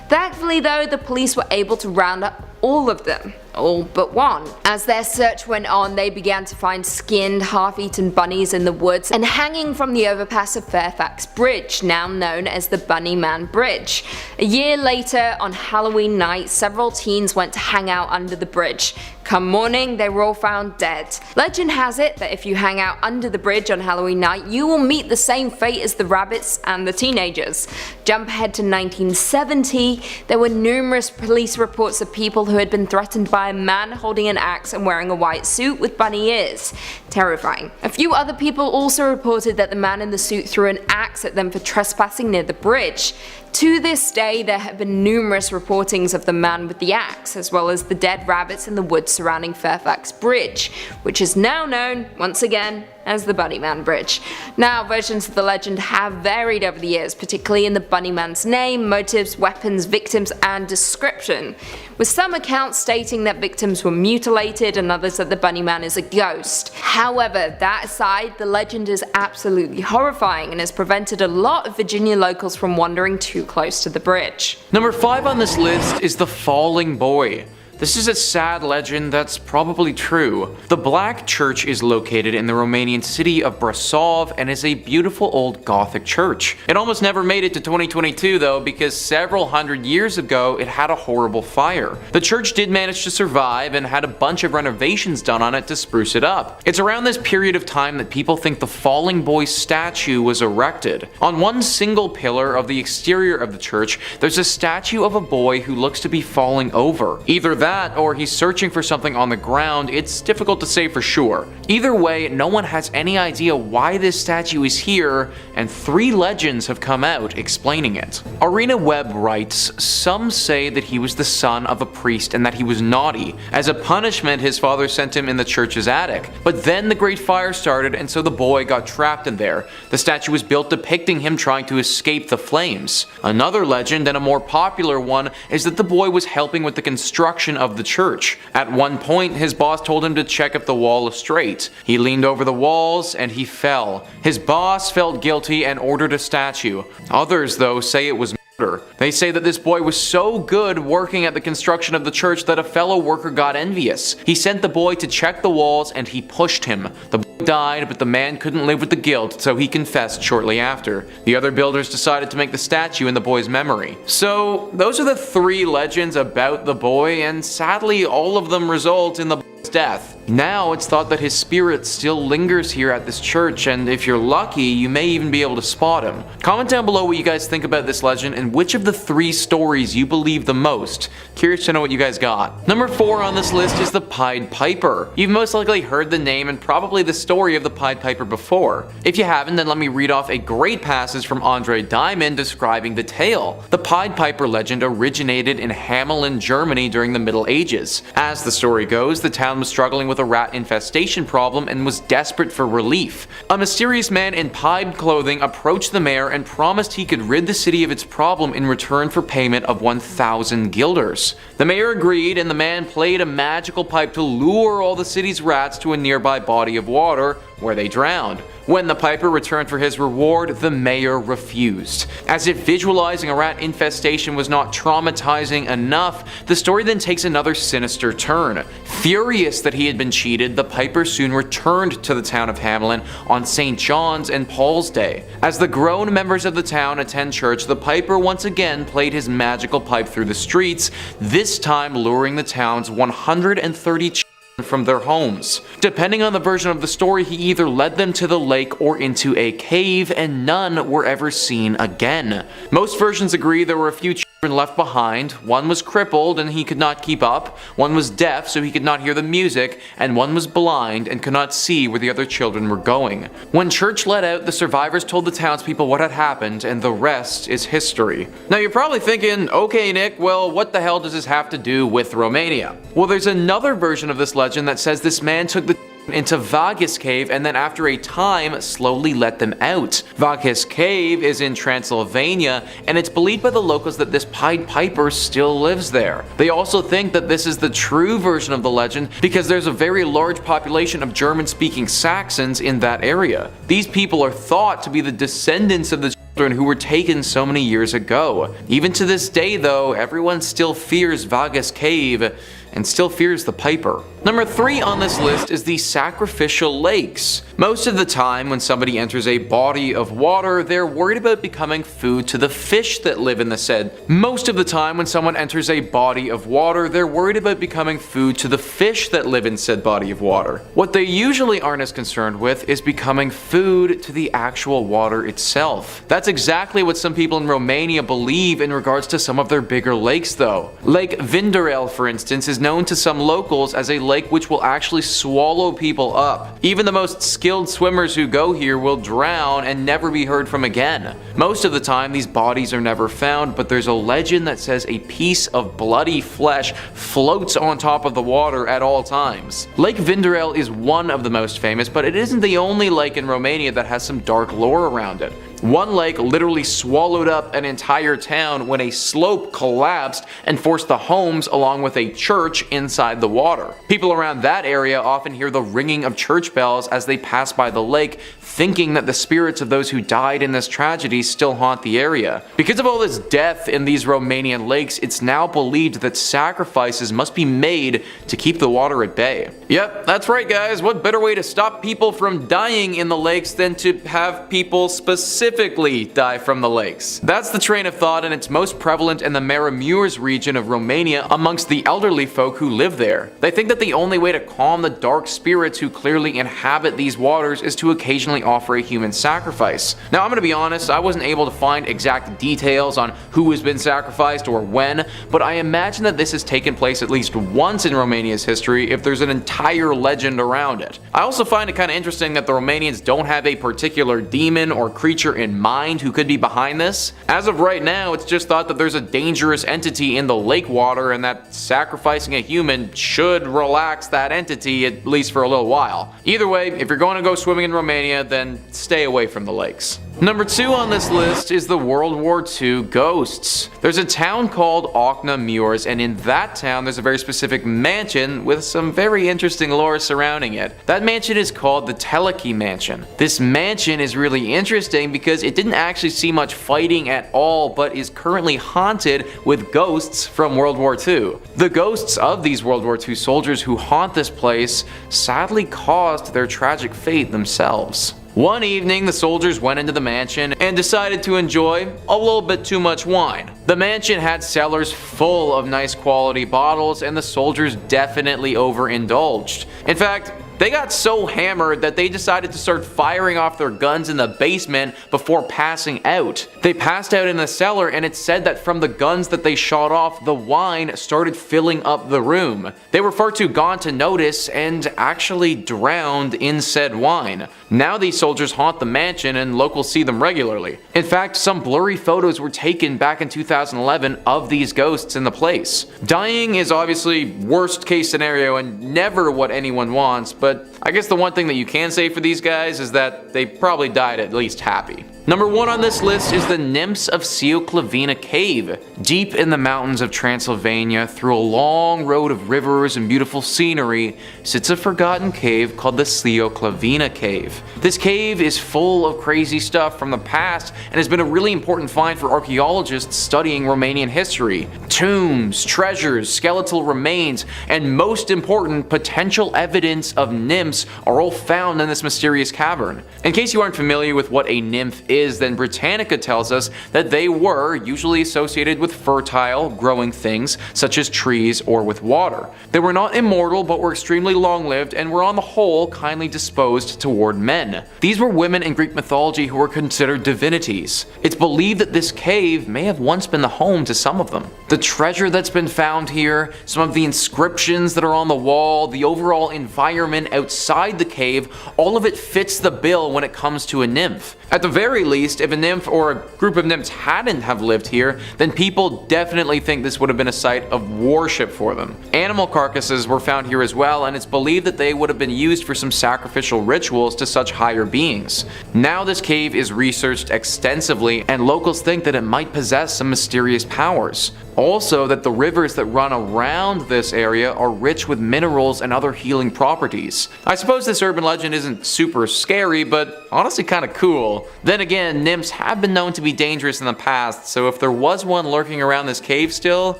Thankfully though, the police were able to round up all of them, all but one. As their search went on, they began to find skinned, half-eaten bunnies in the woods and hanging from the overpass of Fairfax Bridge, now known as the Bunny Man Bridge. A year later, on Halloween night, several teens went to hang out under the bridge. Come morning, they were all found dead. Legend has it that if you hang out under the bridge on Halloween night, you will meet the same fate as the rabbits and the teenagers. Jump ahead to 1970, there were numerous police reports of people who had been threatened by a man holding an axe and wearing a white suit with bunny ears. Terrifying. A few other people also reported that the man in the suit threw an axe at them for trespassing near the bridge. To this day, there have been numerous reportings of the man with the axe, as well as the dead rabbits in the woods surrounding Fairfax Bridge, which is now known, once again, as the Bunny Man Bridge. Now, versions of the legend have varied over the years, particularly in the Bunny Man's name, motives, weapons, victims, and description, with some accounts stating that victims were mutilated and others that the Bunny Man is a ghost. However, that aside, the legend is absolutely horrifying and has prevented a lot of Virginia locals from wandering too close to the bridge. Number 5 on this list is the Falling Boy. This is a sad legend that's probably true. The Black Church is located in the Romanian city of Brasov and is a beautiful old Gothic church. It almost never made it to 2022 though, because several hundred years ago it had a horrible fire. The church did manage to survive and had a bunch of renovations done on it to spruce it up. It's around this period of time that people think the Falling Boy statue was erected. On one single pillar of the exterior of the church, there's a statue of a boy who looks to be falling over. Either that or he's searching for something on the ground. It's difficult to say for sure. Either way, no one has any idea why this statue is here, and 3 legends have come out explaining it. Arena Webb writes, some say that he was the son of a priest and that he was naughty. As a punishment, his father sent him in the church's attic. But then the Great Fire started and so the boy got trapped in there. The statue was built depicting him trying to escape the flames. Another legend, and a more popular one, is that the boy was helping with the construction of the church. At one point, his boss told him to check if the wall is straight. He leaned over the walls and he fell. His boss felt guilty and ordered a statue. Others, though, say it was murder. They say that this boy was so good working at the construction of the church that a fellow worker got envious. He sent the boy to check the walls and he pushed him. The boy died, but the man couldn't live with the guilt, so he confessed shortly after. The other builders decided to make the statue in the boy's memory. So those are the 3 legends about the boy, and sadly all of them result in the boy's death. Now it's thought that his spirit still lingers here at this church, and if you're lucky, you may even be able to spot him. Comment down below what you guys think about this legend and which of the 3 stories you believe the most. Curious to know what you guys got. Number 4 on this list is the Pied Piper. You've most likely heard the name and probably the story of the Pied Piper before. If you haven't, then let me read off a great passage from Andre Diamond describing the tale. The Pied Piper legend originated in Hamelin, Germany during the Middle Ages. As the story goes, the town was struggling with a rat infestation problem and was desperate for relief. A mysterious man in pied clothing approached the mayor and promised he could rid the city of its problem in return for payment of 1,000 guilders. The mayor agreed, and the man played a magical pipe to lure all the city's rats to a nearby body of water where they drowned. When the piper returned for his reward, the mayor refused. As if visualizing a rat infestation was not traumatizing enough, the story then takes another sinister turn. Furious that he had been cheated, the piper soon returned to the town of Hamelin on St. John's and Paul's Day. As the grown members of the town attend church, the piper once again played his magical pipe through the streets, this time luring the town's 130 children from their homes. Depending on the version of the story, he either led them to the lake or into a cave, and none were ever seen again. Most versions agree there were a few children left behind. One was crippled and he could not keep up, one was deaf so he could not hear the music, and one was blind and could not see where the other children were going. When church let out, the survivors told the townspeople what had happened, and the rest is history. Now you're probably thinking, okay Nick, well what the hell does this have to do with Romania? Well, there's another version of this legend that says this man took the into Vaghis Cave and then after a time slowly let them out. Vaghis Cave is in Transylvania, and it's believed by the locals that this Pied Piper still lives there. They also think that this is the true version of the legend because there's a very large population of German-speaking Saxons in that area. These people are thought to be the descendants of the children who were taken so many years ago. Even to this day though, everyone still fears Vaghis Cave and still fears the Piper. Number 3 on this list is the sacrificial lakes. Most of the time when somebody enters a body of water, they're worried about becoming food to the fish that live in the said. Most of the time when someone enters a body of water, they're worried about becoming food to the fish that live in said body of water. What they usually aren't as concerned with is becoming food to the actual water itself. That's exactly what some people in Romania believe in regards to some of their bigger lakes though. Lake Vinderel, for instance, is known to some locals as a lake which will actually swallow people up. Even the most skilled swimmers who go here will drown and never be heard from again. Most of the time these bodies are never found, but there's a legend that says a piece of bloody flesh floats on top of the water at all times. Lake Vinderel is one of the most famous, but it isn't the only lake in Romania that has some dark lore around it. One lake literally swallowed up an entire town when a slope collapsed and forced the homes along with a church inside the water. People around that area often hear the ringing of church bells as they pass by the lake, thinking that the spirits of those who died in this tragedy still haunt the area. Because of all this death in these Romanian lakes, it's now believed that sacrifices must be made to keep the water at bay. Yep, that's right guys, what better way to stop people from dying in the lakes than to have people specifically die from the lakes? That's the train of thought, and it's most prevalent in the Maramureș region of Romania amongst the elderly folk who live there. They think that the only way to calm the dark spirits who clearly inhabit these waters is to occasionally offer a human sacrifice. Now I'm gonna be honest, I wasn't able to find exact details on who has been sacrificed or when, but I imagine that this has taken place at least once in Romania's history if there's an entire legend around it. I also find it kind of interesting that the Romanians don't have a particular demon or creature in mind who could be behind this. As of right now, it's just thought that there's a dangerous entity in the lake water and that sacrificing a human should relax that entity at least for a little while. Either way, if you're going to go swimming in Romania, then stay away from the lakes. Number 2 on this list is the World War II ghosts. There's a town called Okna Muirs, and in that town there's a very specific mansion with some very interesting lore surrounding it. That mansion is called the Teleki Mansion. This mansion is really interesting because it didn't actually see much fighting at all, but is currently haunted with ghosts from World War II. The ghosts of these World War II soldiers who haunt this place sadly caused their tragic fate themselves. One evening, the soldiers went into the mansion and decided to enjoy a little bit too much wine. The mansion had cellars full of nice quality bottles, and the soldiers definitely overindulged. In fact, they got so hammered that they decided to start firing off their guns in the basement before passing out. They passed out in the cellar, and it's said that from the guns that they shot off, the wine started filling up the room. They were far too gone to notice and actually drowned in said wine. Now these soldiers haunt the mansion and locals see them regularly. In fact, some blurry photos were taken back in 2011 of these ghosts in the place. Dying is obviously worst case scenario and never what anyone wants, but I guess the one thing that you can say for these guys is that they probably died at least happy. Number 1 on this list is the Nymphs of Sioclavina Cave. Deep in the mountains of Transylvania, through a long road of rivers and beautiful scenery, sits a forgotten cave called the Sioclavina Cave. This cave is full of crazy stuff from the past and has been a really important find for archaeologists studying Romanian history. Tombs, treasures, skeletal remains, and most important, potential evidence of nymphs are all found in this mysterious cavern. In case you aren't familiar with what a nymph is, then Britannica tells us that they were usually associated with fertile, growing things such as trees or with water. They were not immortal but were extremely long-lived and were on the whole kindly disposed toward men. These were women in Greek mythology who were considered divinities. It's believed that this cave may have once been the home to some of them. The treasure that's been found here, some of the inscriptions that are on the wall, the overall environment outside the cave, all of it fits the bill when it comes to a nymph. At the very least, if a nymph or a group of nymphs hadn't have lived here, then people definitely think this would have been a site of worship for them. Animal carcasses were found here as well, and it's believed that they would have been used for some sacrificial rituals to such higher beings. Now this cave is researched extensively, and locals think that it might possess some mysterious powers. Also, that the rivers that run around this area are rich with minerals and other healing properties. I suppose this urban legend isn't super scary, but honestly kinda cool. Then again, nymphs have been known to be dangerous in the past, so if there was one lurking around this cave still,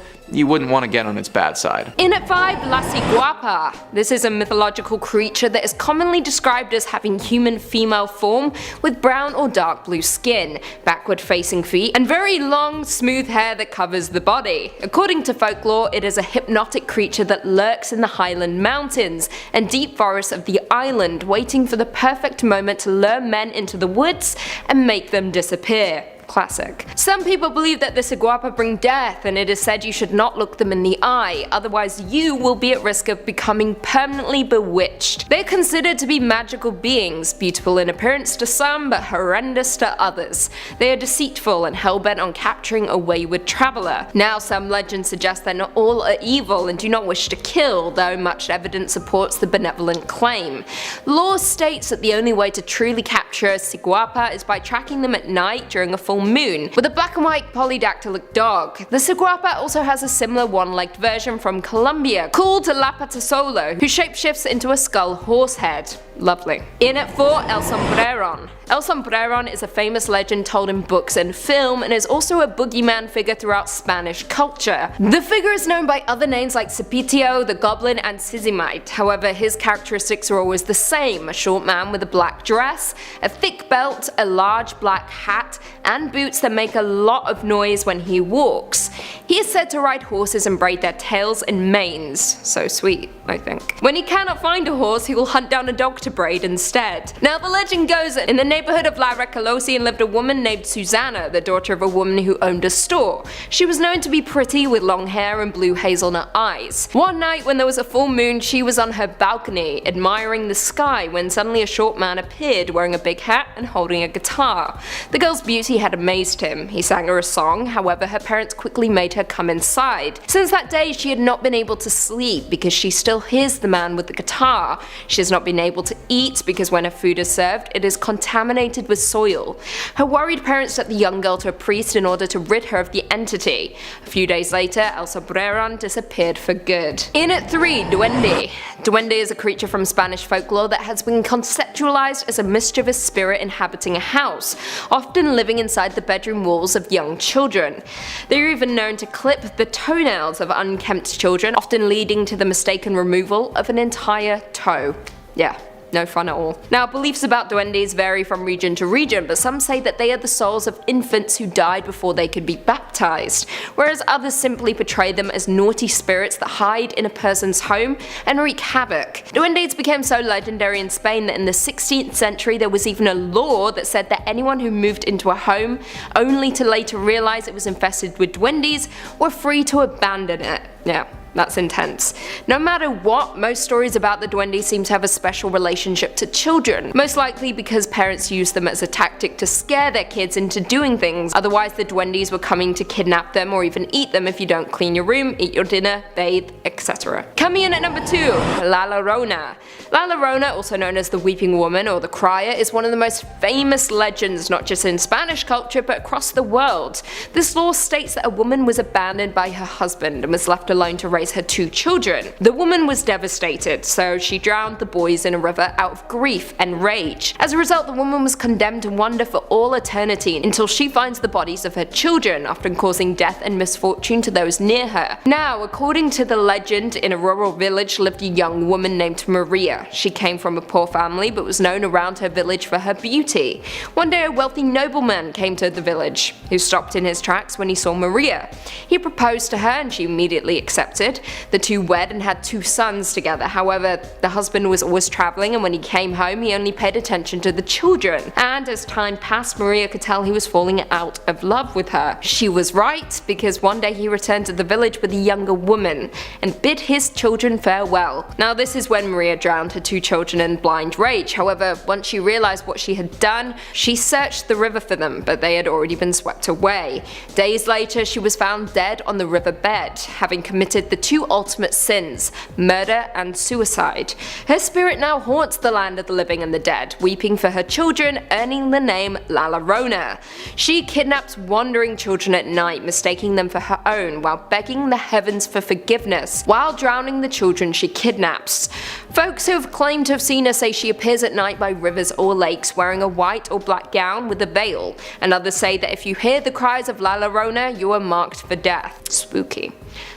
you wouldn't want to get on its bad side. In at 5, La Ciguapa. This is a mythological creature that is commonly described as having human female form with brown or dark blue skin, backward facing feet, and very long, smooth hair that covers the body. According to folklore, it is a hypnotic creature that lurks in the Highland Mountains and deep forests of the island, waiting for the perfect moment to lure men into the woods and make them disappear. Classic. Some people believe that the Ciguapa bring death, and it is said you should not look them in the eye, otherwise you will be at risk of becoming permanently bewitched. They are considered to be magical beings, beautiful in appearance to some but horrendous to others. They are deceitful and hell-bent on capturing a wayward traveller. Now some legends suggest that not all are evil and do not wish to kill, though much evidence supports the benevolent claim. Law states that the only way to truly capture a Ciguapa is by tracking them at night during a full moon, with a black and white polydactylic dog. The Ciguapa also has a similar one-legged version from Colombia, called La Patasolo, who shapeshifts into a skull horse head. Lovely. In at 4, El Sombreron. El Sombreron is a famous legend told in books and film, and is also a boogeyman figure throughout Spanish culture. The figure is known by other names like Cipitio, the Goblin, and Sissimite. However, his characteristics are always the same: a short man with a black dress, a thick belt, a large black hat, and boots that make a lot of noise when he walks. He is said to ride horses and braid their tails in manes. So sweet, I think. When he cannot find a horse, he will hunt down a dog to braid instead. Now the legend goes that in the neighborhood of La Recolosi lived a woman named Susanna, the daughter of a woman who owned a store. She was known to be pretty with long hair and blue hazelnut eyes. One night when there was a full moon, she was on her balcony admiring the sky when suddenly a short man appeared wearing a big hat and holding a guitar. The girl's beauty had amazed him. He sang her a song, however her parents quickly made her come inside. Since that day she had not been able to sleep because she still hears the man with the guitar. She has not been able to eat because when her food is served it is contaminated with soil. Her worried parents took the young girl to a priest in order to rid her of the entity. A few days later, El Sombreron disappeared for good. In at 3, Duende. Duende is a creature from Spanish folklore that has been conceptualized as a mischievous spirit inhabiting a house, often living inside the bedroom walls of young children. They are even known to clip the toenails of unkempt children, often leading to the mistaken removal of an entire toe. Yeah. No fun at all. Now, beliefs about duendes vary from region to region, but some say that they are the souls of infants who died before they could be baptized, whereas others simply portray them as naughty spirits that hide in a person's home and wreak havoc. Duendes became so legendary in Spain that in the 16th century there was even a law that said that anyone who moved into a home only to later realize it was infested with duendes were free to abandon it. Yeah. That's intense. No matter what, most stories about the duende seem to have a special relationship to children, most likely because parents used them as a tactic to scare their kids into doing things. Otherwise the duendes were coming to kidnap them or even eat them if you don't clean your room, eat your dinner, bathe, etc. Coming in at number 2, La Llorona. La Llorona, also known as the Weeping Woman or the Crier, is one of the most famous legends not just in Spanish culture but across the world. This lore states that a woman was abandoned by her husband and was left alone to raise raise her 2 children. The woman was devastated, so she drowned the boys in a river out of grief and rage. As a result, the woman was condemned to wander for all eternity until she finds the bodies of her children, often causing death and misfortune to those near her. Now, according to the legend, in a rural village lived a young woman named Maria. She came from a poor family but was known around her village for her beauty. One day a wealthy nobleman came to the village, who stopped in his tracks when he saw Maria. He proposed to her and she immediately accepted. The two wed and had 2 sons together. However, the husband was always travelling, and when he came home he only paid attention to the children. And as time passed, Maria could tell he was falling out of love with her. She was right, because one day he returned to the village with a younger woman and bid his children farewell. Now this is when Maria drowned her 2 children in blind rage. However, once she realized what she had done, she searched the river for them, but they had already been swept away. Days later, she was found dead on the riverbed, having committed the 2 ultimate sins, murder and suicide. Her spirit now haunts the land of the living and the dead, weeping for her children, earning the name La Llorona. She kidnaps wandering children at night, mistaking them for her own, while begging the heavens for forgiveness, while drowning the children she kidnaps. Folks who have claimed to have seen her say she appears at night by rivers or lakes wearing a white or black gown with a veil, and others say that if you hear the cries of La Llorona, you are marked for death. Spooky.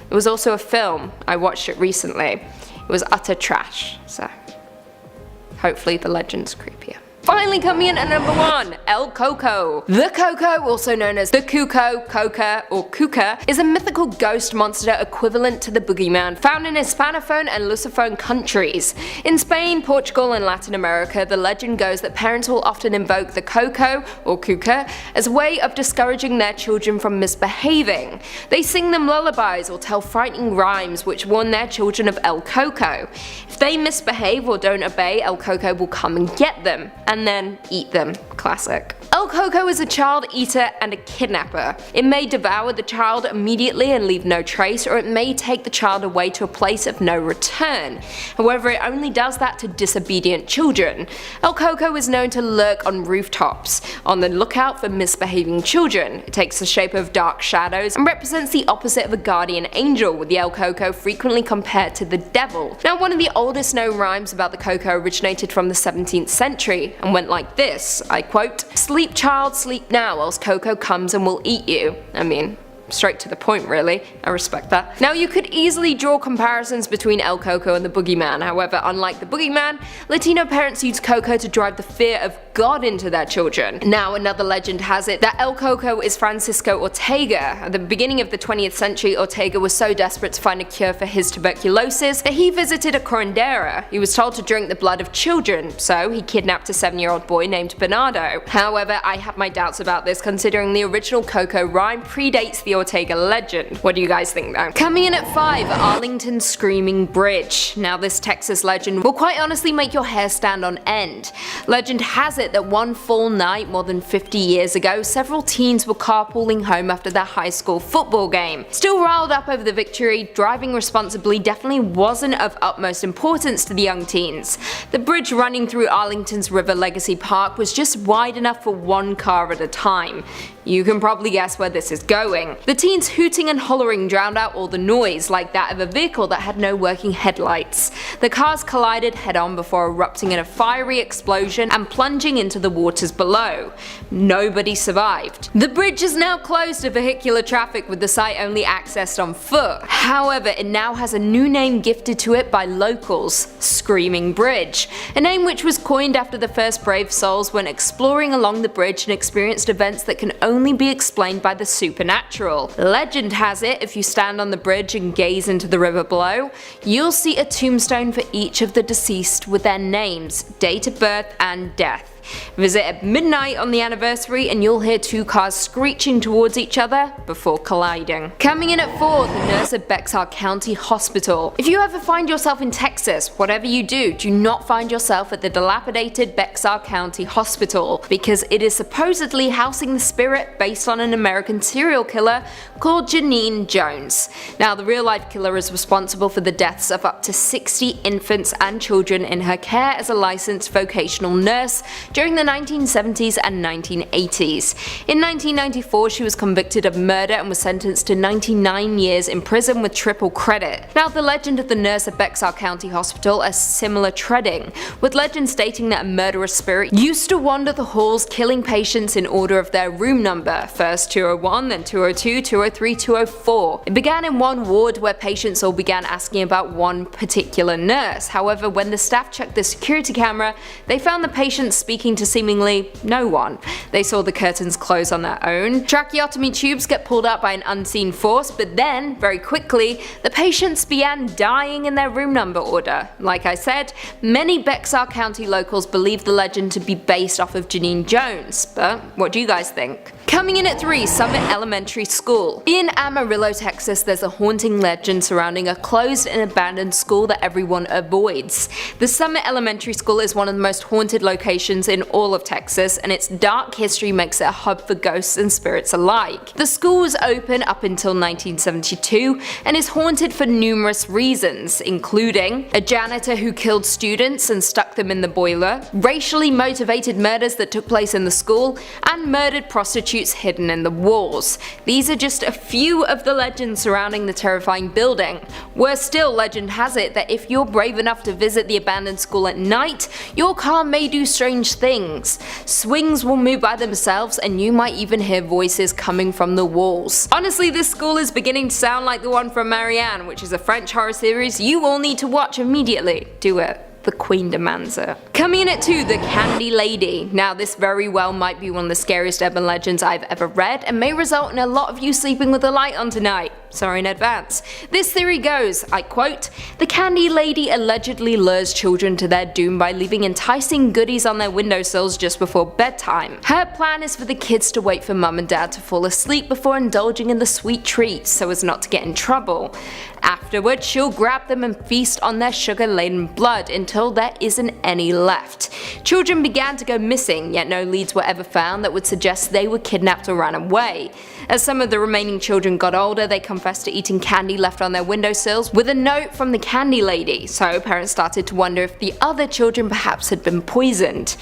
There was also a film, I watched it recently. It was utter trash, so hopefully the legend's creepier. Finally coming in at number 1, El Coco. The Coco, also known as the Cuco, Coca, or Cuca, is a mythical ghost monster equivalent to the boogeyman, found in Hispanophone and Lusophone countries. In Spain, Portugal, and Latin America, the legend goes that parents will often invoke the Coco, or Cuca, as a way of discouraging their children from misbehaving. They sing them lullabies or tell frightening rhymes which warn their children of El Coco. If they misbehave or don't obey, El Coco will come and get them, and then eat them. Classic. El Coco is a child eater and a kidnapper. It may devour the child immediately and leave no trace, or it may take the child away to a place of no return. However, it only does that to disobedient children. El Coco is known to lurk on rooftops, on the lookout for misbehaving children. It takes the shape of dark shadows and represents the opposite of a guardian angel, with the El Coco frequently compared to the devil. Now, one of the oldest known rhymes about the Coco originated from the 17th century and went like this, I quote, "Sleep child, sleep now, else Coco comes and will eat you." I mean, straight to the point really, I respect that. Now you could easily draw comparisons between El Coco and the boogeyman. However, unlike the boogeyman, Latino parents use Coco to drive the fear of God into their children. Now another legend has it that El Coco is Francisco Ortega. At the beginning of the 20th century, Ortega was so desperate to find a cure for his tuberculosis that he visited a curandera. He was told to drink the blood of children, so he kidnapped a 7-year-old boy named Bernardo. However, I have my doubts about this, considering the original Coco rhyme predates the Ortega legend. What do you guys think though? Coming in at 5, Arlington's Screaming Bridge. Now this Texas legend will quite honestly make your hair stand on end. Legend has it that one full night more than 50 years ago, several teens were carpooling home after their high school football game. Still riled up over the victory, driving responsibly definitely wasn't of utmost importance to the young teens. The bridge running through Arlington's River Legacy Park was just wide enough for one car at a time. You can probably guess where this is going. The teens hooting and hollering drowned out all the noise, like that of a vehicle that had no working headlights. The cars collided head-on before erupting in a fiery explosion and plunging into the waters below. Nobody survived. The bridge is now closed to vehicular traffic, with the site only accessed on foot. However, it now has a new name gifted to it by locals, Screaming Bridge, a name which was coined after the first brave souls went exploring along the bridge and experienced events that can only be explained by the supernatural. Legend has it, if you stand on the bridge and gaze into the river below, you'll see a tombstone for each of the deceased with their names, date of birth, and death. Visit at midnight on the anniversary and you'll hear 2 cars screeching towards each other before colliding. Coming in at 4, the nurse at Bexar County Hospital. If you ever find yourself in Texas, whatever you do not find yourself at the dilapidated Bexar County Hospital, because it is supposedly housing the spirit based on an American serial killer called Janine Jones. Now, the real-life killer is responsible for the deaths of up to 60 infants and children in her care as a licensed vocational nurse during the 1970s and 1980s. In 1994, she was convicted of murder and was sentenced to 99 years in prison with triple credit. Now, the legend of the nurse at Bexar County Hospital is similar treading, with legend stating that a murderous spirit used to wander the halls killing patients in order of their room number, first 201, then 202, 203, 204. It began in one ward where patients all began asking about one particular nurse. However, when the staff checked the security camera, they found the patients speaking to seemingly no one. They saw the curtains close on their own, tracheotomy tubes get pulled out by an unseen force, but then, very quickly, the patients began dying in their room number order. Like I said, many Bexar County locals believe the legend to be based off of Janine Jones, but what do you guys think? Coming in at 3, Summit Elementary School. In Amarillo, Texas, there's a haunting legend surrounding a closed and abandoned school that everyone avoids. The Summit Elementary School is one of the most haunted locations in all of Texas, and its dark history makes it a hub for ghosts and spirits alike. The school was open up until 1972 and is haunted for numerous reasons, including a janitor who killed students and stuck them in the boiler, racially motivated murders that took place in the school, and murdered prostitutes hidden in the walls. These are just a few of the legends surrounding the terrifying building. Worse still, legend has it that if you're brave enough to visit the abandoned school at night, your car may do strange things. Swings will move by themselves and you might even hear voices coming from the walls. Honestly, this school is beginning to sound like the one from Marianne, which is a French horror series you all need to watch immediately. Do it. The Queen demands it. Coming in at 2, the Candy Lady. Now, this very well might be one of the scariest urban legends I've ever read and may result in a lot of you sleeping with the light on tonight. Sorry in advance. This theory goes, I quote, "The Candy Lady allegedly lures children to their doom by leaving enticing goodies on their windowsills just before bedtime. Her plan is for the kids to wait for mum and dad to fall asleep before indulging in the sweet treats so as not to get in trouble. Afterwards, she'll grab them and feast on their sugar-laden blood until there isn't any left. Children began to go missing, yet no leads were ever found that would suggest they were kidnapped or ran away. As some of the remaining children got older, they confessed to eating candy left on their windowsills with a note from the Candy Lady, so parents started to wonder if the other children perhaps had been poisoned.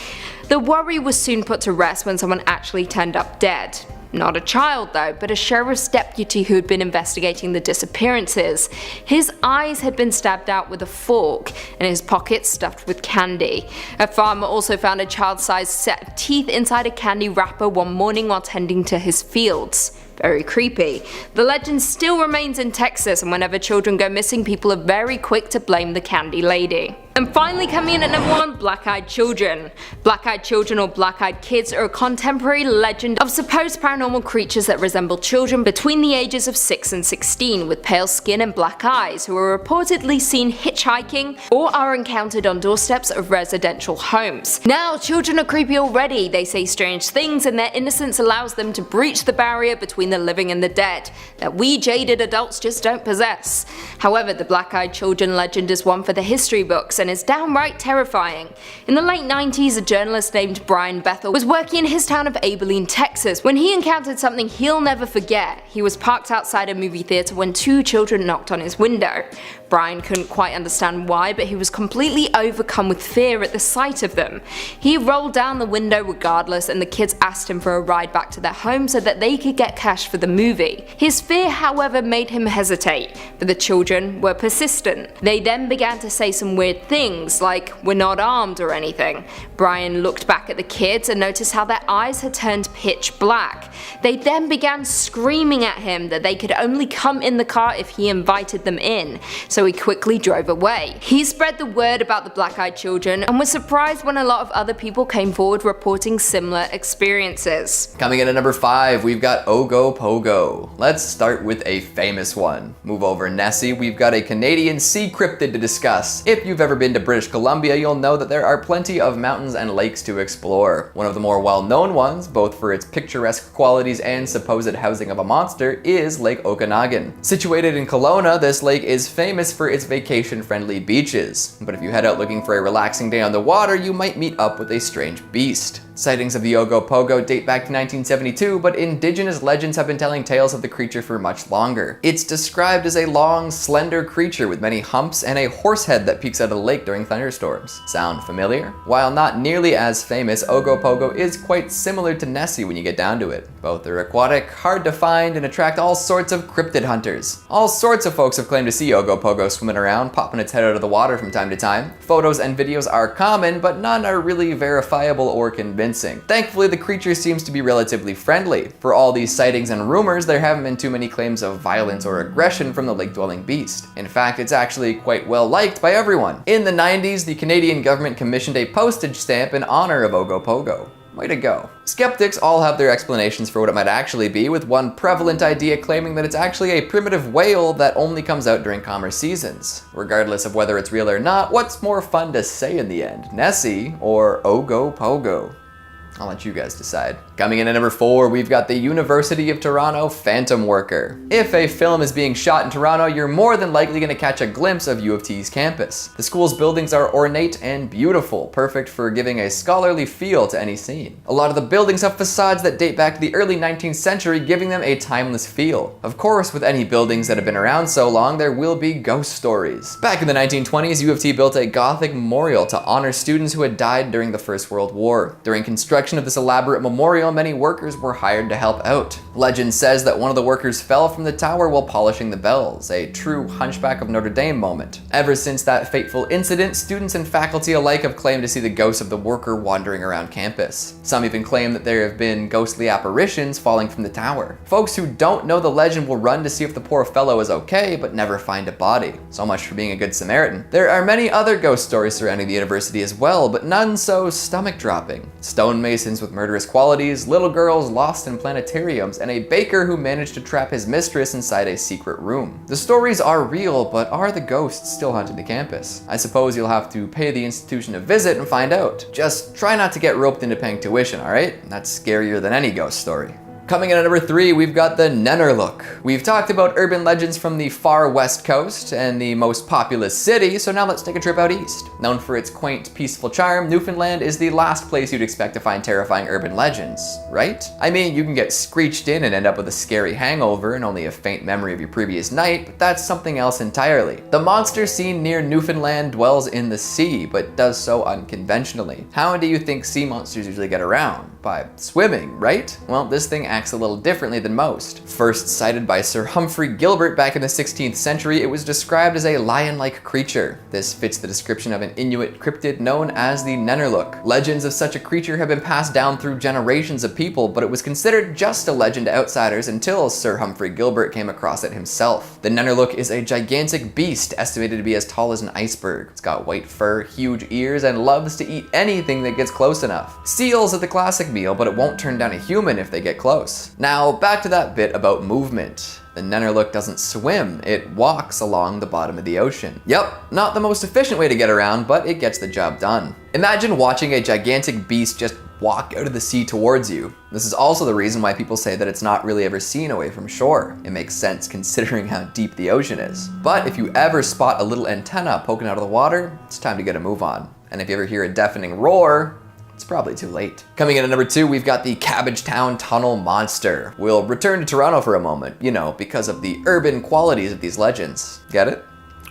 The worry was soon put to rest when someone actually turned up dead. Not a child though, but a sheriff's deputy who had been investigating the disappearances. His eyes had been stabbed out with a fork and his pockets stuffed with candy. A farmer also found a child-sized set of teeth inside a candy wrapper one morning while tending to his fields. Very creepy. The legend still remains in Texas, and whenever children go missing, people are very quick to blame the Candy Lady. And finally, coming in at number 1, Black-Eyed Children. Black-Eyed Children or Black-Eyed Kids are a contemporary legend of supposed paranormal creatures that resemble children between the ages of 6 and 16 with pale skin and black eyes who are reportedly seen hitchhiking or are encountered on doorsteps of residential homes. Now, children are creepy already. They say strange things and their innocence allows them to breach the barrier between the living and the dead that we jaded adults just don't possess. However, the Black-Eyed Children legend is one for the history books and is downright terrifying. In the late 90s, a journalist named Brian Bethel was working in his town of Abilene, Texas, when he encountered something he'll never forget. He was parked outside a movie theater when 2 children knocked on his window. Brian couldn't quite understand why, but he was completely overcome with fear at the sight of them. He rolled down the window regardless, and the kids asked him for a ride back to their home so that they could get cash for the movie. His fear, however, made him hesitate, but the children were persistent. They then began to say some weird things, like, "We're not armed" or anything. Brian looked back at the kids and noticed how their eyes had turned pitch black. They then began screaming at him that they could only come in the car if he invited them in, so he quickly drove away. He spread the word about the Black-Eyed Children and was surprised when a lot of other people came forward reporting similar experiences. Coming in at number 5, we've got Ogopogo. Let's start with a famous one. Move over, Nessie. We've got a Canadian sea cryptid to discuss. If you've ever been been to British Columbia, you'll know that there are plenty of mountains and lakes to explore. One of the more well-known ones, both for its picturesque qualities and supposed housing of a monster, is Lake Okanagan. Situated in Kelowna, this lake is famous for its vacation-friendly beaches. But if you head out looking for a relaxing day on the water, you might meet up with a strange beast. Sightings of the Ogopogo date back to 1972, but indigenous legends have been telling tales of the creature for much longer. It's described as a long, slender creature with many humps and a horse head that peeks out of the lake during thunderstorms. Sound familiar? While not nearly as famous, Ogopogo is quite similar to Nessie when you get down to it. Both are aquatic, hard to find, and attract all sorts of cryptid hunters. All sorts of folks have claimed to see Ogopogo swimming around, popping its head out of the water from time to time. Photos and videos are common, but none are really verifiable or convincing. Thankfully, the creature seems to be relatively friendly. For all these sightings and rumors, there haven't been too many claims of violence or aggression from the lake-dwelling beast. In fact, it's actually quite well liked by everyone. In the 90s, the Canadian government commissioned a postage stamp in honor of Ogopogo. Way to go. Skeptics all have their explanations for what it might actually be, with one prevalent idea claiming that it's actually a primitive whale that only comes out during calmer seasons. Regardless of whether it's real or not, what's more fun to say in the end, Nessie or Ogopogo? I'll let you guys decide. Coming in at number 4, we've got the University of Toronto Phantom Worker. If a film is being shot in Toronto, you're more than likely going to catch a glimpse of U of T's campus. The school's buildings are ornate and beautiful, perfect for giving a scholarly feel to any scene. A lot of the buildings have facades that date back to the early 19th century, giving them a timeless feel. Of course, with any buildings that have been around so long, there will be ghost stories. Back in the 1920s, U of T built a Gothic memorial to honor students who had died during the First World War. During construction of this elaborate memorial, many workers were hired to help out. Legend says that one of the workers fell from the tower while polishing the bells, a true Hunchback of Notre Dame moment. Ever since that fateful incident, students and faculty alike have claimed to see the ghost of the worker wandering around campus. Some even claim that there have been ghostly apparitions falling from the tower. Folks who don't know the legend will run to see if the poor fellow is okay, but never find a body. So much for being a good Samaritan. There are many other ghost stories surrounding the university as well, but none so stomach-dropping. Stonemasons with murderous qualities, little girls lost in planetariums, and a baker who managed to trap his mistress inside a secret room. The stories are real, but are the ghosts still haunting the campus? I suppose you'll have to pay the institution a visit and find out. Just try not to get roped into paying tuition, alright? That's scarier than any ghost story. Coming in at number 3, we've got the Nennerlook. We've talked about urban legends from the far west coast and the most populous city, so now let's take a trip out east. Known for its quaint, peaceful charm, Newfoundland is the last place you'd expect to find terrifying urban legends, right? I mean, you can get screeched in and end up with a scary hangover and only a faint memory of your previous night, but that's something else entirely. The monster seen near Newfoundland dwells in the sea, but does so unconventionally. How do you think sea monsters usually get around? By swimming, right? Well, this thing acts a little differently than most. First sighted by Sir Humphrey Gilbert back in the 16th century, it was described as a lion-like creature. This fits the description of an Inuit cryptid known as the Nennerlook. Legends of such a creature have been passed down through generations of people, but it was considered just a legend to outsiders until Sir Humphrey Gilbert came across it himself. The Nennerlook is a gigantic beast estimated to be as tall as an iceberg. It's got white fur, huge ears, and loves to eat anything that gets close enough. Seals are the classic meal, but it won't turn down a human if they get close. Now, back to that bit about movement. The Nennerlook doesn't swim, it walks along the bottom of the ocean. Yep, not the most efficient way to get around, but it gets the job done. Imagine watching a gigantic beast just walk out of the sea towards you. This is also the reason why people say that it's not really ever seen away from shore. It makes sense considering how deep the ocean is. But if you ever spot a little antenna poking out of the water, it's time to get a move on. And if you ever hear a deafening roar, it's probably too late. Coming in at number 2, we've got the Cabbagetown Tunnel Monster. We'll return to Toronto for a moment, you know, because of the urban qualities of these legends. Get it?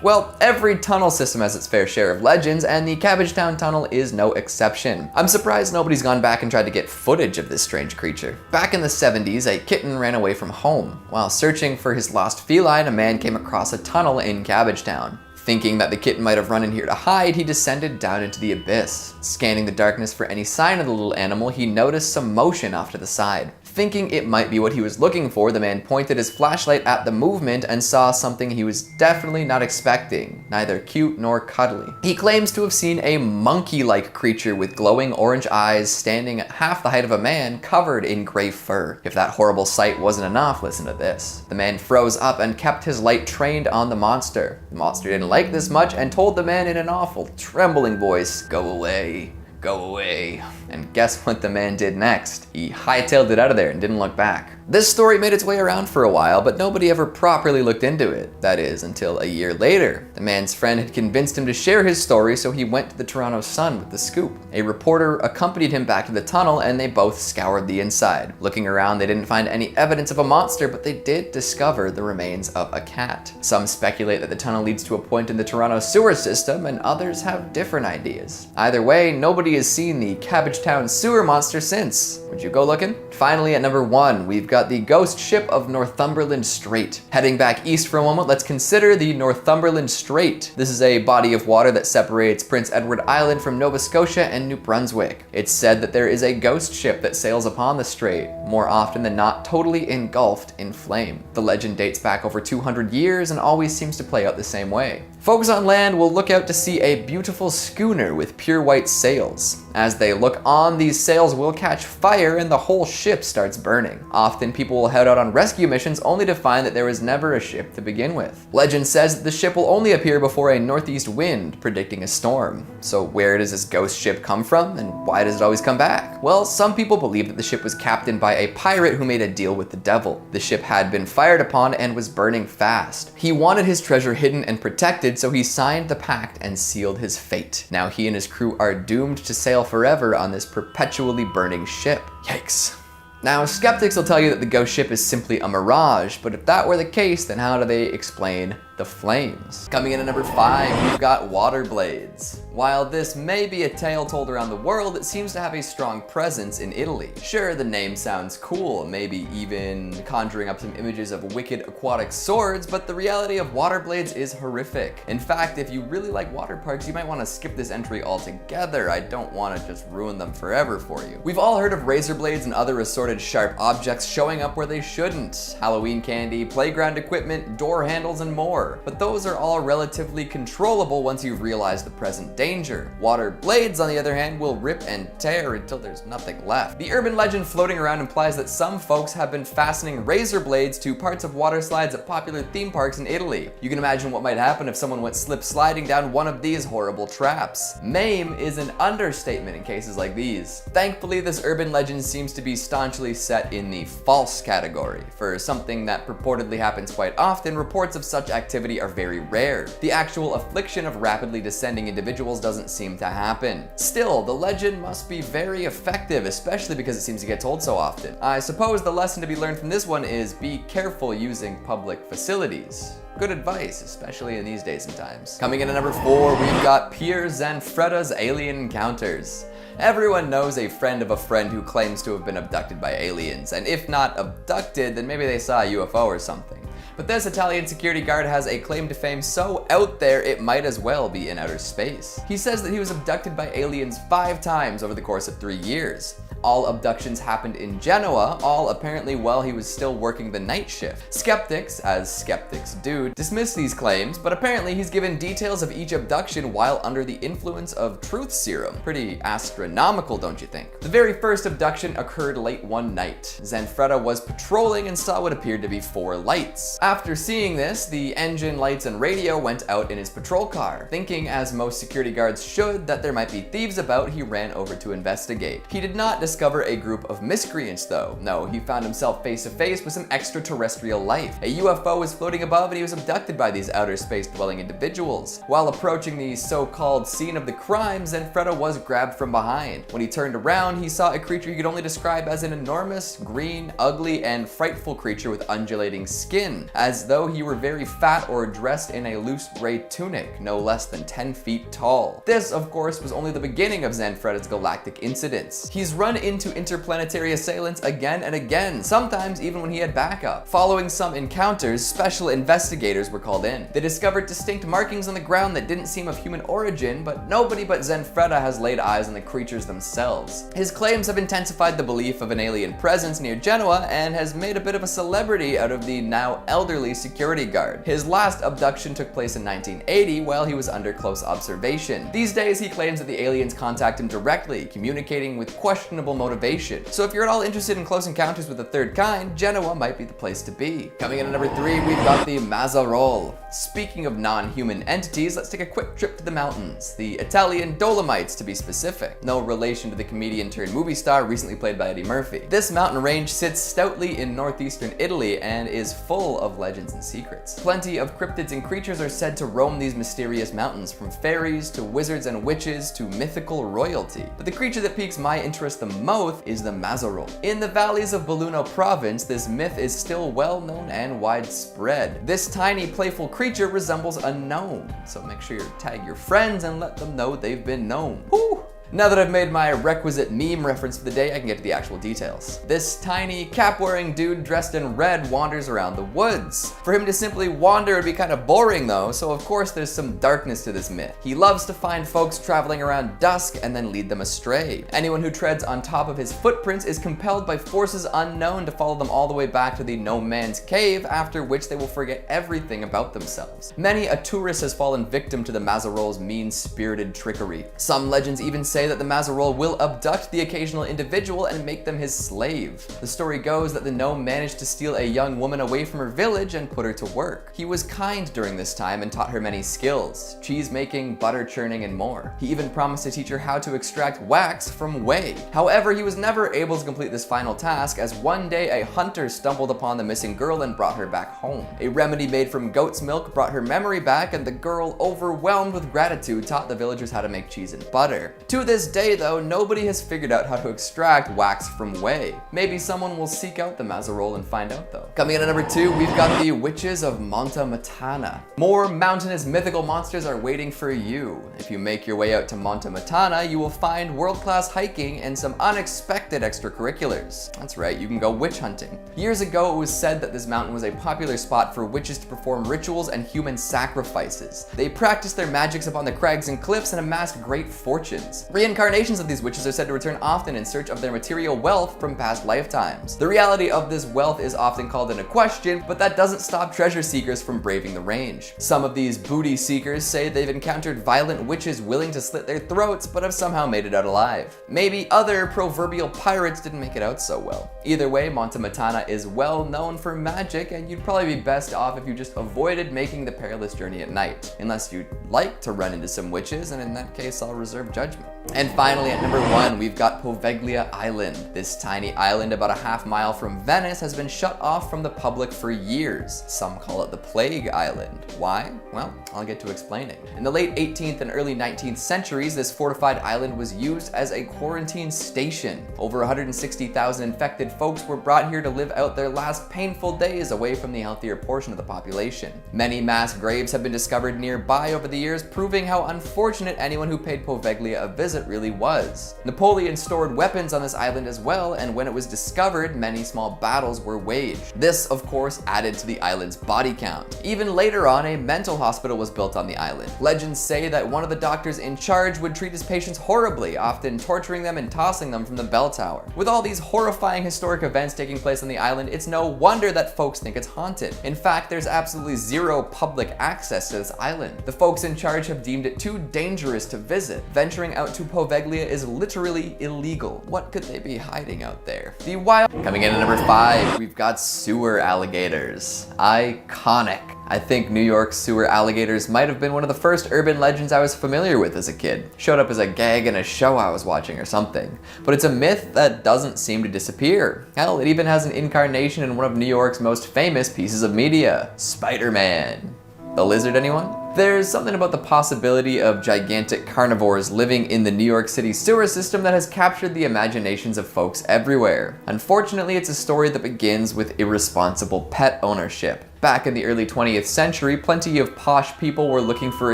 Well, every tunnel system has its fair share of legends, and the Cabbagetown Tunnel is no exception. I'm surprised nobody's gone back and tried to get footage of this strange creature. Back in the 70s, a kitten ran away from home. While searching for his lost feline, a man came across a tunnel in Cabbagetown. Thinking that the kitten might have run in here to hide, he descended down into the abyss. Scanning the darkness for any sign of the little animal, he noticed some motion off to the side. Thinking it might be what he was looking for, the man pointed his flashlight at the movement and saw something he was definitely not expecting, neither cute nor cuddly. He claims to have seen a monkey-like creature with glowing orange eyes standing at half the height of a man covered in gray fur. If that horrible sight wasn't enough, listen to this. The man froze up and kept his light trained on the monster. The monster didn't like this much and told the man in an awful, trembling voice, "Go away. Go away." And guess what the man did next? He hightailed it out of there and didn't look back. This story made its way around for a while, but nobody ever properly looked into it. That is, until a year later. The man's friend had convinced him to share his story, so he went to the Toronto Sun with the scoop. A reporter accompanied him back to the tunnel and they both scoured the inside. Looking around, they didn't find any evidence of a monster, but they did discover the remains of a cat. Some speculate that the tunnel leads to a point in the Toronto sewer system, and others have different ideas. Either way, nobody has seen the Cabbagetown sewer monster since. Would you go looking? Finally, at number 1, we've got the ghost ship of Northumberland Strait. Heading back east for a moment, let's consider the Northumberland Strait. This is a body of water that separates Prince Edward Island from Nova Scotia and New Brunswick. It's said that there is a ghost ship that sails upon the strait, more often than not totally engulfed in flame. The legend dates back over 200 years and always seems to play out the same way. Folks on land will look out to see a beautiful schooner with pure white sails. As they look on, these sails will catch fire and the whole ship starts burning. Often people will head out on rescue missions only to find that there was never a ship to begin with. Legend says that the ship will only appear before a northeast wind, predicting a storm. So where does this ghost ship come from, and why does it always come back? Well, some people believe that the ship was captained by a pirate who made a deal with the devil. The ship had been fired upon and was burning fast. He wanted his treasure hidden and protected, so he signed the pact and sealed his fate. Now he and his crew are doomed to sail forever on this perpetually burning ship. Yikes. Now, skeptics will tell you that the ghost ship is simply a mirage, but if that were the case, then how do they explain the flames? Coming in at number 5, we've got water blades. While this may be a tale told around the world, it seems to have a strong presence in Italy. Sure, the name sounds cool, maybe even conjuring up some images of wicked aquatic swords, but the reality of water blades is horrific. In fact, if you really like water parks, you might want to skip this entry altogether. I don't want to just ruin them forever for you. We've all heard of razor blades and other assorted sharp objects showing up where they shouldn't. Halloween candy, playground equipment, door handles, and more. But those are all relatively controllable once you realize the present danger. Water blades, on the other hand, will rip and tear until there's nothing left. The urban legend floating around implies that some folks have been fastening razor blades to parts of water slides at popular theme parks in Italy. You can imagine what might happen if someone went slip sliding down one of these horrible traps. Maim is an understatement in cases like these. Thankfully, this urban legend seems to be staunchly set in the false category. For something that purportedly happens quite often, reports of such activity are very rare. The actual affliction of rapidly descending individuals doesn't seem to happen. Still, the legend must be very effective, especially because it seems to get told so often. I suppose the lesson to be learned from this one is be careful using public facilities. Good advice, especially in these days and times. Coming in at number 4, we've got Pier Zanfretta's alien encounters. Everyone knows a friend of a friend who claims to have been abducted by aliens, and if not abducted, then maybe they saw a UFO or something. But this Italian security guard has a claim to fame so out there it might as well be in outer space. He says that he was abducted by aliens 5 times over the course of 3 years. All abductions happened in Genoa, all apparently while he was still working the night shift. Skeptics, as skeptics do, dismiss these claims, but apparently he's given details of each abduction while under the influence of truth serum. Pretty astronomical, don't you think? The very first abduction occurred late one night. Zanfretta was patrolling and saw what appeared to be 4 lights. After seeing this, the engine, lights, and radio went out in his patrol car. Thinking, as most security guards should, that there might be thieves about, he ran over to investigate. He did not discover a group of miscreants though. No, he found himself face to face with some extraterrestrial life. A UFO was floating above and he was abducted by these outer space dwelling individuals. While approaching the so-called scene of the crime, Zanfretta was grabbed from behind. When he turned around, he saw a creature he could only describe as an enormous, green, ugly, and frightful creature with undulating skin, as though he were very fat or dressed in a loose gray tunic, no less than 10 feet tall. This, of course, was only the beginning of Zanfretta's galactic incidents. He's run into interplanetary assailants again and again, sometimes even when he had backup. Following some encounters, special investigators were called in. They discovered distinct markings on the ground that didn't seem of human origin, but nobody but Zenfreda has laid eyes on the creatures themselves. His claims have intensified the belief of an alien presence near Genoa and has made a bit of a celebrity out of the now elderly security guard. His last abduction took place in 1980 while he was under close observation. These days he claims that the aliens contact him directly, communicating with questionable motivation. So if you're at all interested in close encounters with the third kind, Genoa might be the place to be. Coming in at number 3, we've got the Mazzarol. Speaking of non-human entities, let's take a quick trip to the mountains. The Italian Dolomites, to be specific. No relation to the comedian turned movie star recently played by Eddie Murphy. This mountain range sits stoutly in northeastern Italy and is full of legends and secrets. Plenty of cryptids and creatures are said to roam these mysterious mountains, from fairies to wizards and witches to mythical royalty. But the creature that piques my interest the most is the Mazzarol. In the valleys of Belluno province, this myth is still well known and widespread. This tiny, playful creature resembles a gnome, so make sure you tag your friends and let them know they've been known. Whew. Now that I've made my requisite meme reference for the day, I can get to the actual details. This tiny, cap-wearing dude dressed in red wanders around the woods. For him to simply wander would be kind of boring though, so of course there's some darkness to this myth. He loves to find folks traveling around dusk and then lead them astray. Anyone who treads on top of his footprints is compelled by forces unknown to follow them all the way back to the no man's cave, after which they will forget everything about themselves. Many a tourist has fallen victim to the Mazzarol's mean-spirited trickery. Some legends even say that the Mazzarol will abduct the occasional individual and make them his slave. The story goes that the gnome managed to steal a young woman away from her village and put her to work. He was kind during this time and taught her many skills: cheese making, butter churning, and more. He even promised to teach her how to extract wax from whey. However, he was never able to complete this final task, as one day a hunter stumbled upon the missing girl and brought her back home. A remedy made from goat's milk brought her memory back, and the girl, overwhelmed with gratitude, taught the villagers how to make cheese and butter. To this day though, nobody has figured out how to extract wax from whey. Maybe someone will seek out the Mazzarol and find out though. Coming in at number 2, we've got the Witches of Montamatana. More mountainous mythical monsters are waiting for you. If you make your way out to Montamatana, you will find world-class hiking and some unexpected extracurriculars. That's right, you can go witch hunting. Years ago, it was said that this mountain was a popular spot for witches to perform rituals and human sacrifices. They practiced their magics upon the crags and cliffs and amassed great fortunes. Reincarnations of these witches are said to return often in search of their material wealth from past lifetimes. The reality of this wealth is often called into question, but that doesn't stop treasure seekers from braving the range. Some of these booty seekers say they've encountered violent witches willing to slit their throats, but have somehow made it out alive. Maybe other proverbial pirates didn't make it out so well. Either way, Montamatana is well known for magic, and you'd probably be best off if you just avoided making the perilous journey at night. Unless you'd like to run into some witches, and in that case, I'll reserve judgment. And finally, at number 1, we've got Poveglia Island. This tiny island about a half-mile from Venice has been shut off from the public for years. Some call it the Plague Island. Why? Well, I'll get to explaining. In the late 18th and early 19th centuries, this fortified island was used as a quarantine station. Over 160,000 infected folks were brought here to live out their last painful days away from the healthier portion of the population. Many mass graves have been discovered nearby over the years, proving how unfortunate anyone who paid Poveglia a visit really was. Napoleon stored weapons on this island as well, and when it was discovered, many small battles were waged. This, of course, added to the island's body count. Even later on, a mental hospital was built on the island. Legends say that one of the doctors in charge would treat his patients horribly, often torturing them and tossing them from the bell tower. With all these horrifying historic events taking place on the island, it's no wonder that folks think it's haunted. In fact, there's absolutely zero public access to this island. The folks in charge have deemed it too dangerous to visit. Venturing out to Poveglia is literally illegal. What could they be hiding out there? The wild... Coming in at number 5, we've got sewer alligators. Iconic. I think New York's sewer alligators might have been one of the first urban legends I was familiar with as a kid. Showed up as a gag in a show I was watching or something. But it's a myth that doesn't seem to disappear. Hell, it even has an incarnation in one of New York's most famous pieces of media, Spider-Man. The lizard, anyone? There's something about the possibility of gigantic carnivores living in the New York City sewer system that has captured the imaginations of folks everywhere. Unfortunately, it's a story that begins with irresponsible pet ownership. Back in the early 20th century, plenty of posh people were looking for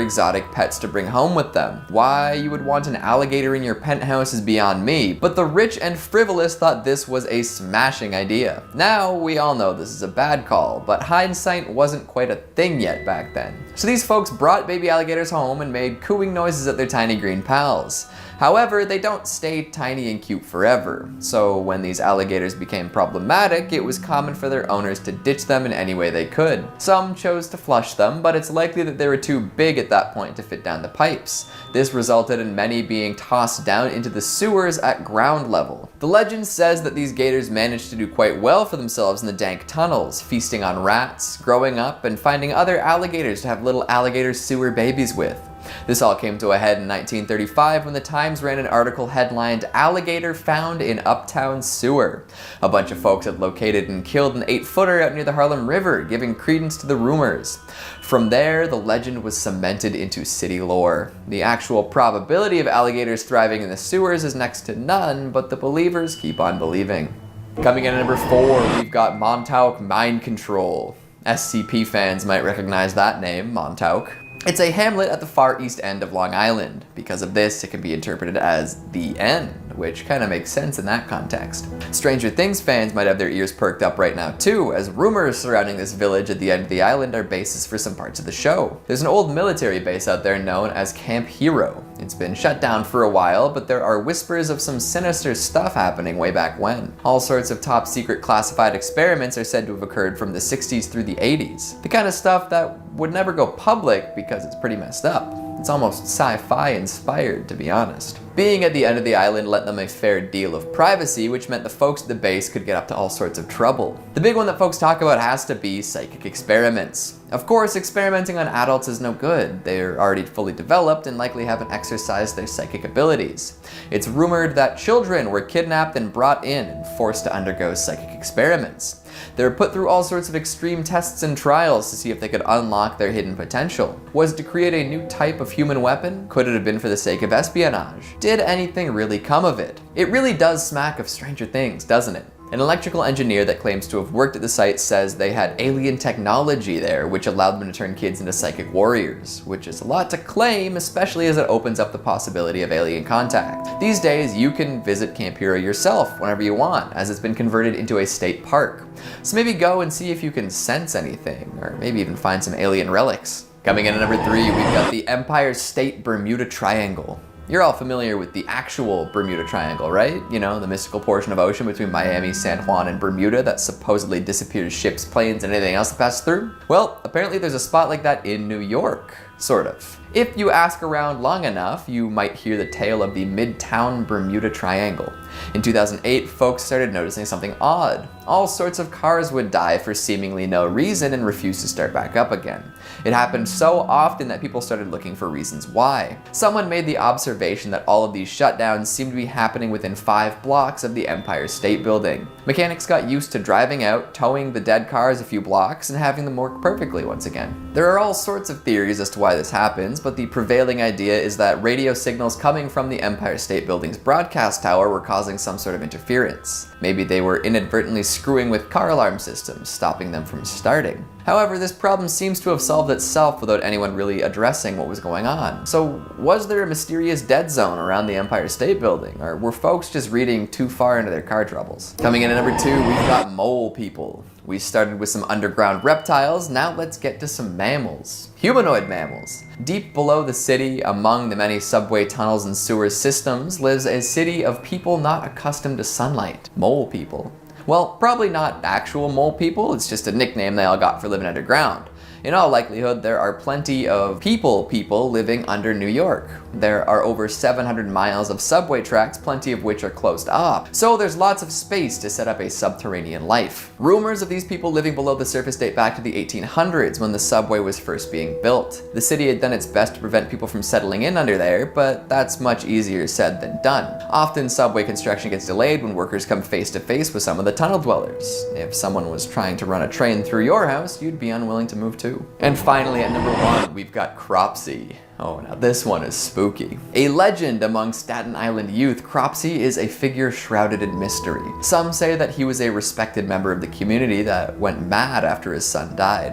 exotic pets to bring home with them. Why you would want an alligator in your penthouse is beyond me, but the rich and frivolous thought this was a smashing idea. Now, we all know this is a bad call, but hindsight wasn't quite a thing yet back then. So these folks brought baby alligators home and made cooing noises at their tiny green pals. However, they don't stay tiny and cute forever, so when these alligators became problematic, it was common for their owners to ditch them in any way they could. Some chose to flush them, but it's likely that they were too big at that point to fit down the pipes. This resulted in many being tossed down into the sewers at ground level. The legend says that these gators managed to do quite well for themselves in the dank tunnels, feasting on rats, growing up, and finding other alligators to have little alligator sewer babies with. This all came to a head in 1935 when the Times ran an article headlined, "Alligator Found in Uptown Sewer." A bunch of folks had located and killed an 8-footer out near the Harlem River, giving credence to the rumors. From there, the legend was cemented into city lore. The actual probability of alligators thriving in the sewers is next to none, but the believers keep on believing. Coming in at number 4, we've got Montauk Mind Control. SCP fans might recognize that name, Montauk. It's a hamlet at the far east end of Long Island. Because of this, it can be interpreted as the end, which kind of makes sense in that context. Stranger Things fans might have their ears perked up right now too, as rumors surrounding this village at the end of the island are basis for some parts of the show. There's an old military base out there known as Camp Hero. It's been shut down for a while, but there are whispers of some sinister stuff happening way back when. All sorts of top secret classified experiments are said to have occurred from the 60s through the 80s. The kind of stuff that would never go public because it's pretty messed up. It's almost sci-fi inspired, to be honest. Being at the end of the island lent them a fair deal of privacy, which meant the folks at the base could get up to all sorts of trouble. The big one that folks talk about has to be psychic experiments. Of course, experimenting on adults is no good. They're already fully developed and likely haven't exercised their psychic abilities. It's rumored that children were kidnapped and brought in and forced to undergo psychic experiments. They were put through all sorts of extreme tests and trials to see if they could unlock their hidden potential. Was it to create a new type of human weapon? Could it have been for the sake of espionage? Did anything really come of it? It really does smack of Stranger Things, doesn't it? An electrical engineer that claims to have worked at the site says they had alien technology there, which allowed them to turn kids into psychic warriors, which is a lot to claim, especially as it opens up the possibility of alien contact. These days, you can visit Camp Hero yourself whenever you want, as it's been converted into a state park. So maybe go and see if you can sense anything, or maybe even find some alien relics. Coming in at number 3, we've got the Empire State Bermuda Triangle. You're all familiar with the actual Bermuda Triangle, right? You know, the mystical portion of ocean between Miami, San Juan, and Bermuda that supposedly disappears ships, planes, and anything else that passes through? Well, apparently there's a spot like that in New York, sort of. If you ask around long enough, you might hear the tale of the Midtown Bermuda Triangle. In 2008, folks started noticing something odd. All sorts of cars would die for seemingly no reason and refuse to start back up again. It happened so often that people started looking for reasons why. Someone made the observation that all of these shutdowns seemed to be happening within 5 blocks of the Empire State Building. Mechanics got used to driving out, towing the dead cars a few blocks, and having them work perfectly once again. There are all sorts of theories as to why this happens, but the prevailing idea is that radio signals coming from the Empire State Building's broadcast tower were causing some sort of interference. Maybe they were inadvertently screwing with car alarm systems, stopping them from starting. However, this problem seems to have solved itself without anyone really addressing what was going on. So, was there a mysterious dead zone around the Empire State Building, or were folks just reading too far into their car troubles? Coming in at number 2, we've got mole people. We started with some underground reptiles, now let's get to some mammals. Humanoid mammals. Deep below the city, among the many subway tunnels and sewer systems, lives a city of people not accustomed to sunlight. Mole people. Well, probably not actual mole people, it's just a nickname they all got for living underground. In all likelihood, there are plenty of people living under New York. There are over 700 miles of subway tracks, plenty of which are closed off. So there's lots of space to set up a subterranean life. Rumors of these people living below the surface date back to the 1800s when the subway was first being built. The city had done its best to prevent people from settling in under there, but that's much easier said than done. Often subway construction gets delayed when workers come face to face with some of the tunnel dwellers. If someone was trying to run a train through your house, you'd be unwilling to move too. too. And finally, at number 1, we've got Cropsey. Oh, now this one is spooky. A legend among Staten Island youth, Cropsey is a figure shrouded in mystery. Some say that he was a respected member of the community that went mad after his son died.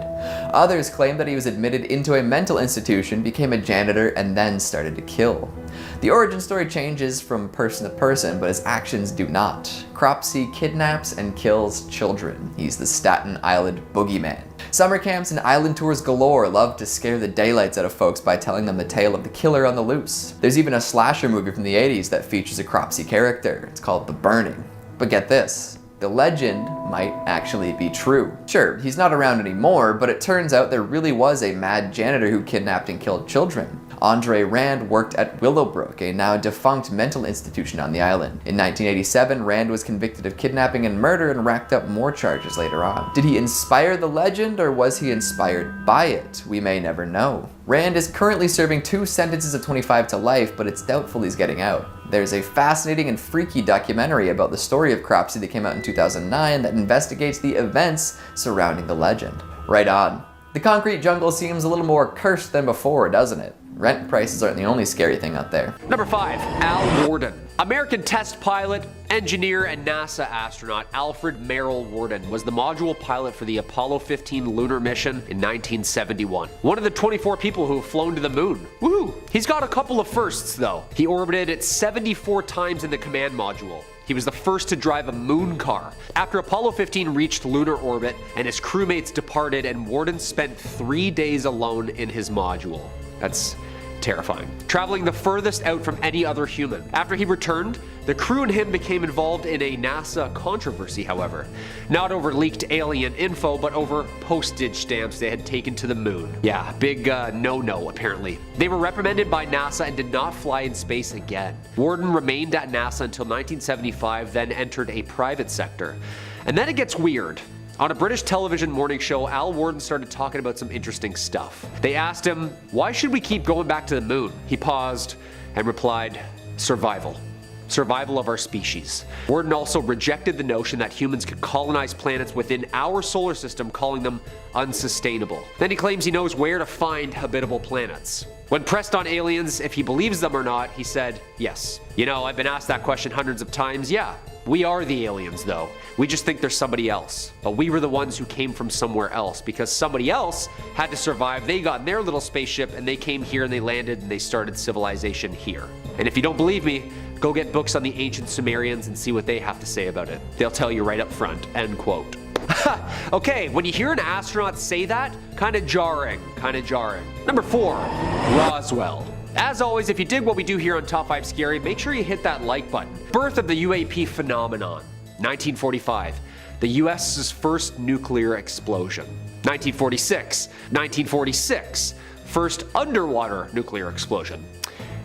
Others claim that he was admitted into a mental institution, became a janitor, and then started to kill. The origin story changes from person to person, but his actions do not. Cropsey kidnaps and kills children. He's the Staten Island boogeyman. Summer camps and island tours galore love to scare the daylights out of folks by telling them the tale of the killer on the loose. There's even a slasher movie from the 80s that features a Cropsey character. It's called The Burning. But get this, the legend might actually be true. Sure, he's not around anymore, but it turns out there really was a mad janitor who kidnapped and killed children. Andre Rand worked at Willowbrook, a now defunct mental institution on the island. In 1987, Rand was convicted of kidnapping and murder and racked up more charges later on. Did he inspire the legend, or was he inspired by it? We may never know. Rand is currently serving 2 sentences of 25 to life, but it's doubtful he's getting out. There's a fascinating and freaky documentary about the story of Cropsey that came out in 2009 that investigates the events surrounding the legend. Right on. The concrete jungle seems a little more cursed than before, doesn't it? Rent prices aren't the only scary thing out there. Number 5, Al Worden. American test pilot, engineer, and NASA astronaut Alfred Merrill Worden was the module pilot for the Apollo 15 lunar mission in 1971. One of the 24 people who have flown to the moon. Woohoo! He's got a couple of firsts, though. He orbited it 74 times in the command module. He was the first to drive a moon car. After Apollo 15 reached lunar orbit and his crewmates departed, and Worden spent 3 days alone in his module. That's terrifying. Traveling the furthest out from any other human. After he returned, the crew and him became involved in a NASA controversy, however. Not over leaked alien info, but over postage stamps they had taken to the moon. Yeah, big no-no, apparently. They were reprimanded by NASA and did not fly in space again. Worden remained at NASA until 1975, then entered a private sector. And then it gets weird. On a British television morning show, Al Worden started talking about some interesting stuff. They asked him, "Why should we keep going back to the moon?" He paused and replied, "Survival. Survival of our species." Worden also rejected the notion that humans could colonize planets within our solar system, calling them unsustainable. Then he claims he knows where to find habitable planets. When pressed on aliens if he believes them or not, he said, "Yes. You know, I've been asked that question hundreds of times. Yeah, we are the aliens though. We just think there's somebody else. But we were the ones who came from somewhere else because somebody else had to survive. They got in their little spaceship and they came here and they landed and they started civilization here. And if you don't believe me, go get books on the ancient Sumerians and see what they have to say about it. They'll tell you right up front." End quote. Okay, when you hear an astronaut say that, kinda jarring. Number 4, Roswell. As always, if you dig what we do here on Top 5 Scary, make sure you hit that like button. Birth of the UAP phenomenon. 1945, the US's first nuclear explosion. 1946, first underwater nuclear explosion.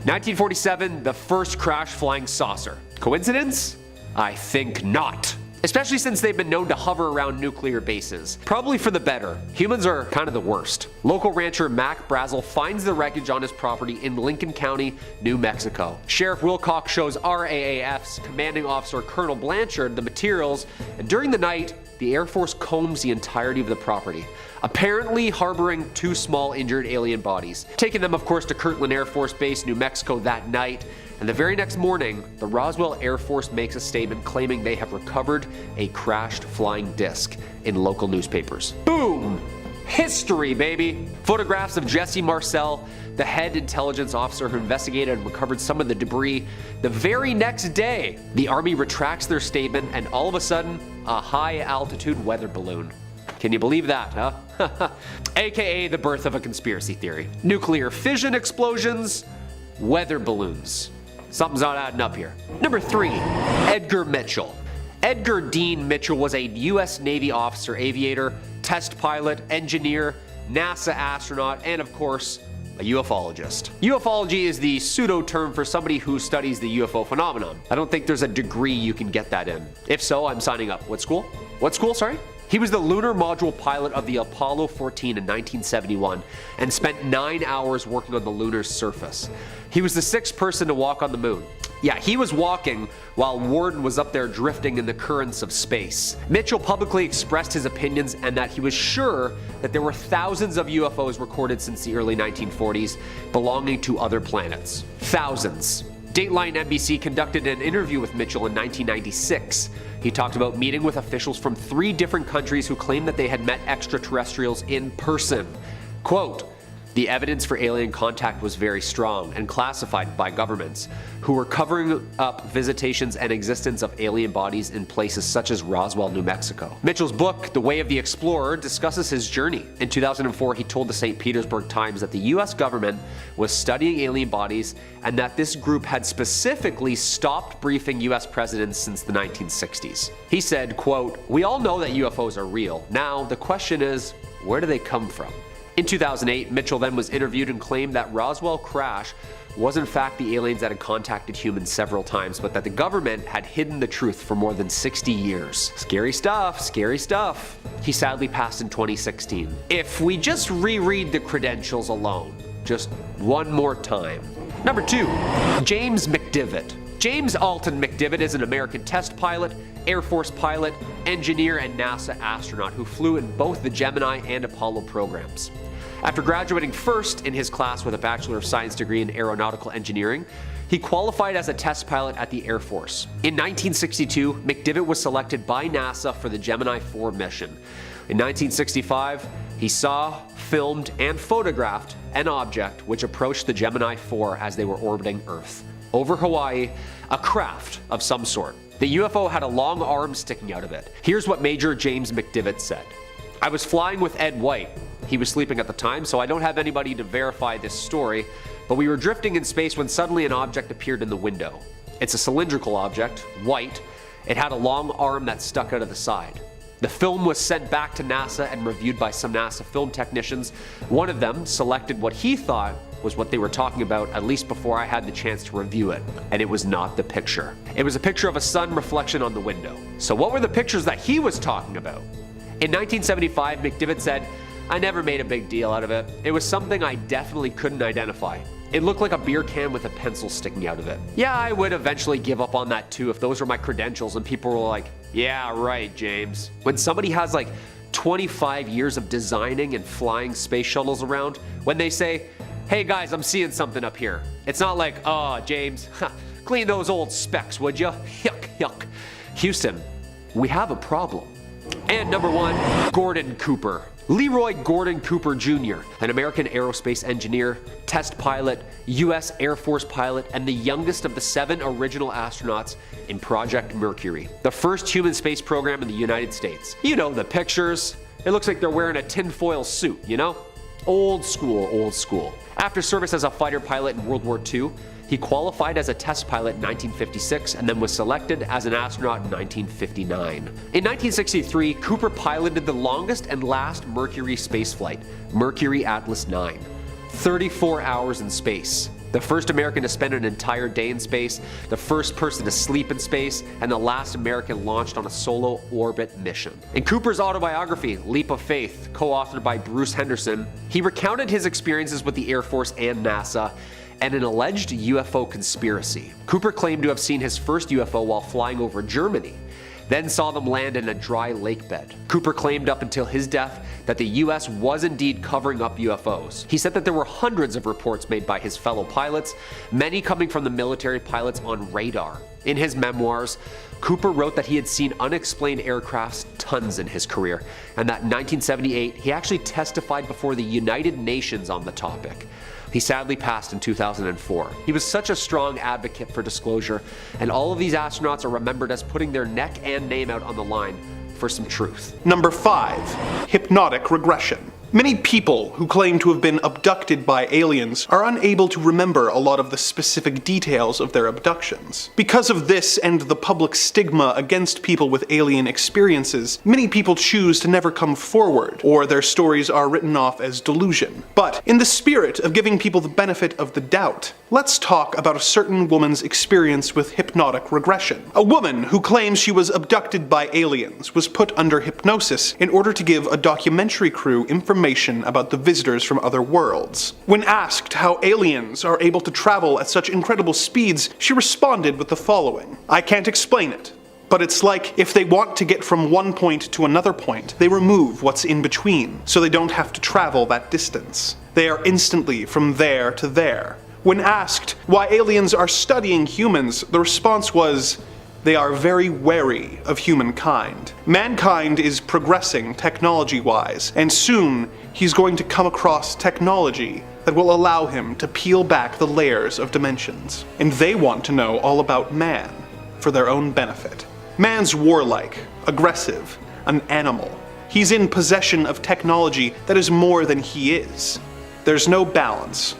1947, the first crash flying saucer. Coincidence? I think not. Especially since they've been known to hover around nuclear bases. Probably for the better. Humans are kind of the worst. Local rancher Mac Brazel finds the wreckage on his property in Lincoln County, New Mexico. Sheriff Wilcox shows RAAF's commanding officer Colonel Blanchard the materials, and during the night, the Air Force combs the entirety of the property, apparently harboring 2 small injured alien bodies. Taking them, of course, to Kirtland Air Force Base, New Mexico that night. And the very next morning, the Roswell Air Force makes a statement claiming they have recovered a crashed flying disc in local newspapers. Boom! History, baby! Photographs of Jesse Marcel, the head intelligence officer who investigated and recovered some of the debris. The very next day, the Army retracts their statement and all of a sudden, a high-altitude weather balloon. Can you believe that, huh? AKA the birth of a conspiracy theory. Nuclear fission explosions, weather balloons. Something's not adding up here. Number 3, Edgar Mitchell. Edgar Dean Mitchell was a U.S. Navy officer, aviator, test pilot, engineer, NASA astronaut, and of course, a ufologist. Ufology is the pseudo term for somebody who studies the UFO phenomenon. I don't think there's a degree you can get that in. If so, I'm signing up. What school? Sorry? He was the lunar module pilot of the Apollo 14 in 1971 and spent 9 hours working on the lunar surface. He was the 6th person to walk on the moon. Yeah, he was walking while Worden was up there drifting in the currents of space. Mitchell publicly expressed his opinions and that he was sure that there were thousands of UFOs recorded since the early 1940s belonging to other planets. Thousands. Dateline NBC conducted an interview with Mitchell in 1996. He talked about meeting with officials from 3 different countries who claimed that they had met extraterrestrials in person. Quote, "The evidence for alien contact was very strong and classified by governments, who were covering up visitations and existence of alien bodies in places such as Roswell, New Mexico." Mitchell's book, The Way of the Explorer, discusses his journey. In 2004, he told the St. Petersburg Times that the US government was studying alien bodies and that this group had specifically stopped briefing US presidents since the 1960s. He said, quote, "We all know that UFOs are real. Now, the question is, where do they come from?" In 2008, Mitchell then was interviewed and claimed that Roswell crash was in fact the aliens that had contacted humans several times, but that the government had hidden the truth for more than 60 years. Scary stuff, scary stuff. He sadly passed in 2016. If we just reread the credentials alone, just one more time. Number 2, James McDivitt. James Alton McDivitt is an American test pilot, Air Force pilot, engineer, and NASA astronaut who flew in both the Gemini and Apollo programs. After graduating first in his class with a Bachelor of Science degree in Aeronautical Engineering, he qualified as a test pilot at the Air Force. In 1962, McDivitt was selected by NASA for the Gemini 4 mission. In 1965, he saw, filmed, and photographed an object which approached the Gemini 4 as they were orbiting Earth. Over Hawaii, a craft of some sort. The UFO had a long arm sticking out of it. Here's what Major James McDivitt said. "I was flying with Ed White. He was sleeping at the time, so I don't have anybody to verify this story, but we were drifting in space when suddenly an object appeared in the window. It's a cylindrical object, white. It had a long arm that stuck out of the side. The film was sent back to NASA and reviewed by some NASA film technicians. One of them selected what he thought was what they were talking about, at least before I had the chance to review it, and it was not the picture. It was a picture of a sun reflection on the window." So what were the pictures that he was talking about? In 1975, McDivitt said, "I never made a big deal out of it. It was something I definitely couldn't identify. It looked like a beer can with a pencil sticking out of it. Yeah, I would eventually give up on that too if those were my credentials and people were like, yeah, right, James." When somebody has like 25 years of designing and flying space shuttles around, when they say, "Hey guys, I'm seeing something up here," it's not like, "Oh, James, clean those old specs, would you? Yuck, yuck." Houston, we have a problem. And number 1, Gordon Cooper. Leroy Gordon Cooper Jr., an American aerospace engineer, test pilot, US Air Force pilot, and the youngest of the 7 original astronauts in Project Mercury, the first human space program in the United States. You know the pictures. It looks like they're wearing a tinfoil suit, you know? Old school, old school. After service as a fighter pilot in World War II, he qualified as a test pilot in 1956 and then was selected as an astronaut in 1959. In 1963, Cooper piloted the longest and last Mercury spaceflight, Mercury Atlas 9. 34 hours in space. The first American to spend an entire day in space, the first person to sleep in space, and the last American launched on a solo orbit mission. In Cooper's autobiography, Leap of Faith, co-authored by Bruce Henderson, he recounted his experiences with the Air Force and NASA and an alleged UFO conspiracy. Cooper claimed to have seen his first UFO while flying over Germany, then saw them land in a dry lake bed. Cooper claimed up until his death that the US was indeed covering up UFOs. He said that there were hundreds of reports made by his fellow pilots, many coming from the military pilots on radar. In his memoirs, Cooper wrote that he had seen unexplained aircrafts tons in his career, and that in 1978 he actually testified before the United Nations on the topic. He sadly passed in 2004. He was such a strong advocate for disclosure, and all of these astronauts are remembered as putting their neck and name out on the line for some truth. Number 5, hypnotic regression. Many people who claim to have been abducted by aliens are unable to remember a lot of the specific details of their abductions. Because of this and the public stigma against people with alien experiences, many people choose to never come forward, or their stories are written off as delusion. But in the spirit of giving people the benefit of the doubt, let's talk about a certain woman's experience with hypnotic regression. A woman who claims she was abducted by aliens was put under hypnosis in order to give a documentary crew information about the visitors from other worlds. When asked how aliens are able to travel at such incredible speeds, she responded with the following: "I can't explain it, but it's like if they want to get from one point to another point, they remove what's in between, so they don't have to travel that distance. They are instantly from there to there." When asked why aliens are studying humans, the response was, "They are very wary of humankind. Mankind is progressing technology-wise, and soon he's going to come across technology that will allow him to peel back the layers of dimensions. And they want to know all about man for their own benefit. Man's warlike, aggressive, an animal. He's in possession of technology that is more than he is. There's no balance.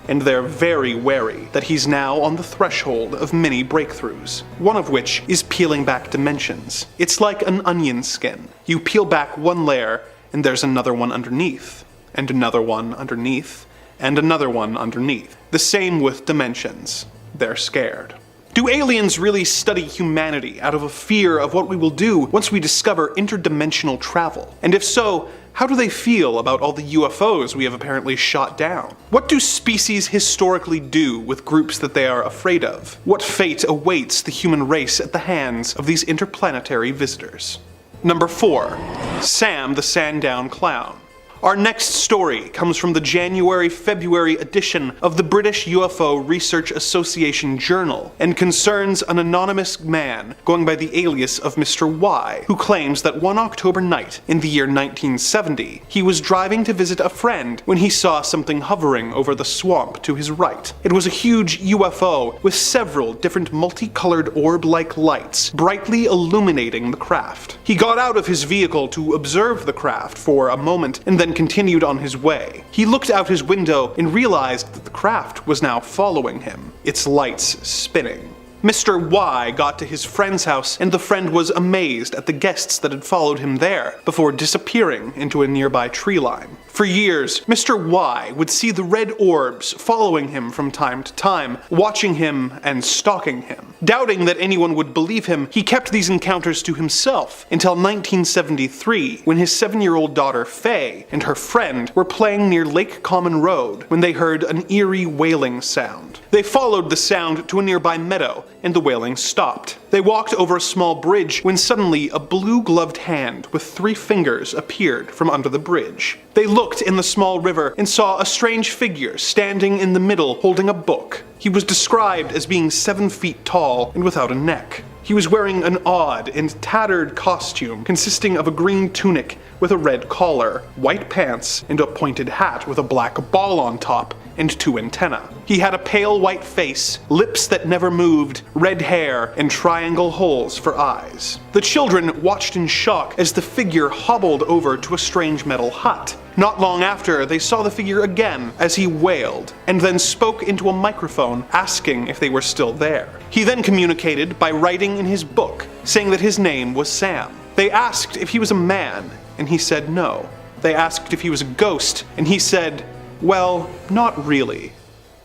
And they're very wary that he's now on the threshold of many breakthroughs, one of which is peeling back dimensions. It's like an onion skin. You peel back one layer, and there's another one underneath, and another one underneath, and another one underneath. The same with dimensions. They're scared. Do aliens really study humanity out of a fear of what we will do once we discover interdimensional travel? And if so, how do they feel about all the UFOs we have apparently shot down? What do species historically do with groups that they are afraid of? What fate awaits the human race at the hands of these interplanetary visitors? Number 4. Sam the Sandown Clown. Our next story comes from the January-February edition of the British UFO Research Association Journal and concerns an anonymous man going by the alias of Mr. Y, who claims that one October night in the year 1970, he was driving to visit a friend when he saw something hovering over the swamp to his right. It was a huge UFO with several different multicolored orb-like lights brightly illuminating the craft. He got out of his vehicle to observe the craft for a moment and then continued on his way. He looked out his window and realized that the craft was now following him, its lights spinning. Mr. Y got to his friend's house, and the friend was amazed at the guests that had followed him there, before disappearing into a nearby tree line. For years, Mr. Y would see the red orbs following him from time to time, watching him and stalking him. Doubting that anyone would believe him, he kept these encounters to himself until 1973, when his 7-year-old daughter Faye and her friend were playing near Lake Common Road when they heard an eerie wailing sound. They followed the sound to a nearby meadow, and the wailing stopped. They walked over a small bridge when suddenly a blue-gloved hand with 3 fingers appeared from under the bridge. They looked in the small river and saw a strange figure standing in the middle holding a book. He was described as being 7 feet tall and without a neck. He was wearing an odd and tattered costume consisting of a green tunic with a red collar, white pants, and a pointed hat with a black ball on top and 2 antennae. He had a pale white face, lips that never moved, red hair, and triangle holes for eyes. The children watched in shock as the figure hobbled over to a strange metal hut. Not long after, they saw the figure again as he wailed, and then spoke into a microphone asking if they were still there. He then communicated by writing in his book, saying that his name was Sam. They asked if he was a man, and he said no. They asked if he was a ghost, and he said, "Well, not really.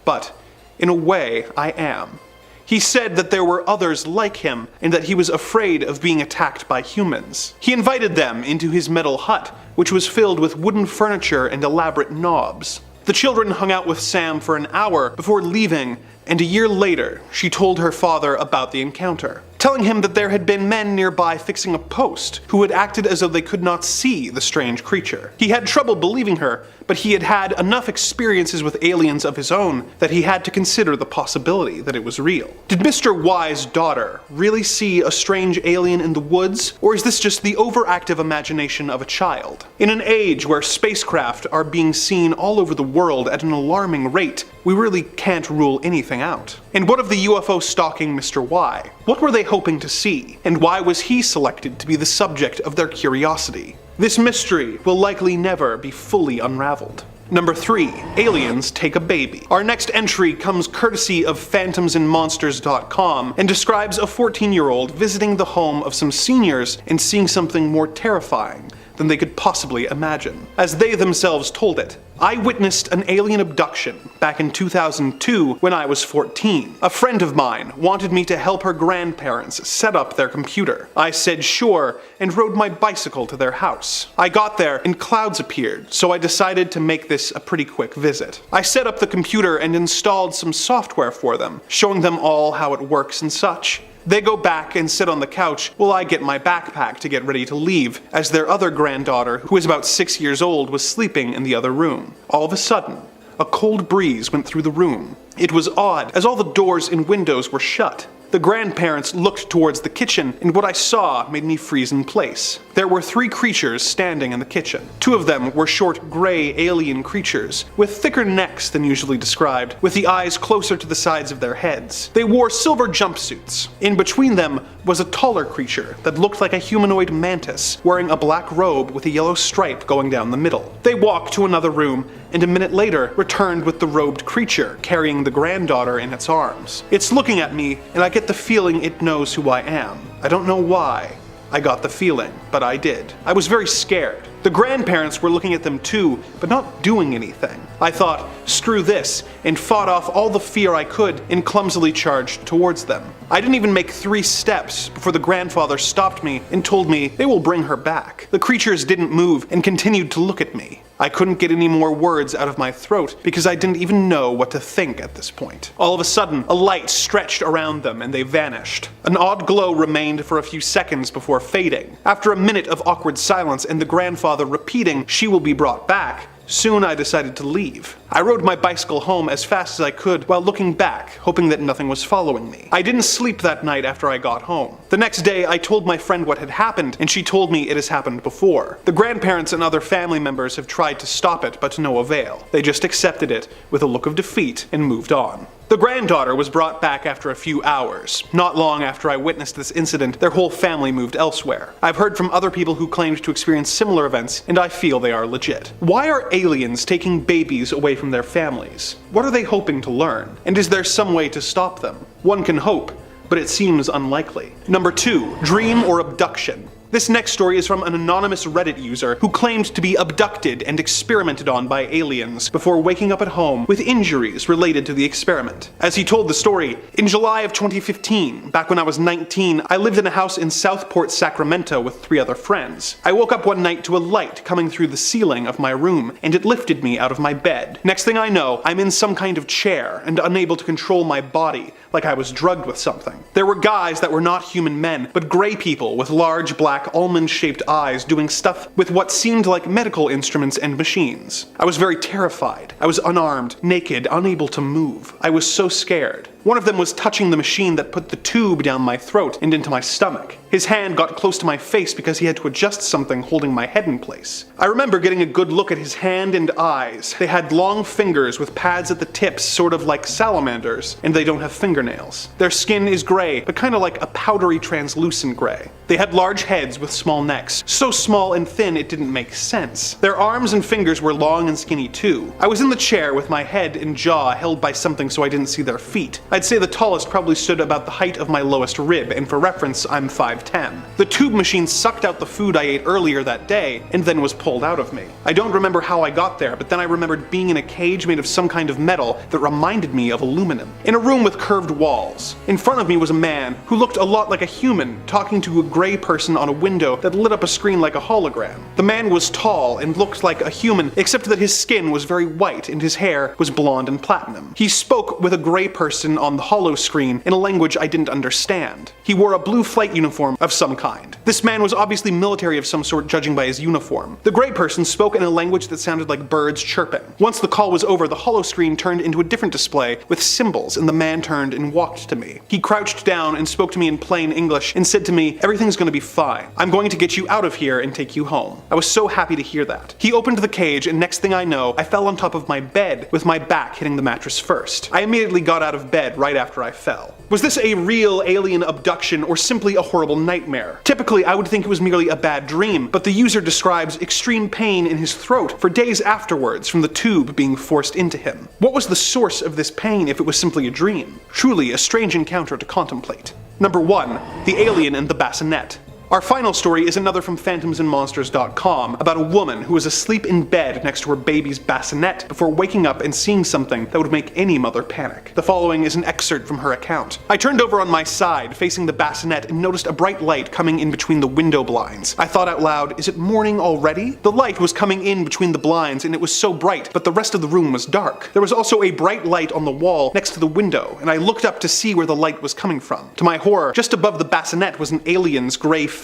But, in a way, I am." He said that there were others like him, and that he was afraid of being attacked by humans. He invited them into his metal hut, which was filled with wooden furniture and elaborate knobs. The children hung out with Sam for an hour before leaving, and a year later, she told her father about the encounter, telling him that there had been men nearby fixing a post who had acted as though they could not see the strange creature. He had trouble believing her, but he had had enough experiences with aliens of his own that he had to consider the possibility that it was real. Did Mr. Y's daughter really see a strange alien in the woods, or is this just the overactive imagination of a child? In an age where spacecraft are being seen all over the world at an alarming rate, we really can't rule anything out. And what of the UFO stalking Mr. Y? What were they hoping to see? And why was he selected to be the subject of their curiosity? This mystery will likely never be fully unraveled. Number 3. Aliens take a baby. Our next entry comes courtesy of phantomsandmonsters.com and describes a 14-year-old visiting the home of some seniors and seeing something more terrifying than they could possibly imagine. As they themselves told it, I witnessed an alien abduction back in 2002 when I was 14. A friend of mine wanted me to help her grandparents set up their computer. I said sure and rode my bicycle to their house. I got there and clouds appeared, so I decided to make this a pretty quick visit. I set up the computer and installed some software for them, showing them all how it works and such. They go back and sit on the couch while I get my backpack to get ready to leave, as their other granddaughter, who is about 6 years old, was sleeping in the other room. All of a sudden, a cold breeze went through the room. It was odd, as all the doors and windows were shut. The grandparents looked towards the kitchen, and what I saw made me freeze in place. There were 3 creatures standing in the kitchen. 2 of them were short, gray alien creatures, with thicker necks than usually described, with the eyes closer to the sides of their heads. They wore silver jumpsuits. In between them was a taller creature that looked like a humanoid mantis, wearing a black robe with a yellow stripe going down the middle. They walked to another room, and a minute later returned with the robed creature, carrying the granddaughter in its arms. It's looking at me, and I get the feeling it knows who I am. I don't know why I got the feeling, but I did. I was very scared. The grandparents were looking at them too, but not doing anything. I thought, screw this, and fought off all the fear I could and clumsily charged towards them. I didn't even make 3 steps before the grandfather stopped me and told me they will bring her back. The creatures didn't move and continued to look at me. I couldn't get any more words out of my throat because I didn't even know what to think at this point. All of a sudden, a light stretched around them and they vanished. An odd glow remained for a few seconds before fading. After a minute of awkward silence and the grandfather repeating, "She will be brought back," soon I decided to leave. I rode my bicycle home as fast as I could while looking back, hoping that nothing was following me. I didn't sleep that night after I got home. The next day, I told my friend what had happened, and she told me it has happened before. The grandparents and other family members have tried to stop it, but to no avail. They just accepted it with a look of defeat and moved on. The granddaughter was brought back after a few hours. Not long after I witnessed this incident, their whole family moved elsewhere. I've heard from other people who claimed to experience similar events, and I feel they are legit. Why are aliens taking babies away from their families? What are they hoping to learn? And is there some way to stop them? One can hope, but it seems unlikely. Number 2, dream or abduction. This next story is from an anonymous Reddit user who claimed to be abducted and experimented on by aliens before waking up at home with injuries related to the experiment. As he told the story, in July of 2015, back when I was 19, I lived in a house in Southport, Sacramento with 3 other friends. I woke up one night to a light coming through the ceiling of my room, and it lifted me out of my bed. Next thing I know, I'm in some kind of chair and unable to control my body, like I was drugged with something. There were guys that were not human men, but gray people with large black almond-shaped eyes doing stuff with what seemed like medical instruments and machines. I was very terrified. I was unarmed, naked, unable to move. I was so scared. One of them was touching the machine that put the tube down my throat and into my stomach. His hand got close to my face because he had to adjust something holding my head in place. I remember getting a good look at his hand and eyes. They had long fingers with pads at the tips, sort of like salamanders, and they don't have fingernails. Their skin is gray, but kind of like a powdery translucent gray. They had large heads with small necks, so small and thin it didn't make sense. Their arms and fingers were long and skinny too. I was in the chair with my head and jaw held by something so I didn't see their feet. I'd say the tallest probably stood about the height of my lowest rib, and for reference, I'm 5'10". The tube machine sucked out the food I ate earlier that day, and then was pulled out of me. I don't remember how I got there, but then I remembered being in a cage made of some kind of metal that reminded me of aluminum. In a room with curved walls. In front of me was a man who looked a lot like a human, talking to a gray person on a window that lit up a screen like a hologram. The man was tall and looked like a human, except that his skin was very white and his hair was blonde and platinum. He spoke with a gray person on the holo screen in a language I didn't understand. He wore a blue flight uniform of some kind. This man was obviously military of some sort, judging by his uniform. The gray person spoke in a language that sounded like birds chirping. Once the call was over, the holo screen turned into a different display with symbols, and the man turned and walked to me. He crouched down and spoke to me in plain English and said to me, "Everything's gonna be fine. I'm going to get you out of here and take you home." I was so happy to hear that. He opened the cage, and next thing I know, I fell on top of my bed with my back hitting the mattress first. I immediately got out of bed right after I fell. Was this a real alien abduction or simply a horrible nightmare? Typically, Usually I would think it was merely a bad dream, but the user describes extreme pain in his throat for days afterwards from the tube being forced into him. What was the source of this pain if it was simply a dream? Truly a strange encounter to contemplate. Number 1. The Alien and the Bassinet. Our final story is another from phantomsandmonsters.com about a woman who was asleep in bed next to her baby's bassinet before waking up and seeing something that would make any mother panic. The following is an excerpt from her account. I turned over on my side, facing the bassinet, and noticed a bright light coming in between the window blinds. I thought out loud, is it morning already? The light was coming in between the blinds and it was so bright, but the rest of the room was dark. There was also a bright light on the wall next to the window, and I looked up to see where the light was coming from. To my horror, just above the bassinet was an alien's gray face.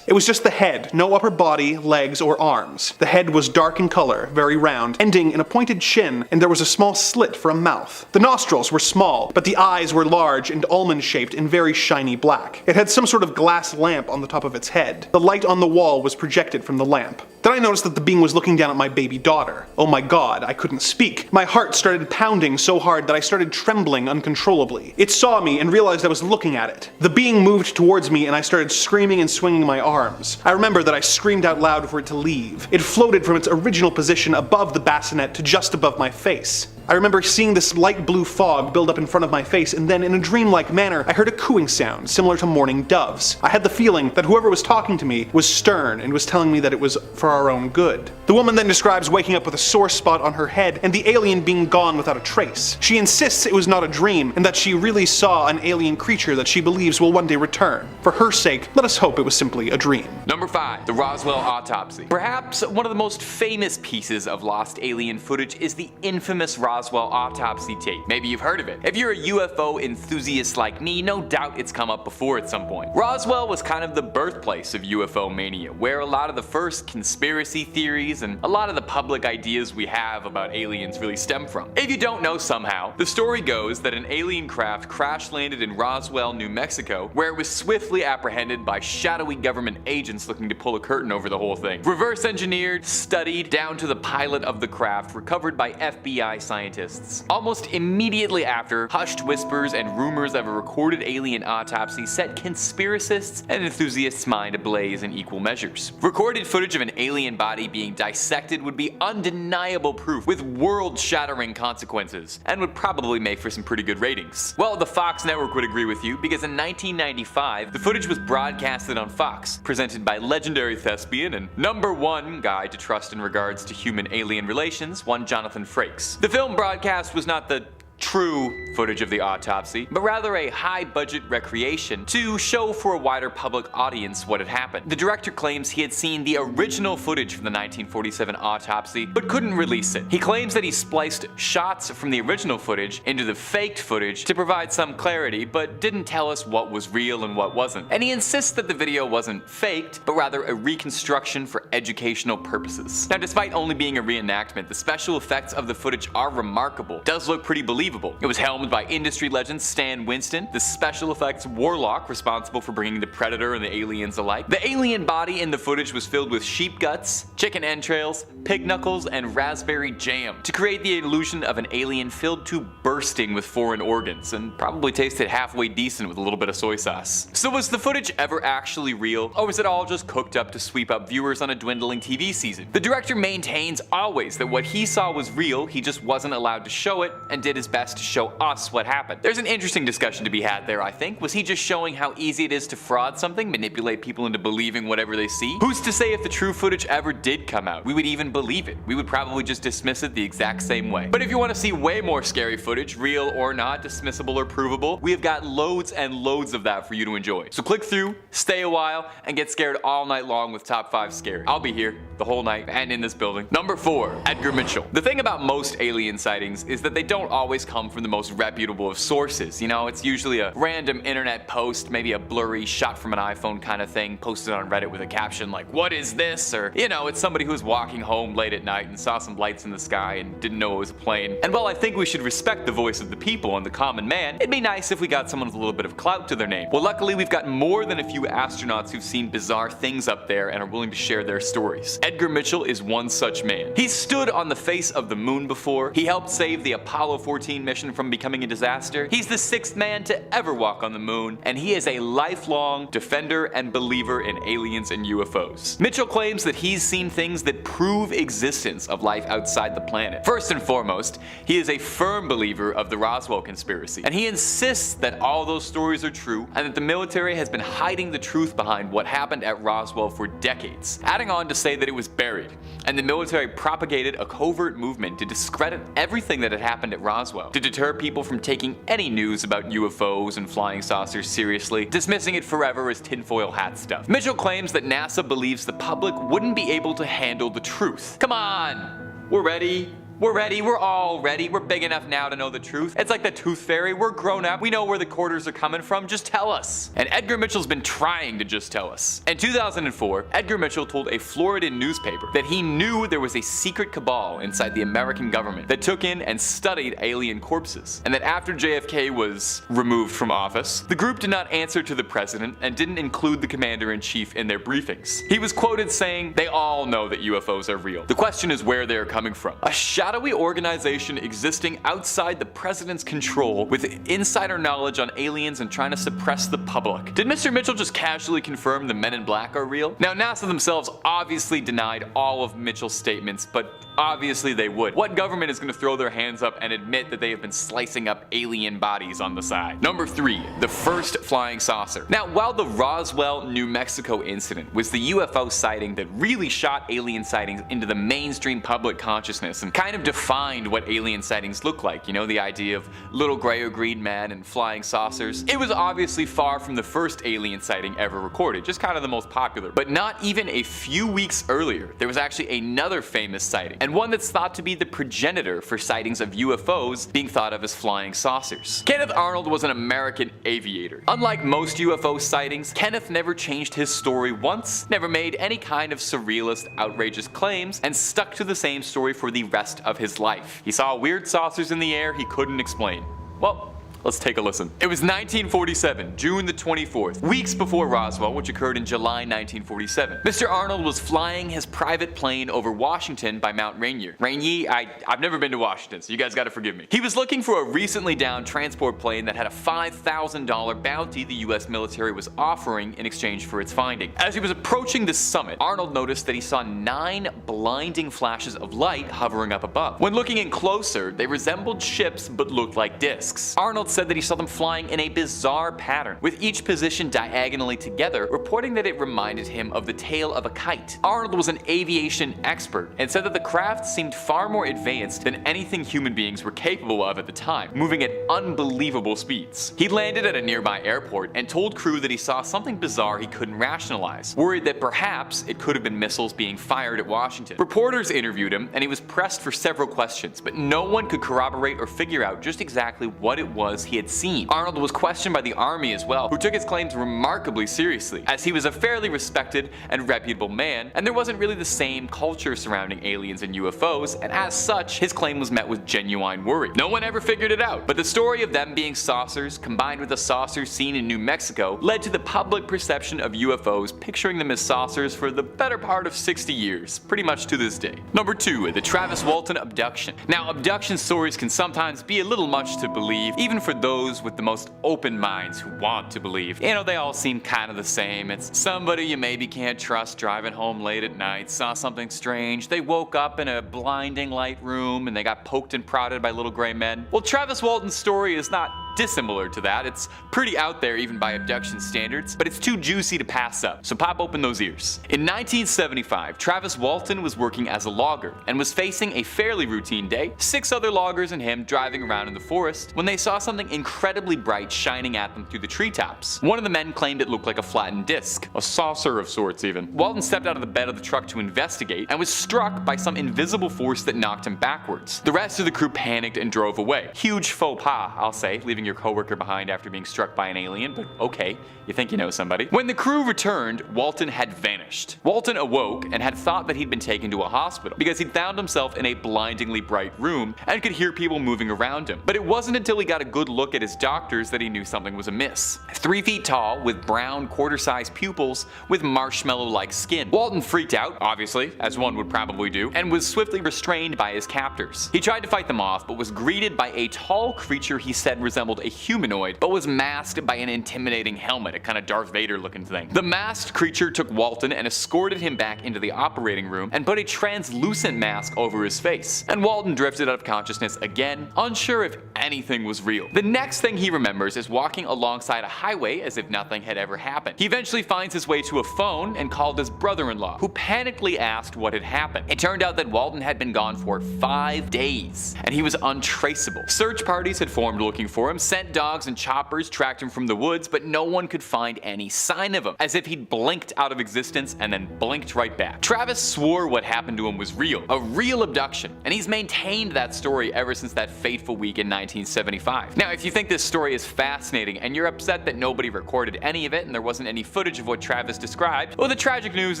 It was just the head, no upper body, legs, or arms. The head was dark in color, very round, ending in a pointed chin, and there was a small slit for a mouth. The nostrils were small, but the eyes were large and almond-shaped and very shiny black. It had some sort of glass lamp on the top of its head. The light on the wall was projected from the lamp. Then I noticed that the being was looking down at my baby daughter. Oh my god, I couldn't speak. My heart started pounding so hard that I started trembling uncontrollably. It saw me and realized I was looking at it. The being moved towards me and I started screaming and swinging my arms. I remember that I screamed out loud for it to leave. It floated from its original position above the bassinet to just above my face. I remember seeing this light blue fog build up in front of my face, and then in a dreamlike manner, I heard a cooing sound similar to mourning doves. I had the feeling that whoever was talking to me was stern and was telling me that it was for our own good. The woman then describes waking up with a sore spot on her head and the alien being gone without a trace. She insists it was not a dream and that she really saw an alien creature that she believes will one day return. For her sake, let us hope it was simply a dream. Number 5. The Roswell Autopsy. Perhaps one of the most famous pieces of lost alien footage is the infamous Roswell autopsy tape. Maybe you've heard of it. If you're a UFO enthusiast like me, no doubt it's come up before at some point. Roswell was kind of the birthplace of UFO mania, where a lot of the first conspiracy theories and a lot of the public ideas we have about aliens really stem from. If you don't know somehow, the story goes that an alien craft crash landed in Roswell, New Mexico, where it was swiftly apprehended by shadowy government agents looking to pull a curtain over the whole thing. Reverse engineered, studied, down to the pilot of the craft, recovered by FBI scientists. Almost immediately after, hushed whispers and rumors of a recorded alien autopsy set conspiracists and enthusiasts' mind ablaze in equal measures. Recorded footage of an alien body being dissected would be undeniable proof with world-shattering consequences, and would probably make for some pretty good ratings. Well, the Fox network would agree with you, because in 1995, the footage was broadcasted on Fox, presented by legendary thespian and #1 guy to trust in regards to human-alien relations, one Jonathan Frakes. The film broadcast was not the true footage of the autopsy, but rather a high-budget recreation to show for a wider public audience what had happened. The director claims he had seen the original footage from the 1947 autopsy, but couldn't release it. He claims that he spliced shots from the original footage into the faked footage to provide some clarity, but didn't tell us what was real and what wasn't. And he insists that the video wasn't faked, but rather a reconstruction for educational purposes. Now, despite only being a reenactment, the special effects of the footage are remarkable. It does look pretty believable. It was helmed by industry legend Stan Winston, the special effects warlock responsible for bringing the Predator and the aliens alike. The alien body in the footage was filled with sheep guts, chicken entrails, pig knuckles, and raspberry jam to create the illusion of an alien filled to bursting with foreign organs, and probably tasted halfway decent with a little bit of soy sauce. So was the footage ever actually real, or was it all just cooked up to sweep up viewers on a dwindling TV season? The director maintains always that what he saw was real, he just wasn't allowed to show it, and did his best to show us what happened. There's an interesting discussion to be had there, I think. Was he just showing how easy it is to fraud something, manipulate people into believing whatever they see? Who's to say if the true footage ever did come out, we would even believe it? We would probably just dismiss it the exact same way. But if you want to see way more scary footage, real or not, dismissible or provable, we have got loads and loads of that for you to enjoy. So click through, stay a while, and get scared all night long with Top 5 Scary. I'll be here the whole night and in this building. Number 4, Edgar Mitchell. The thing about most alien sightings is that they don't always come from the most reputable of sources. You know, it's usually a random internet post, maybe a blurry shot from an iPhone kind of thing, posted on Reddit with a caption like, "What is this?" Or, you know, it's somebody who was walking home late at night and saw some lights in the sky and didn't know it was a plane. And while I think we should respect the voice of the people and the common man, it'd be nice if we got someone with a little bit of clout to their name. Well, luckily we've got more than a few astronauts who've seen bizarre things up there and are willing to share their stories. Edgar Mitchell is one such man. He stood on the face of the moon before, he helped save the Apollo 14 mission from becoming a disaster, he's the 6th man to ever walk on the moon, and he is a lifelong defender and believer in aliens and UFOs. Mitchell claims that he's seen things that prove existence of life outside the planet. First and foremost, he is a firm believer of the Roswell conspiracy, and he insists that all those stories are true and that the military has been hiding the truth behind what happened at Roswell for decades, adding on to say that it was buried, and the military propagated a covert movement to discredit everything that had happened at Roswell, to deter people from taking any news about UFOs and flying saucers seriously, dismissing it forever as tinfoil hat stuff. Mitchell claims that NASA believes the public wouldn't be able to handle the truth. Come on, we're ready. We're ready, we're all ready, we're big enough now to know the truth. It's like the tooth fairy, we're grown up, we know where the quarters are coming from, just tell us. And Edgar Mitchell's been trying to just tell us. In 2004, Edgar Mitchell told a Floridan newspaper that he knew there was a secret cabal inside the American government that took in and studied alien corpses, and that after JFK was removed from office, the group did not answer to the president and didn't include the commander-in-chief in their briefings. He was quoted saying, "They all know that UFOs are real. The question is where they are coming from." A shadowy organization existing outside the president's control with insider knowledge on aliens and trying to suppress the public. Did Mr. Mitchell just casually confirm the Men in Black are real? Now, NASA themselves obviously denied all of Mitchell's statements, but obviously they would. What government is going to throw their hands up and admit that they have been slicing up alien bodies on the side? Number 3, the first flying saucer. Now, while the Roswell, New Mexico incident was the UFO sighting that really shot alien sightings into the mainstream public consciousness and kind of defined what alien sightings look like, you know, the idea of little gray or green men and flying saucers, it was obviously far from the first alien sighting ever recorded, just kind of the most popular. But not even a few weeks earlier, there was actually another famous sighting, and one that's thought to be the progenitor for sightings of UFOs being thought of as flying saucers. Kenneth Arnold was an American aviator. Unlike most UFO sightings, Kenneth never changed his story once, never made any kind of surrealist, outrageous claims, and stuck to the same story for the rest of his life. He saw weird saucers in the air he couldn't explain. Well, let's take a listen. It was 1947, June the 24th, weeks before Roswell, which occurred in July 1947. Mr. Arnold was flying his private plane over Washington by Mount Rainier. I've never been to Washington, so you guys gotta forgive me. He was looking for a recently downed transport plane that had a $5,000 bounty the US military was offering in exchange for its finding. As he was approaching the summit, Arnold noticed that he saw 9 blinding flashes of light hovering up above. When looking in closer, they resembled ships but looked like discs. Arnold said that he saw them flying in a bizarre pattern, with each position diagonally together, reporting that it reminded him of the tail of a kite. Arnold was an aviation expert and said that the craft seemed far more advanced than anything human beings were capable of at the time, moving at unbelievable speeds. He landed at a nearby airport and told crew that he saw something bizarre he couldn't rationalize, worried that perhaps it could have been missiles being fired at Washington. Reporters interviewed him and he was pressed for several questions, but no one could corroborate or figure out just exactly what it was he had seen. Arnold was questioned by the Army as well, who took his claims remarkably seriously, as he was a fairly respected and reputable man, and there wasn't really the same culture surrounding aliens and UFOs, and as such, his claim was met with genuine worry. No one ever figured it out, but the story of them being saucers, combined with the saucers seen in New Mexico, led to the public perception of UFOs picturing them as saucers for the better part of 60 years, pretty much to this day. Number 2, the Travis Walton abduction. Now, abduction stories can sometimes be a little much to believe, even for those with the most open minds who want to believe. You know, they all seem kind of the same. It's somebody you maybe can't trust driving home late at night, saw something strange, they woke up in a blinding light room and they got poked and prodded by little gray men. Well, Travis Walton's story is not dissimilar to that. It's pretty out there even by abduction standards, but it's too juicy to pass up, so pop open those ears. In 1975, Travis Walton was working as a logger and was facing a fairly routine day, 6 other loggers and him driving around in the forest, when they saw something incredibly bright shining at them through the treetops. One of the men claimed it looked like a flattened disc, a saucer of sorts even. Walton stepped out of the bed of the truck to investigate and was struck by some invisible force that knocked him backwards. The rest of the crew panicked and drove away. Huge faux pas, I'll say, leaving leaving your coworker behind after being struck by an alien, but okay, you think you know somebody. When the crew returned, Walton had vanished. Walton awoke and had thought that he'd been taken to a hospital because he'd found himself in a blindingly bright room and could hear people moving around him. But it wasn't until he got a good look at his doctors that he knew something was amiss. 3 feet tall, with brown, quarter-sized pupils, with marshmallow-like skin. Walton freaked out, obviously, as one would probably do, and was swiftly restrained by his captors. He tried to fight them off, but was greeted by a tall creature he said resembled a humanoid, but was masked by an intimidating helmet, a kind of Darth Vader looking thing. The masked creature took Walton and escorted him back into the operating room and put a translucent mask over his face. And Walton drifted out of consciousness again, unsure if anything was real. The next thing he remembers is walking alongside a highway as if nothing had ever happened. He eventually finds his way to a phone and called his brother-in-law, who panically asked what had happened. It turned out that Walton had been gone for 5 days, and he was untraceable. Search parties had formed looking for him, sent dogs and choppers tracked him from the woods, but no one could find any sign of him, as if he'd blinked out of existence and then blinked right back. Travis swore what happened to him was real, a real abduction, and he's maintained that story ever since that fateful week in 1975. Now, if you think this story is fascinating and you're upset that nobody recorded any of it and there wasn't any footage of what Travis described, well, the tragic news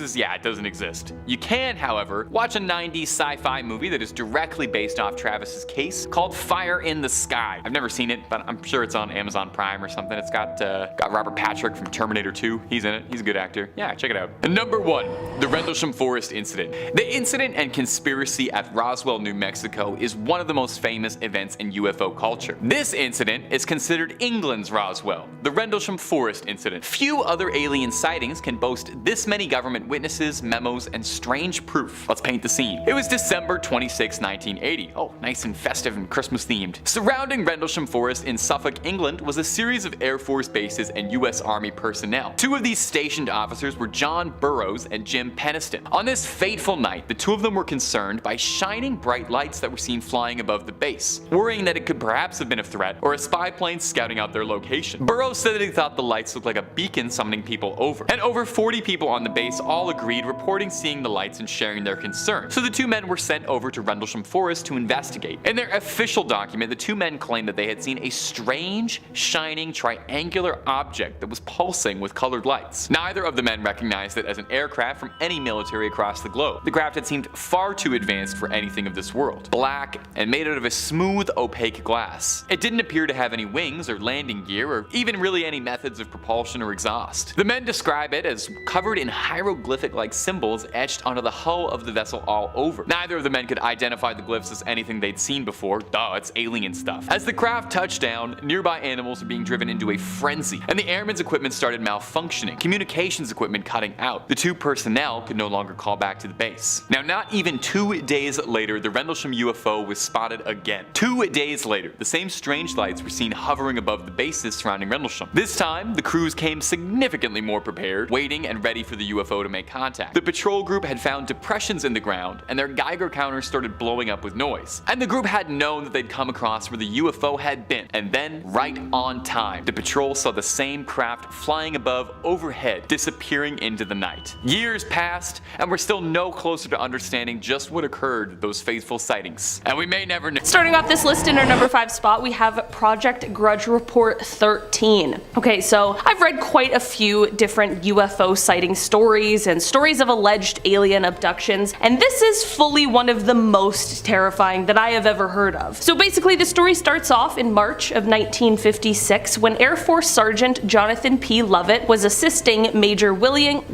is, yeah, it doesn't exist. You can, however, watch a 90s sci-fi movie that is directly based off Travis's case called Fire in the Sky. I've never seen it, but I'm sure it's on Amazon Prime or something. It's got Robert Patrick from Terminator 2. He's in it. He's a good actor. Yeah, check it out. And number 1, the Rendlesham Forest Incident. The incident and conspiracy at Roswell, New Mexico is one of the most famous events in UFO culture. This incident is considered England's Roswell, the Rendlesham Forest Incident. Few other alien sightings can boast this many government witnesses, memos, and strange proof. Let's paint the scene. It was December 26, 1980. Oh, nice and festive and Christmas themed. Surrounding Rendlesham Forest in Suffolk, England was a series of Air Force bases and US Army personnel. 2 of these stationed officers were John Burroughs and Jim Peniston. On this fateful night, the 2 of them were concerned by shining bright lights that were seen flying above the base, worrying that it could perhaps have been a threat or a spy plane scouting out their location. Burroughs said that he thought the lights looked like a beacon summoning people over, and over 40 people on the base all agreed, reporting seeing the lights and sharing their concern. So the 2 men were sent over to Rendlesham Forest to investigate. In their official document, the 2 men claimed that they had seen a strange, shining, triangular object that was pulsing with colored lights. Neither of the men recognized it as an aircraft from any military across the globe. The craft had seemed far too advanced for anything of this world. Black and made out of a smooth, opaque glass. It didn't appear to have any wings or landing gear or even really any methods of propulsion or exhaust. The men describe it as covered in hieroglyphic-like symbols etched onto the hull of the vessel all over. Neither of the men could identify the glyphs as anything they'd seen before. Duh, it's alien stuff. As the craft touched down, nearby animals were being driven into a frenzy, and the airmen's equipment started malfunctioning, communications equipment cutting out. The 2 personnel could no longer call back to the base. Now, not even 2 days later, the Rendlesham UFO was spotted again. 2 days later, the same strange lights were seen hovering above the bases surrounding Rendlesham. This time, the crews came significantly more prepared, waiting and ready for the UFO to make contact. The patrol group had found depressions in the ground, and their Geiger counters started blowing up with noise. And the group had known that they'd come across where the UFO had been. And then, right on time, the patrol saw the same craft flying above overhead, disappearing into the night. Years passed, and we're still no closer to understanding just what occurred those faithful sightings. And we may never know. Starting off this list in our number 5 spot, we have Project Grudge Report 13. Okay, so I've read quite a few different UFO sighting stories and stories of alleged alien abductions, and this is fully one of the most terrifying that I have ever heard of. So basically, the story starts off in March of 1956 when Air Force Sergeant Jonathan P. Lovett was assisting Major William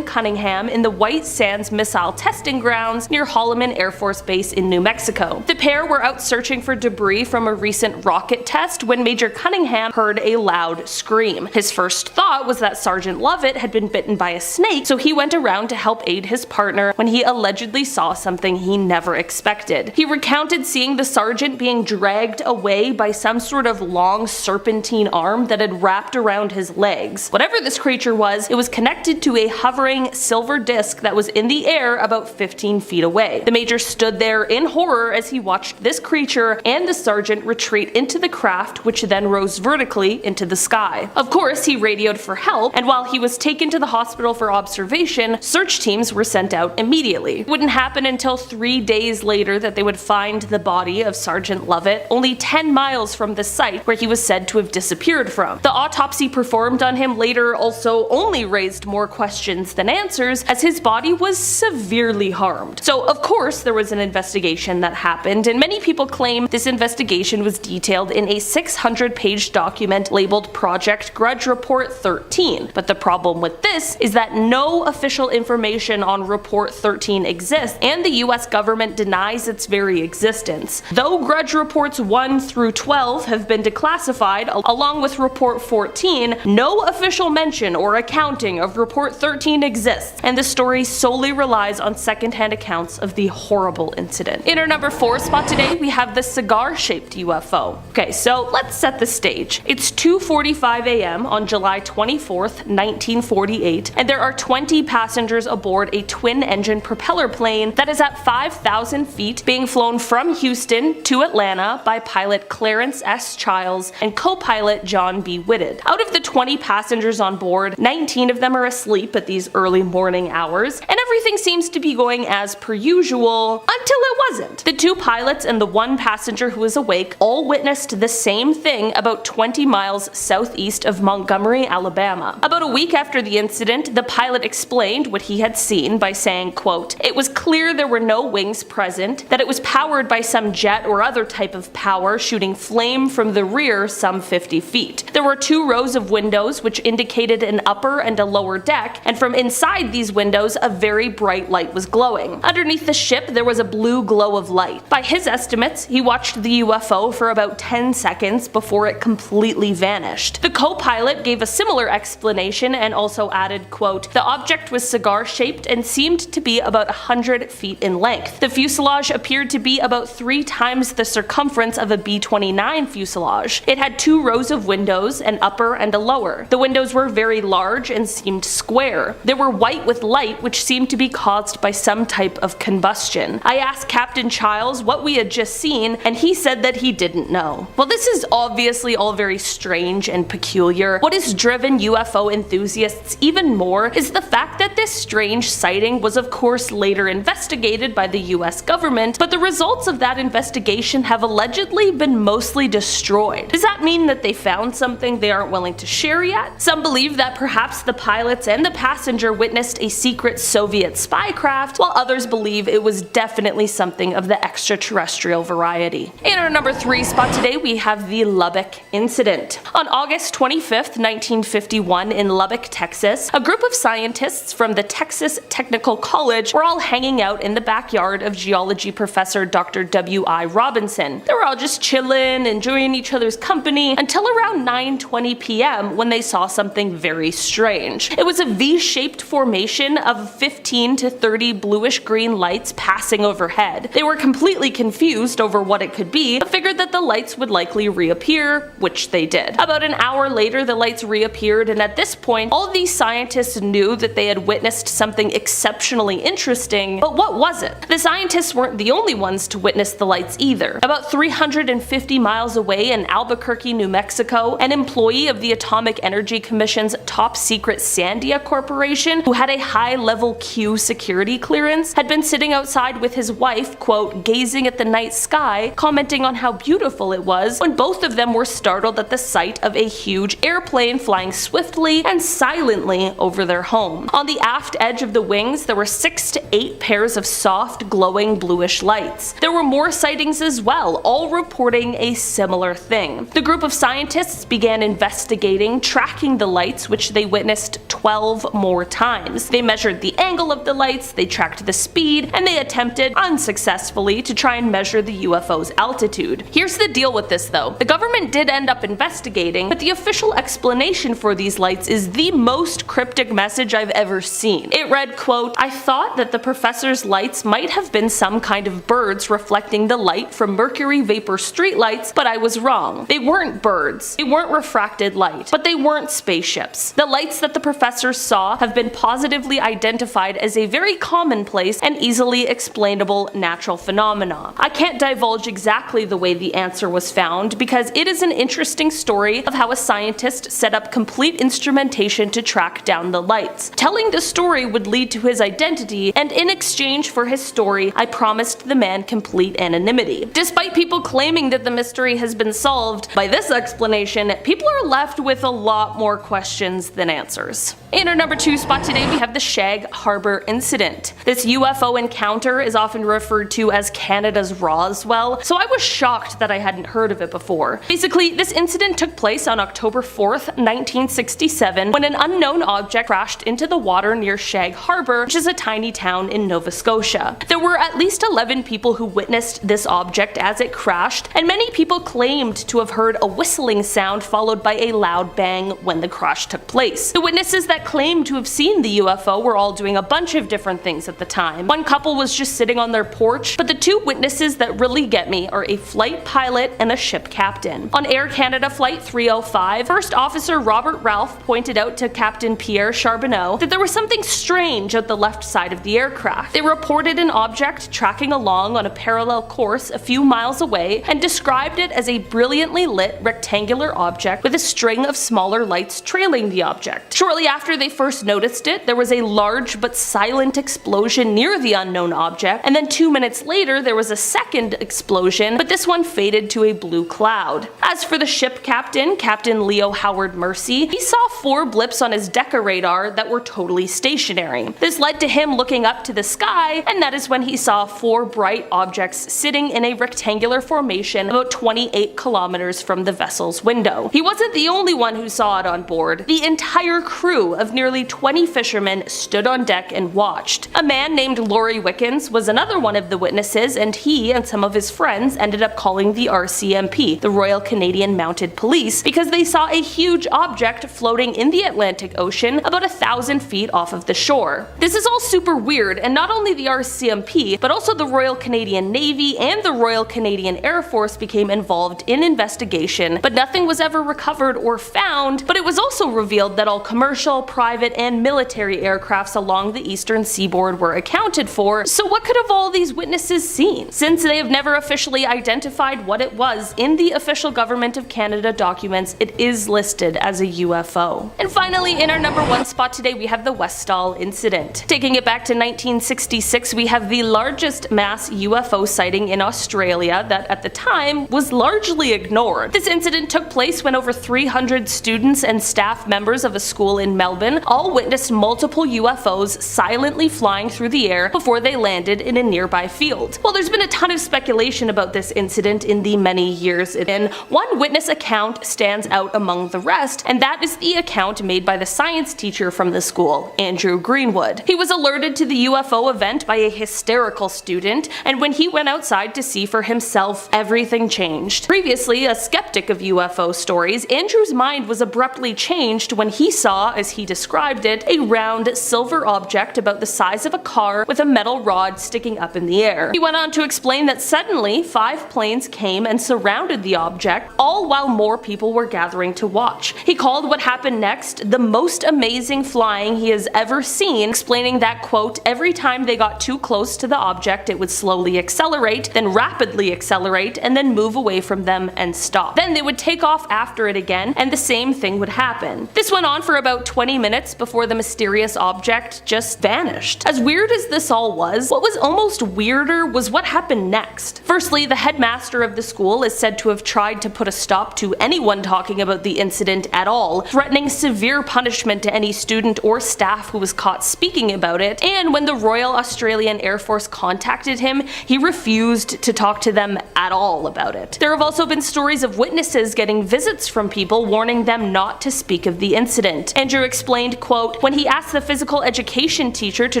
Cunningham in the White Sands Missile Testing Grounds near Holloman Air Force Base in New Mexico. The pair were out searching for debris from a recent rocket test when Major Cunningham heard a loud scream. His first thought was that Sergeant Lovett had been bitten by a snake, so he went around to help aid his partner when he allegedly saw something he never expected. He recounted seeing the sergeant being dragged away by some sort of long serpentine arm that had wrapped around his legs. Whatever this creature was, it was connected to a hovering silver disc that was in the air about 15 feet away. The major stood there in horror as he watched this creature and the sergeant retreat into the craft, which then rose vertically into the sky. Of course, he radioed for help, and while he was taken to the hospital for observation, search teams were sent out immediately. It wouldn't happen until 3 days later that they would find the body of Sergeant Lovett, only 10 miles from the site where he was said to have disappeared from. The autopsy performed on him later also only raised more questions than answers, as his body was severely harmed. So of course there was an investigation that happened, and many people claim this investigation was detailed in a 600-page document labeled Project Grudge Report 13. But the problem with this is that no official information on Report 13 exists, and the US government denies its very existence. Though Grudge Reports 1 through 12 have been declassified, along with Report 14, no official mention or accounting of Report 13 exists, and the story solely relies on secondhand accounts of the horrible incident. In our number 4 spot today, we have the cigar-shaped UFO. Okay, so let's set the stage. It's 2:45 a.m. on July 24th, 1948, and there are 20 passengers aboard a twin-engine propeller plane that is at 5,000 feet, being flown from Houston to Atlanta by pilot Clarence S. Childs and co-pilot John B. Whitted. Out of the 20 passengers on board, 19 of them are asleep at these early morning hours, and everything seems to be going as per usual until it wasn't. The 2 pilots and the 1 passenger who was awake all witnessed the same thing about 20 miles southeast of Montgomery, Alabama. About a week after the incident, the pilot explained what he had seen by saying, quote, "It was clear there were no wings present, that it was powered by some jet or other type of power shooting flame from the rear some 50 feet. There were 2 rows of windows which indicated an upper and a lower deck, and from inside these windows a very bright light was glowing. Underneath the ship there was a blue glow of light. By his estimates, he watched the UFO for about 10 seconds before it completely vanished." The co-pilot gave a similar explanation and also added, quote, "The object was cigar-shaped and seemed to be about 100 feet in length. The fuselage appeared to be about 3 times the circumference of a B-29 fuselage. It had 2 rows of windows, an upper and a lower. The windows were very large and seemed square. They were white with light, which seemed to be caused by some type of combustion. I asked Captain Childs what we had just seen, and he said that he didn't know." Well, this is obviously all very strange and peculiar. What has driven UFO enthusiasts even more is the fact that this strange sighting was of course later investigated by the US government, but the results of that investigation have allegedly been mostly destroyed. Does that mean that they found something they aren't willing to share yet? Some believe that perhaps the pilots and the passenger witnessed a secret Soviet spy craft, while others believe it was definitely something of the extraterrestrial variety. In our number 3 spot today, we have the Lubbock incident. On August 25th, 1951 in Lubbock, Texas, a group of scientists from the Texas Technical College were all hanging out in the backyard of geology professor Dr. W.I. Robinson. They were all just chilling, enjoying each other's company, until around 9:20 p.m. when they saw something very strange. It was a V-shaped formation of 15 to 30 bluish-green lights passing overhead. They were completely confused over what it could be, but figured that the lights would likely reappear, which they did. About an hour later, the lights reappeared, and at this point, all of these scientists knew that they had witnessed something exceptionally interesting, but what was it? The scientists weren't the only ones to witness the lights either. About 350 miles away in Albuquerque, New Mexico, an employee of the Atomic Energy Commission's top secret Sandia Corporation, who had a high-level Q security clearance, had been sitting outside with his wife, quote, gazing at the night sky, commenting on how beautiful it was, when both of them were startled at the sight of a huge airplane flying swiftly and silently over their home. On the aft edge of the wings, there were 6 to 8 pairs of soft, glowing bluish lights. There were more sightings as well, all reporting a similar thing. The group of scientists began investigating, tracking the lights, which they witnessed 12 more times. They measured the angle of the lights, they tracked the speed, and they attempted, unsuccessfully, to try and measure the UFO's altitude. Here's the deal with this though. The government did end up investigating, but the official explanation for these lights is the most cryptic message I've ever seen. It read, quote, "I thought that the professor professor's lights might have been some kind of birds reflecting the light from mercury vapor streetlights, but I was wrong. They weren't birds. They weren't refracted light, but they weren't spaceships. The lights that the professors saw have been positively identified as a very commonplace and easily explainable natural phenomena. I can't divulge exactly the way the answer was found because it is an interesting story of how a scientist set up complete instrumentation to track down the lights. Telling the story would lead to his identity, and in exchange for his story, I promised the man complete anonymity. Despite people claiming that the mystery has been solved, by this explanation, people are left with a lot more questions than answers. In our number 2 spot today, we have the Shag Harbor incident. This UFO encounter is often referred to as Canada's Roswell, so I was shocked that I hadn't heard of it before. Basically, this incident took place on October 4th, 1967, when an unknown object crashed into the water near Shag Harbor, which is a tiny town in Nova Scotia. There were at least 11 people who witnessed this object as it crashed, and many people claimed to have heard a whistling sound followed by a loud bang when the crash took place. The witnesses that claimed to have seen the UFO were all doing a bunch of different things at the time. One couple was just sitting on their porch, but the 2 witnesses that really get me are a flight pilot and a ship captain. On Air Canada Flight 305, First Officer Robert Ralph pointed out to Captain Pierre Charbonneau that there was something strange at the left side of the aircraft. They reported an object tracking along on a parallel course a few miles away and described it as a brilliantly lit rectangular object with a string of smaller lights trailing the object. Shortly after they first noticed it, there was a large but silent explosion near the unknown object, and then 2 minutes later there was a second explosion, but this one faded to a blue cloud. As for the ship captain, Captain Leo Howard Mercy, he saw 4 blips on his Decca radar that were totally stationary. This led to him looking up to the sky, and that is when he saw 4 bright objects sitting in a rectangular formation about 28 kilometers from the vessel's window. He wasn't the only one who saw it on board. The entire crew of nearly 20 fishermen stood on deck and watched. A man named Laurie Wickens was another one of the witnesses, and he and some of his friends ended up calling the RCMP, the Royal Canadian Mounted Police, because they saw a huge object floating in the Atlantic Ocean about 1,000 feet off of the shore. This is all super weird, and not only the RCMP, but also the Royal Canadian Navy and the Royal Canadian Air Force became involved in investigation, but nothing was ever recovered or found. But it was also revealed that all commercial, private, and military aircrafts along the eastern seaboard were accounted for, so what could have all these witnesses seen? Since they have never officially identified what it was in the official Government of Canada documents, it is listed as a UFO. And finally, in our number 1 spot today, we have the Westall incident. Taking it back to 1966, we have the largest mass UFO sighting in Australia that at the time was largely ignored. This incident took place when over 300 students and staff members of a school in Melbourne all witnessed multiple UFOs silently flying through the air before they landed in a nearby field. Well, there's been a ton of speculation about this incident in the many years it's been. One witness account stands out among the rest, and that is the account made by the science teacher from the school, Andrew Greenwood. He was alerted to the UFO event by a hysterical student, and when he went outside to see for himself, everything changed. Previously a skeptic of UFO stories, Andrew's mind was abruptly changed when he saw, as he described it, a round silver object about the size of a car with a metal rod sticking up in the air. He went on to explain that suddenly 5 planes came and surrounded the object, all while more people were gathering to watch. He called what happened next the most amazing flying he has ever seen, explaining that, quote, every time they got too close to the object it would slowly accelerate, then rapidly accelerate, and then move away from them and stop. Then they would take off after it again, and the same thing would happen. This went on for about 20 minutes before the mysterious object just vanished. As weird as this all was, what was almost weirder was what happened next. Firstly, the headmaster of the school is said to have tried to put a stop to anyone talking about the incident at all, threatening severe punishment to any student or staff who was caught speaking about it, and when the Royal Australian Air Force contacted him, he refused to talk to them at all about it. There have also been stories of witnesses getting visits from people warning them not to speak of the incident. Andrew explained, quote, when he asked the physical education teacher to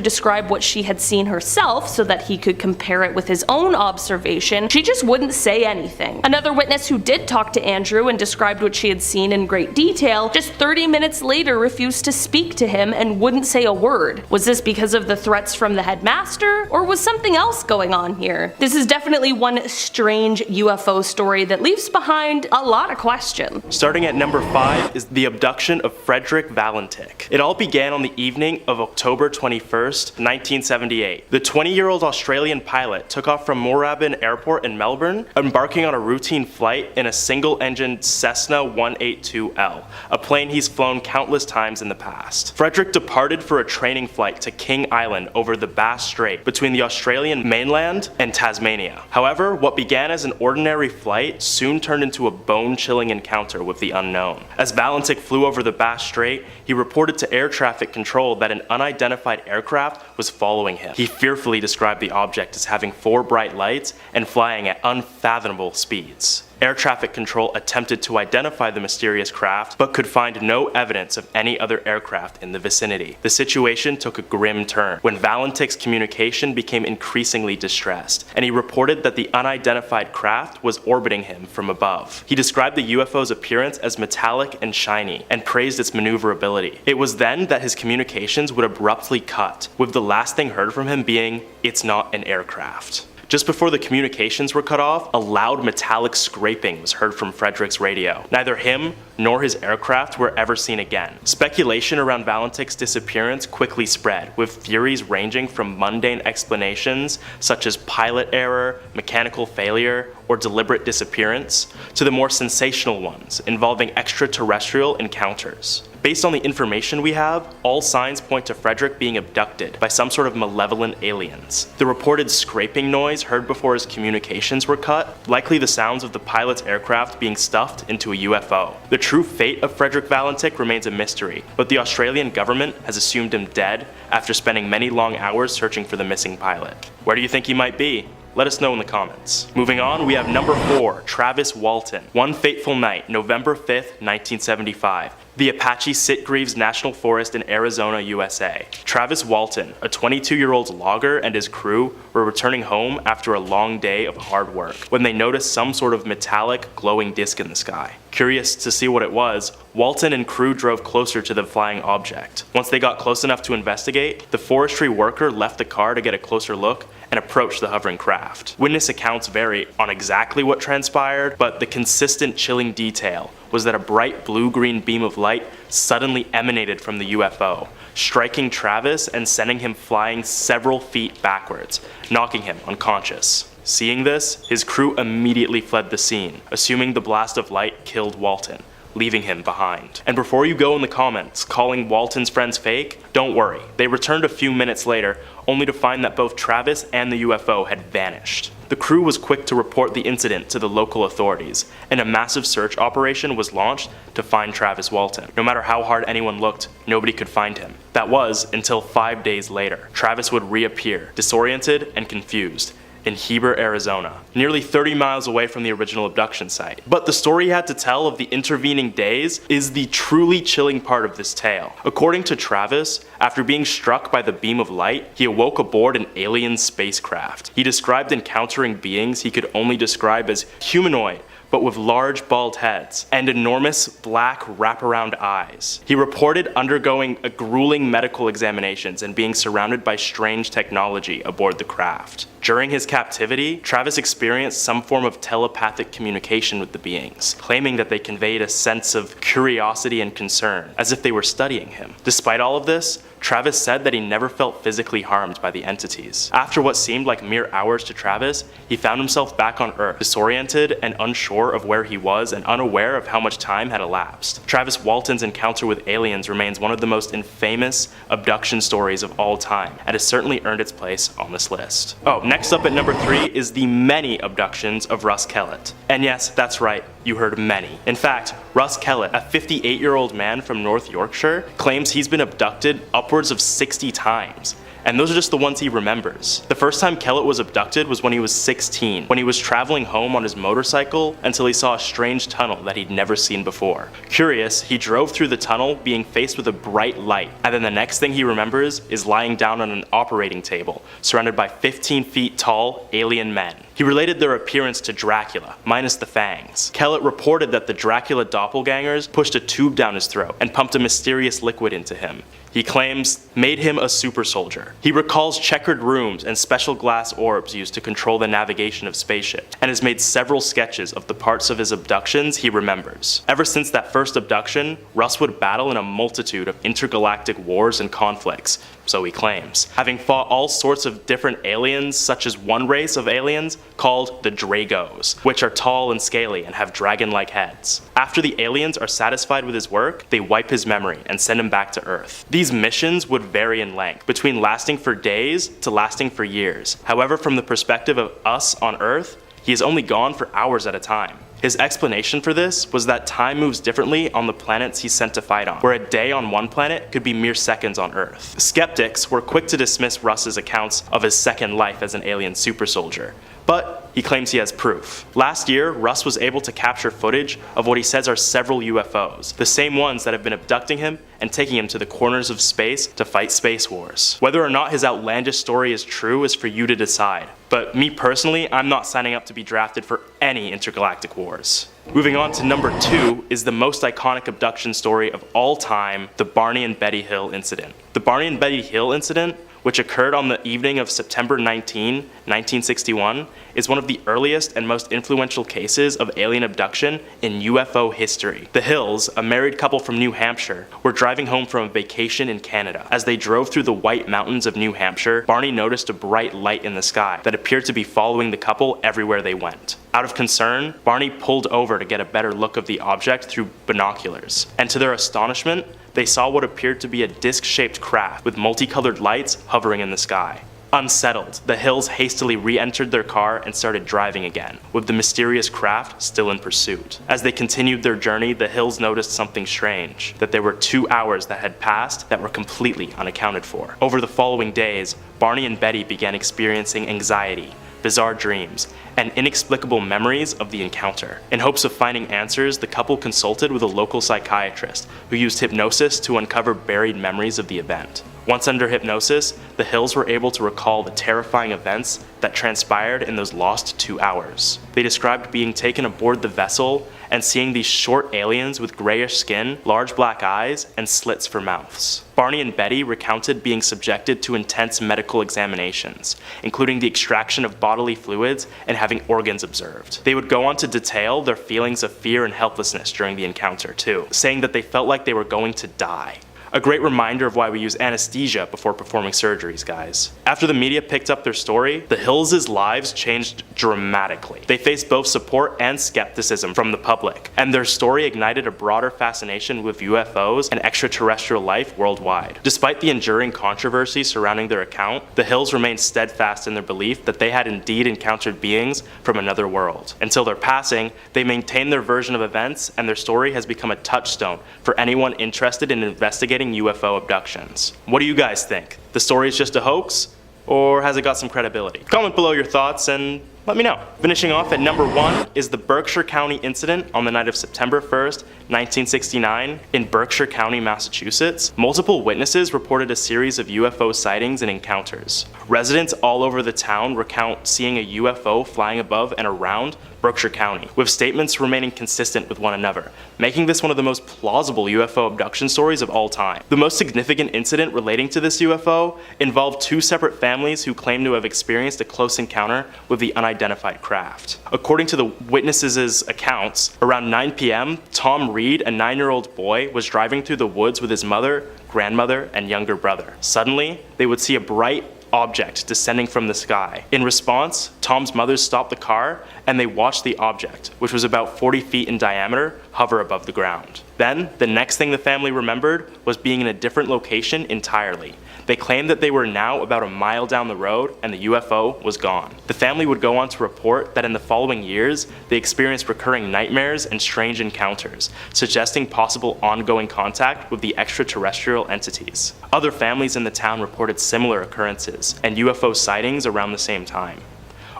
describe what she had seen herself so that he could compare it with his own observation, she just wouldn't say anything. Another witness who did talk to Andrew and described what she had seen in great detail, just 30 minutes later refused to speak to him and wouldn't say a word. Was this because of the threats from from the headmaster, or was something else going on here? This is definitely one strange UFO story that leaves behind a lot of questions. Starting at number 5 is the abduction of Frederick Valentik. It all began on the evening of October 21st, 1978. The 20-year-old Australian pilot took off from Moorabbin Airport in Melbourne, embarking on a routine flight in a single-engined Cessna 182L, a plane he's flown countless times in the past. Frederick departed for a training flight to King Island over the Bass Strait between the Australian mainland and Tasmania. However, what began as an ordinary flight soon turned into a bone-chilling encounter with the unknown. As Valentik flew over the Bass Strait, he reported to air traffic control that an unidentified aircraft was following him. He fearfully described the object as having 4 bright lights and flying at unfathomable speeds. Air traffic control attempted to identify the mysterious craft, but could find no evidence of any other aircraft in the vicinity. The situation took a grim turn when Valentik's communication became increasingly distressed, and he reported that the unidentified craft was orbiting him from above. He described the UFO's appearance as metallic and shiny, and praised its maneuverability. It was then that his communications would abruptly cut, with the last thing heard from him being, "It's not an aircraft." Just before the communications were cut off, a loud metallic scraping was heard from Frederick's radio. Neither him nor his aircraft were ever seen again. Speculation around Valentik's disappearance quickly spread, with theories ranging from mundane explanations such as pilot error, mechanical failure, or deliberate disappearance, to the more sensational ones involving extraterrestrial encounters. Based on the information we have, all signs point to Frederick being abducted by some sort of malevolent aliens. The reported scraping noise heard before his communications were cut, likely the sounds of the pilot's aircraft being stuffed into a UFO. The true fate of Frederick Valentik remains a mystery, but the Australian government has assumed him dead after spending many long hours searching for the missing pilot. Where do you think he might be? Let us know in the comments. Moving on, we have number 4, Travis Walton. One fateful night, November 5th, 1975. The Apache Sitgreaves National Forest in Arizona, USA. Travis Walton, a 22-year-old logger, and his crew were returning home after a long day of hard work when they noticed some sort of metallic, glowing disc in the sky. Curious to see what it was, Walton and crew drove closer to the flying object. Once they got close enough to investigate, the forestry worker left the car to get a closer look and approached the hovering craft. Witness accounts vary on exactly what transpired, but the consistent chilling detail was that a bright blue-green beam of light suddenly emanated from the UFO, striking Travis and sending him flying several feet backwards, knocking him unconscious. Seeing this, his crew immediately fled the scene, assuming the blast of light killed Walton, leaving him behind. And before you go in the comments calling Walton's friends fake, don't worry. They returned a few minutes later, only to find that both Travis and the UFO had vanished. The crew was quick to report the incident to the local authorities, and a massive search operation was launched to find Travis Walton. No matter how hard anyone looked, nobody could find him. That was until 5 days later. Travis would reappear, disoriented and confused, in Heber, Arizona, nearly 30 miles away from the original abduction site. But the story he had to tell of the intervening days is the truly chilling part of this tale. According to Travis, after being struck by the beam of light, he awoke aboard an alien spacecraft. He described encountering beings he could only describe as humanoid, but with large bald heads and enormous black wraparound eyes. He reported undergoing a grueling medical examinations and being surrounded by strange technology aboard the craft. During his captivity, Travis experienced some form of telepathic communication with the beings, claiming that they conveyed a sense of curiosity and concern, as if they were studying him. Despite all of this, Travis said that he never felt physically harmed by the entities. After what seemed like mere hours to Travis, he found himself back on Earth, disoriented and unsure of where he was and unaware of how much time had elapsed. Travis Walton's encounter with aliens remains one of the most infamous abduction stories of all time, and has certainly earned its place on this list. Oh, next up at number 3 is the many abductions of Russ Kellett. And yes, that's right, you heard many. In fact, Russ Kellett, a 58-year-old man from North Yorkshire, claims he's been abducted upwards of 60 times. And those are just the ones he remembers. The first time Kellett was abducted was when he was 16, when he was traveling home on his motorcycle until he saw a strange tunnel that he'd never seen before. Curious, he drove through the tunnel being faced with a bright light, and then the next thing he remembers is lying down on an operating table, surrounded by 15 feet tall alien men. He related their appearance to Dracula, minus the fangs. Kellett reported that the Dracula doppelgangers pushed a tube down his throat and pumped a mysterious liquid into him. He claims made him a super soldier. He recalls checkered rooms and special glass orbs used to control the navigation of spaceships, and has made several sketches of the parts of his abductions he remembers. Ever since that first abduction, Russ would battle in a multitude of intergalactic wars and conflicts, so he claims, having fought all sorts of different aliens, such as one race of aliens called the Dragos, which are tall and scaly and have dragon-like heads. After the aliens are satisfied with his work, they wipe his memory and send him back to Earth. These missions would vary in length, between lasting for days to lasting for years. However, from the perspective of us on Earth, he is only gone for hours at a time. His explanation for this was that time moves differently on the planets he's sent to fight on, where a day on one planet could be mere seconds on Earth. Skeptics were quick to dismiss Russ's accounts of his second life as an alien super soldier, but he claims he has proof. Last year, Russ was able to capture footage of what he says are several UFOs, the same ones that have been abducting him and taking him to the corners of space to fight space wars. Whether or not his outlandish story is true is for you to decide, but me personally, I'm not signing up to be drafted for any intergalactic wars. Moving on to number 2 is the most iconic abduction story of all time, the Barney and Betty Hill incident. The Barney and Betty Hill incident, which occurred on the evening of September 19, 1961, is one of the earliest and most influential cases of alien abduction in UFO history. The Hills, a married couple from New Hampshire, were driving home from a vacation in Canada. As they drove through the White Mountains of New Hampshire, Barney noticed a bright light in the sky that appeared to be following the couple everywhere they went. Out of concern, Barney pulled over to get a better look of the object through binoculars, and to their astonishment, they saw what appeared to be a disc-shaped craft with multicolored lights hovering in the sky. Unsettled, the Hills hastily re-entered their car and started driving again, with the mysterious craft still in pursuit. As they continued their journey, the Hills noticed something strange, that there were 2 hours that had passed that were completely unaccounted for. Over the following days, Barney and Betty began experiencing anxiety, bizarre dreams, and inexplicable memories of the encounter. In hopes of finding answers, the couple consulted with a local psychiatrist who used hypnosis to uncover buried memories of the event. Once under hypnosis, the Hills were able to recall the terrifying events that transpired in those lost 2 hours. They described being taken aboard the vessel and seeing these short aliens with grayish skin, large black eyes, and slits for mouths. Barney and Betty recounted being subjected to intense medical examinations, including the extraction of bodily fluids and having organs observed. They would go on to detail their feelings of fear and helplessness during the encounter too, saying that they felt like they were going to die. A great reminder of why we use anesthesia before performing surgeries, guys. After the media picked up their story, the Hills' lives changed dramatically. They faced both support and skepticism from the public, and their story ignited a broader fascination with UFOs and extraterrestrial life worldwide. Despite the enduring controversy surrounding their account, the Hills remained steadfast in their belief that they had indeed encountered beings from another world. Until their passing, they maintained their version of events, and their story has become a touchstone for anyone interested in investigating UFO abductions. What do you guys think? The story is just a hoax, or has it got some credibility? Comment below your thoughts and let me know. Finishing off at number 1 is the Berkshire County incident on the night of September 1st, 1969 in Berkshire County, Massachusetts. Multiple witnesses reported a series of UFO sightings and encounters. Residents all over the town recount seeing a UFO flying above and around Berkshire County, with statements remaining consistent with one another, making this one of the most plausible UFO abduction stories of all time. The most significant incident relating to this UFO involved 2 separate families who claimed to have experienced a close encounter with the unidentified craft. According to the witnesses' accounts, around 9 p.m., Tom Reed, a 9-year-old boy, was driving through the woods with his mother, grandmother, and younger brother. Suddenly, they would see a bright object descending from the sky. In response, Tom's mother stopped the car and they watched the object, which was about 40 feet in diameter, hover above the ground. Then, the next thing the family remembered was being in a different location entirely. They claimed that they were now about a mile down the road and the UFO was gone. The family would go on to report that in the following years, they experienced recurring nightmares and strange encounters, suggesting possible ongoing contact with the extraterrestrial entities. Other families in the town reported similar occurrences and UFO sightings around the same time.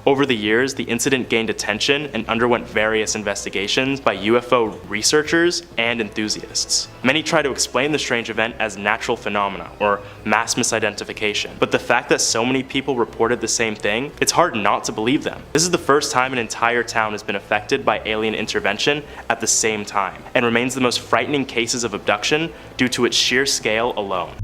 Over the years, the incident gained attention and underwent various investigations by UFO researchers and enthusiasts. Many try to explain the strange event as natural phenomena or mass misidentification, but the fact that so many people reported the same thing, it's hard not to believe them. This is the first time an entire town has been affected by alien intervention at the same time, and remains the most frightening cases of abduction due to its sheer scale alone.